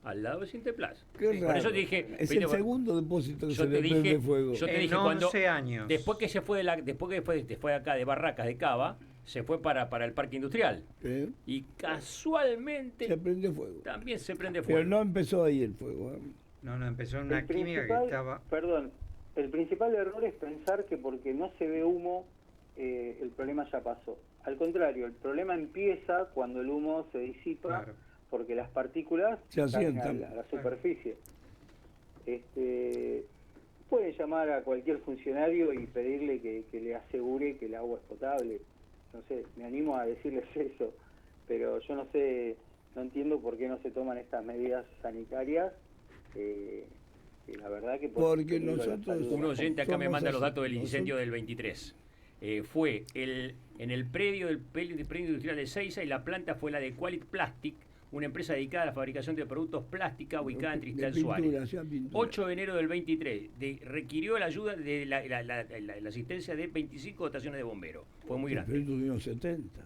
Al lado de Sinteplas. Qué raro. Por eso te dije... Es el segundo depósito que yo se te le prende dije, fuego. Yo te dije 11 años. Después que se fue de acá de Barracas de Cava, se fue para el parque industrial. Y casualmente se prendió fuego. También se prende fuego. Pero no empezó ahí el fuego. No, empezó en una química que estaba... Perdón, el principal error es pensar que porque no se ve humo, el problema ya pasó. Al contrario, el problema empieza cuando el humo se disipa, porque las partículas se caen asientan a la superficie. Pueden llamar a cualquier funcionario y pedirle que le asegure que el agua es potable. No sé, me animo a decirles eso, pero yo no sé, no entiendo por qué no se toman estas medidas sanitarias. La verdad que... Porque nosotros... Un oyente acá me manda los datos del incendio del 23. Fue en el predio del predio industrial de Seiza, y la planta fue la de Qualit Plastic, una empresa dedicada a la fabricación de productos plástica ubicada en Tristel pintura, Suárez. hacía pintura. 8 de enero del 23, requirió la ayuda de la asistencia de 25 dotaciones de bomberos. Fue muy grande. Pero tuvimos 70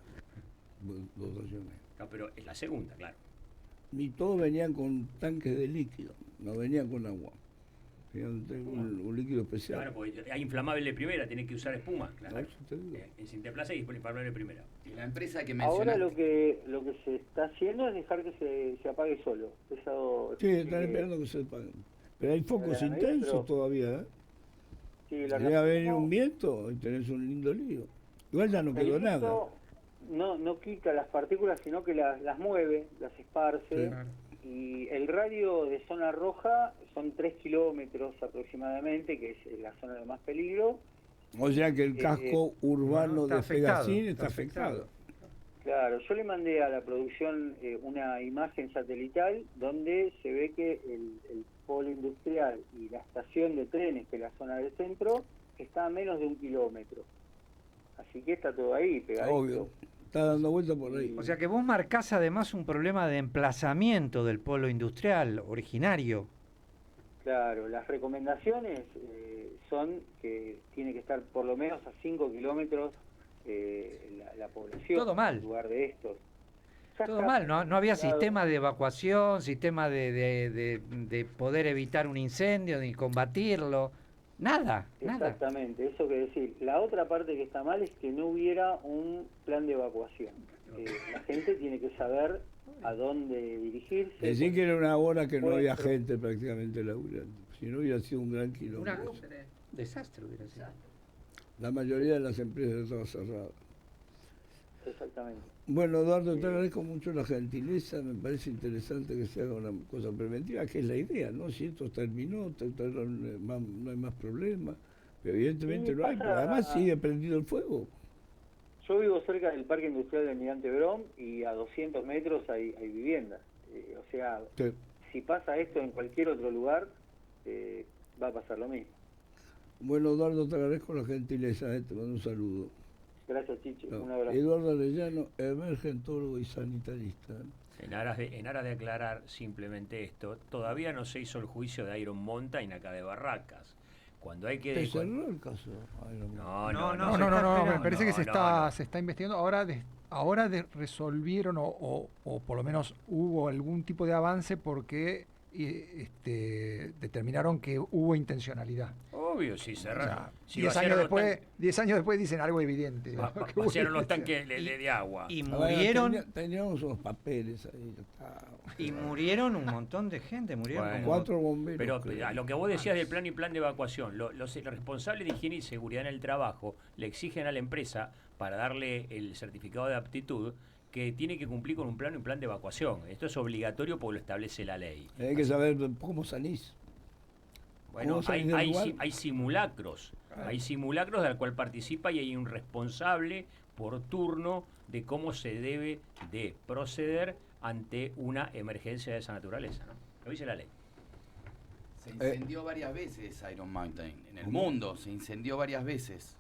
dotaciones. No, pero es la segunda, claro. Y todos venían con tanques de líquido, no venían con agua. Tenían un líquido especial. Claro, porque hay inflamable de primera, tenés que usar espuma. Claro. Eso te digo. En Sinterplaza y inflamable de primera. Y la empresa que Ahora mencionaste... lo que se está haciendo es dejar que se apague solo. Eso, Sí, están esperando que se paguen. Pero hay focos intensos todavía, ¿eh? Sí, Debe haber un viento y tenés un lindo lío. Igual ya no quedó nada. No quita las partículas, sino que las mueve, las esparce. Sí. Y el radio de zona roja son 3 kilómetros aproximadamente, que es la zona de más peligro. O sea que el casco urbano de Pegacín está afectado. Claro, yo le mandé a la producción una imagen satelital donde se ve que el polo industrial y la estación de trenes, que es la zona del centro, está a menos de 1 kilómetro. Así que está todo ahí, pegadito. Obvio, está dando vuelta por ahí. O sea que vos marcás además un problema de emplazamiento del polo industrial originario. Claro, las recomendaciones son que tiene que estar por lo menos a 5 kilómetros la población. Todo mal. En lugar de estos. Todo mal, no había sistema de evacuación, sistema de poder evitar un incendio, ni combatirlo, nada. Exactamente, eso que decir. La otra parte que está mal es que no hubiera un plan de evacuación. La gente tiene que saber a dónde dirigirse. Decir que era una hora que no había gente prácticamente laburando. Si no hubiera sido un gran kilómetro. Un desastre hubiera sido. La mayoría de las empresas estaban cerradas. Exactamente. Bueno, Eduardo, te agradezco mucho la gentileza, me parece interesante que se haga una cosa preventiva, que es la idea, ¿no? Si esto terminó, no hay más problemas, pero evidentemente lo hay, pero además sigue prendido el fuego. Yo vivo cerca del Parque Industrial de Almirante Brown y a 200 metros hay viviendas. O sea, Sí. si pasa esto en cualquier otro lugar, va a pasar lo mismo. Bueno, Eduardo, te agradezco la gentileza, te mando un saludo. Gracias, Chichi. No. Un abrazo. Eduardo Arellano, emergentólogo y sanitarista. En aras de aclarar simplemente esto, todavía no se hizo el juicio de Iron Mountain acá de Barracas. Cuando hay que... ¿Te cerró el caso? No, me parece que se está investigando. Ahora resolvieron o por lo menos hubo algún tipo de avance porque determinaron que hubo intencionalidad. Obvio, sí, cerraron. O sea, 10 años después dicen algo evidente. Vaciaron los tanques de agua. Y murieron... Teníamos unos papeles ahí. Y murieron un montón de gente, murieron Bueno, como 4 bomberos. Pero a lo que vos decías del plan de evacuación, los responsables de higiene y seguridad en el trabajo le exigen a la empresa, para darle el certificado de aptitud, que tiene que cumplir con un plan de evacuación. Esto es obligatorio porque lo establece la ley. Hay que saber cómo salís. Bueno, hay simulacros. Hay simulacros del cual participa y hay un responsable por turno de cómo se debe de proceder ante una emergencia de esa naturaleza, ¿no? Lo dice la ley. Se incendió varias veces Iron Mountain. En el mundo se incendió varias veces.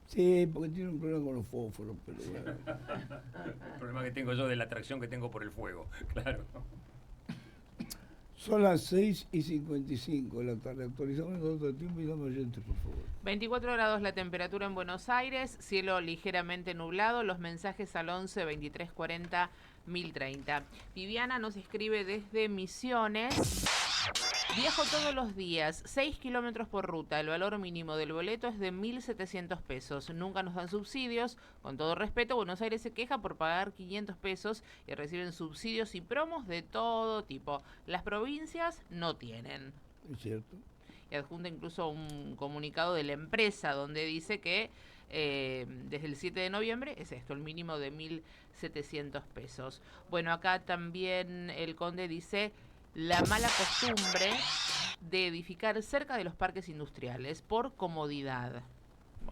Sí, porque tiene un problema con los fósforos, pero bueno. El problema que tengo yo de la atracción que tengo por el fuego, claro. Son las 6:55 de la tarde. Actualizamos el otro tiempo y damos oyentes, por favor. 24 grados la temperatura en Buenos Aires, cielo ligeramente nublado, los mensajes al 11 23 40 1030. Viviana nos escribe desde Misiones. Viajo todos los días, 6 kilómetros por ruta. El valor mínimo del boleto es de 1.700 pesos. Nunca nos dan subsidios. Con todo respeto, Buenos Aires se queja por pagar 500 pesos y reciben subsidios y promos de todo tipo. Las provincias no tienen. Es cierto. Y adjunta incluso un comunicado de la empresa donde dice que desde el 7 de noviembre es esto, el mínimo de 1.700 pesos. Bueno, acá también el conde dice... la mala costumbre de edificar cerca de los parques industriales por comodidad.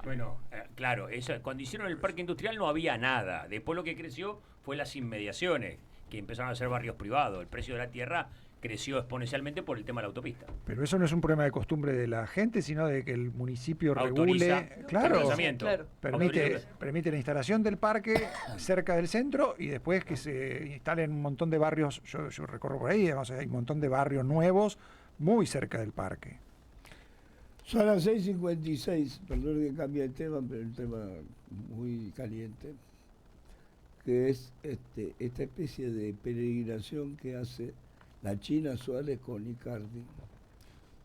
Bueno, claro, cuando hicieron el parque industrial no había nada. Después lo que creció fue las inmediaciones, que empezaron a ser barrios privados. El precio de la tierra creció exponencialmente por el tema de la autopista. Pero eso no es un problema de costumbre de la gente, sino de que el municipio Autoriza regule, claro, el lanzamiento. permite la instalación del parque cerca del centro y después que se instalen un montón de barrios. Yo recorro por ahí, además hay un montón de barrios nuevos muy cerca del parque. Son las 6:56, perdón que cambie el tema, pero el tema muy caliente, que es esta especie de peregrinación que hace la China Suárez con Icardi.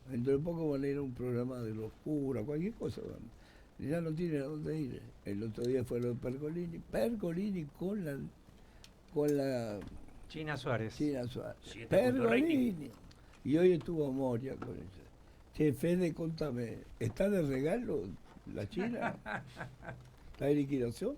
Dentro de poco van a ir a un programa de los curas, cualquier cosa. Ya no tienen a dónde ir. El otro día fue lo de Pergolini con la China Suárez. Pergolini. Y hoy estuvo Moria con ella. Che, Fede, contame, ¿está de regalo la China? ¿Está de liquidación?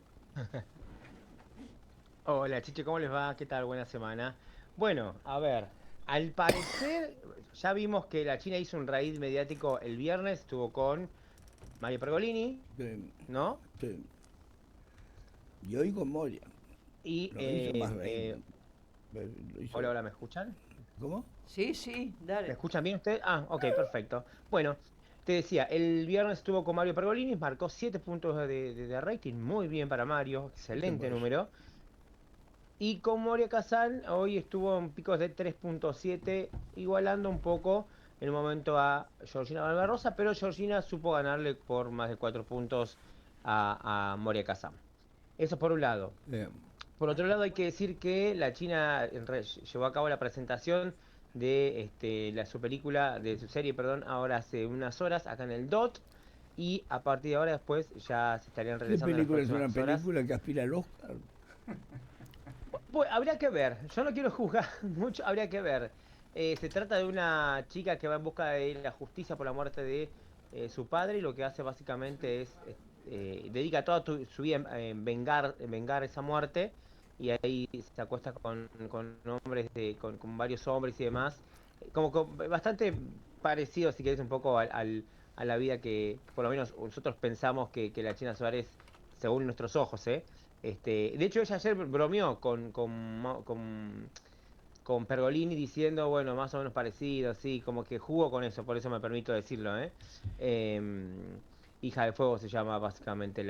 Hola, Chiche, ¿cómo les va? ¿Qué tal? Buena semana. Bueno, a ver, al parecer, ya vimos que la China hizo un raid mediático el viernes, estuvo con Mario Pergolini, ¿no? Sí. Y hoy con Moria. Y, hola, ¿me escuchan? ¿Cómo? Sí, dale. ¿Me escuchan bien ustedes? Ah, ok, perfecto. Bueno, te decía, el viernes estuvo con Mario Pergolini, marcó 7 puntos de rating, muy bien para Mario, excelente número. Y con Moria Kazan hoy estuvo en picos de 3.7, igualando un poco en un momento a Georgina Barbarosa, pero Georgina supo ganarle por más de 4 puntos a Moria Kazan. Eso por un lado. Bien. Por otro lado hay que decir que la China llevó a cabo la presentación de su película, de su serie, perdón, ahora hace unas horas, acá en el DOT, y a partir de ahora después ya se estarían realizando las próximas horas. ¿Es una película que aspira al Oscar? Pues habría que ver, yo no quiero juzgar mucho, habría que ver. Se trata de una chica que va en busca de la justicia por la muerte de su padre y lo que hace básicamente es, dedica toda su vida en vengar esa muerte y ahí se acuesta con hombres, con varios hombres y demás. Como bastante parecido, si querés, un poco a la vida que por lo menos nosotros pensamos que la China Suárez, según nuestros ojos, de hecho ella ayer bromeó con Pergolini diciendo, bueno, más o menos parecido, así, como que jugó con eso, por eso me permito decirlo, Hija de Fuego se llama básicamente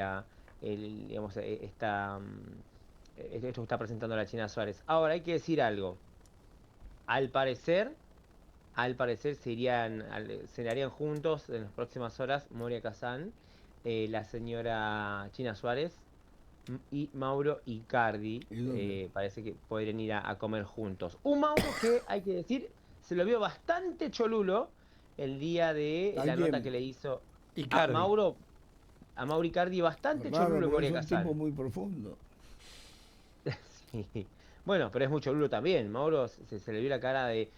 esto que está presentando la China Suárez. Ahora hay que decir algo. Al parecer se harían juntos en las próximas horas Moria Kazan, la señora China Suárez y Mauro Icardi. Parece que podrían ir a comer juntos. Un Mauro que, hay que decir, se lo vio bastante cholulo el día de la nota que le hizo Icardi. A Mauro Icardi, bastante cholulo en Moria Kazan. Es un tipo muy profundo. Sí. Bueno, pero es muy cholulo también. Mauro se le vio la cara de...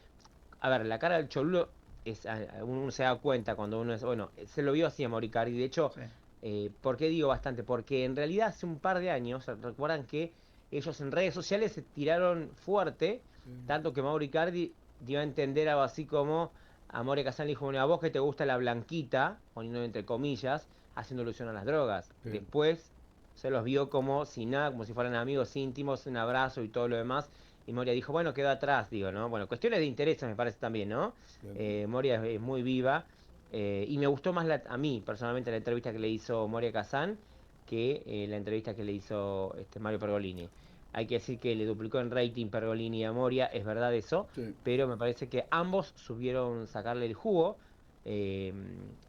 A ver, la cara del cholulo, uno se da cuenta cuando uno es... Bueno, se lo vio así a Mauro Icardi. De hecho... Sí. ¿Por qué digo bastante? Porque en realidad hace un par de años, recuerdan que ellos en redes sociales se tiraron fuerte, tanto que Mauro Icardi dio a entender algo así como a Moria Kazan le dijo, bueno, a vos que te gusta la blanquita, poniendo entre comillas, haciendo alusión a las drogas. Sí. Después se los vio como si nada, como si fueran amigos íntimos, un abrazo y todo lo demás. Y Moria dijo, bueno, quedó atrás, digo, ¿no? Bueno, cuestiones de intereses me parece también, ¿no? Moria es muy viva. Y me gustó más a mí, personalmente, la entrevista que le hizo Moria Kazan que la entrevista que le hizo Mario Pergolini. Hay que decir que le duplicó en rating Pergolini a Moria, es verdad eso, sí. Pero me parece que ambos supieron sacarle el jugo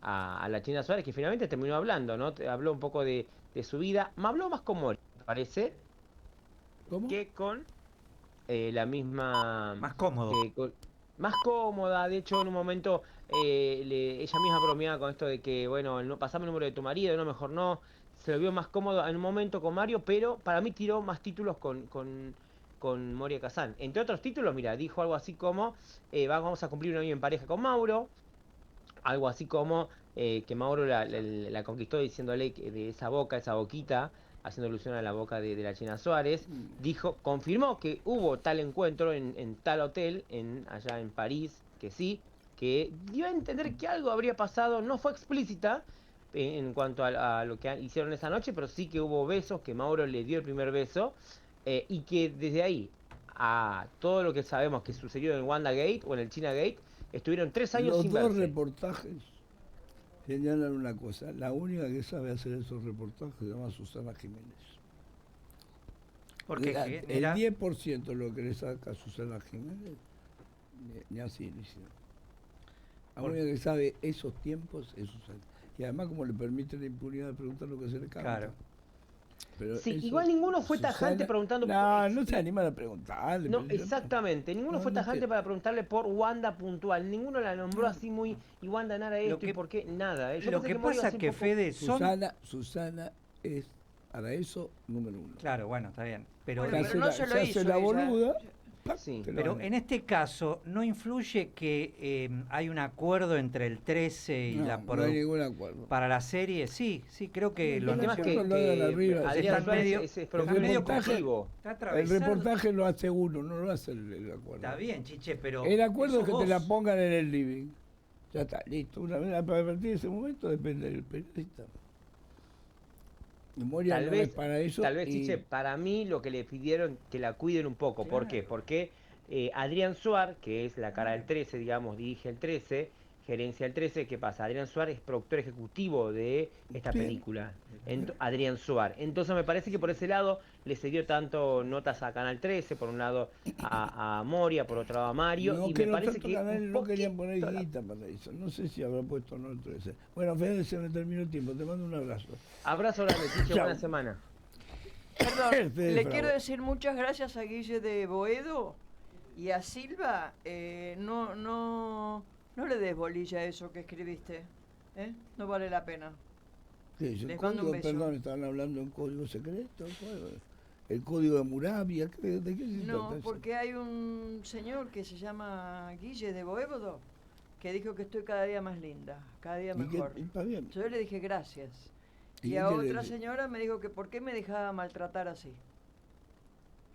a la China Suárez, que finalmente terminó hablando, ¿no? Habló un poco de su vida, me habló más con Moria, me parece, ¿cómo? Que con la misma... Más cómodo. Más cómoda, de hecho en un momento ella misma bromeaba con esto de que, bueno, pasame el número de tu marido, no, mejor no. Se lo vio más cómodo en un momento con Mario, pero para mí tiró más títulos con Moria Kazan. Entre otros títulos, mira, dijo algo así como, vamos a cumplir un año en pareja con Mauro, algo así como que Mauro la conquistó diciéndole que de esa boquita, haciendo alusión a la boca de la China Suárez, confirmó que hubo tal encuentro en tal hotel, allá en París, que sí, que dio a entender que algo habría pasado, no fue explícita en cuanto a lo que hicieron esa noche, pero sí que hubo besos, que Mauro le dio el primer beso, y que desde ahí a todo lo que sabemos que sucedió en el Wanda Gate o en el China Gate, estuvieron 3 años sin verse. Los dos reportajes señalan una cosa, la única que sabe hacer esos reportajes se llama Susana Jiménez. Porque el 10% de lo que le saca a Susana Jiménez, ni así le hicieron. La única que sabe esos tiempos es Susana. Y además como le permite la impunidad de preguntar lo que se le canta. Claro. Pero sí, igual ninguno fue tajante preguntando no se animan a preguntarle. No, exactamente, ninguno fue tajante para preguntarle por Wanda puntual, ninguno la nombró así muy, y Wanda Nara esto, y por qué, nada. Lo que pasa es que Fede Susana es para eso número 1. Claro, bueno, está bien. Pero, pero no se lo hizo la boluda. Sí. Pero en este caso, ¿no influye que hay un acuerdo entre el 13 y la no hay ningún acuerdo. para la serie? Sí, creo que los temas que Adrián Suárez es medio contigo. El reportaje lo hace uno, no lo hace el acuerdo. Está bien, Chiche, pero el acuerdo es que te la pongan en el living. Ya está, listo. Una vez a partir de ese momento depende del periodista. Memoria tal no vez, es para eso. Tal vez, Chiche, para mí lo que le pidieron que la cuiden un poco. Claro. ¿Por qué? Porque Adrián Suárez, que es la cara del 13, digamos, dirige el 13, gerencia el 13, ¿qué pasa? Adrián Suárez es productor ejecutivo de esta película. Adrián Suárez. Entonces me parece que por ese lado le cedió tanto notas a Canal 13, por un lado a Moria, por otro lado a Mario. No, y que me parece que no querían poner guita para eso. No sé si habrá puesto o no el 13. Bueno, Fede, se me terminó el tiempo. Te mando un abrazo. Abrazo grande, Chiche. Buena semana. Perdón, le quiero decir muchas gracias a Guille de Boedo y a Silva. No le des bolilla a eso que escribiste. No vale la pena. Sí, les mando un beso. Perdón, estaban hablando de un código secreto. El código de Moravia. ¿De qué se No, trata porque hay un señor que se llama Guille de Boedo que dijo que estoy cada día más linda, cada día mejor. Yo le dije gracias. Y a otra señora me dijo que por qué me dejaba maltratar así.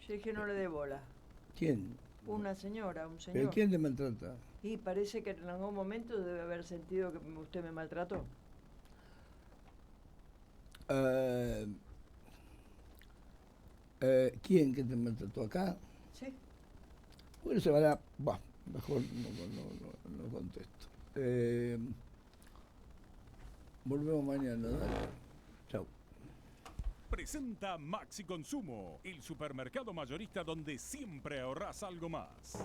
Yo dije no le dé bola. ¿Quién? Una señora, un señor. ¿Pero quién te maltrata? Y parece que en algún momento debe haber sentido que usted me maltrató. ¿Quién que te maltrató acá? Sí. Bueno, se va a... mejor no contesto. Volvemos mañana, dale. Chau. Presenta Maxi Consumo, el supermercado mayorista donde siempre ahorrás algo más.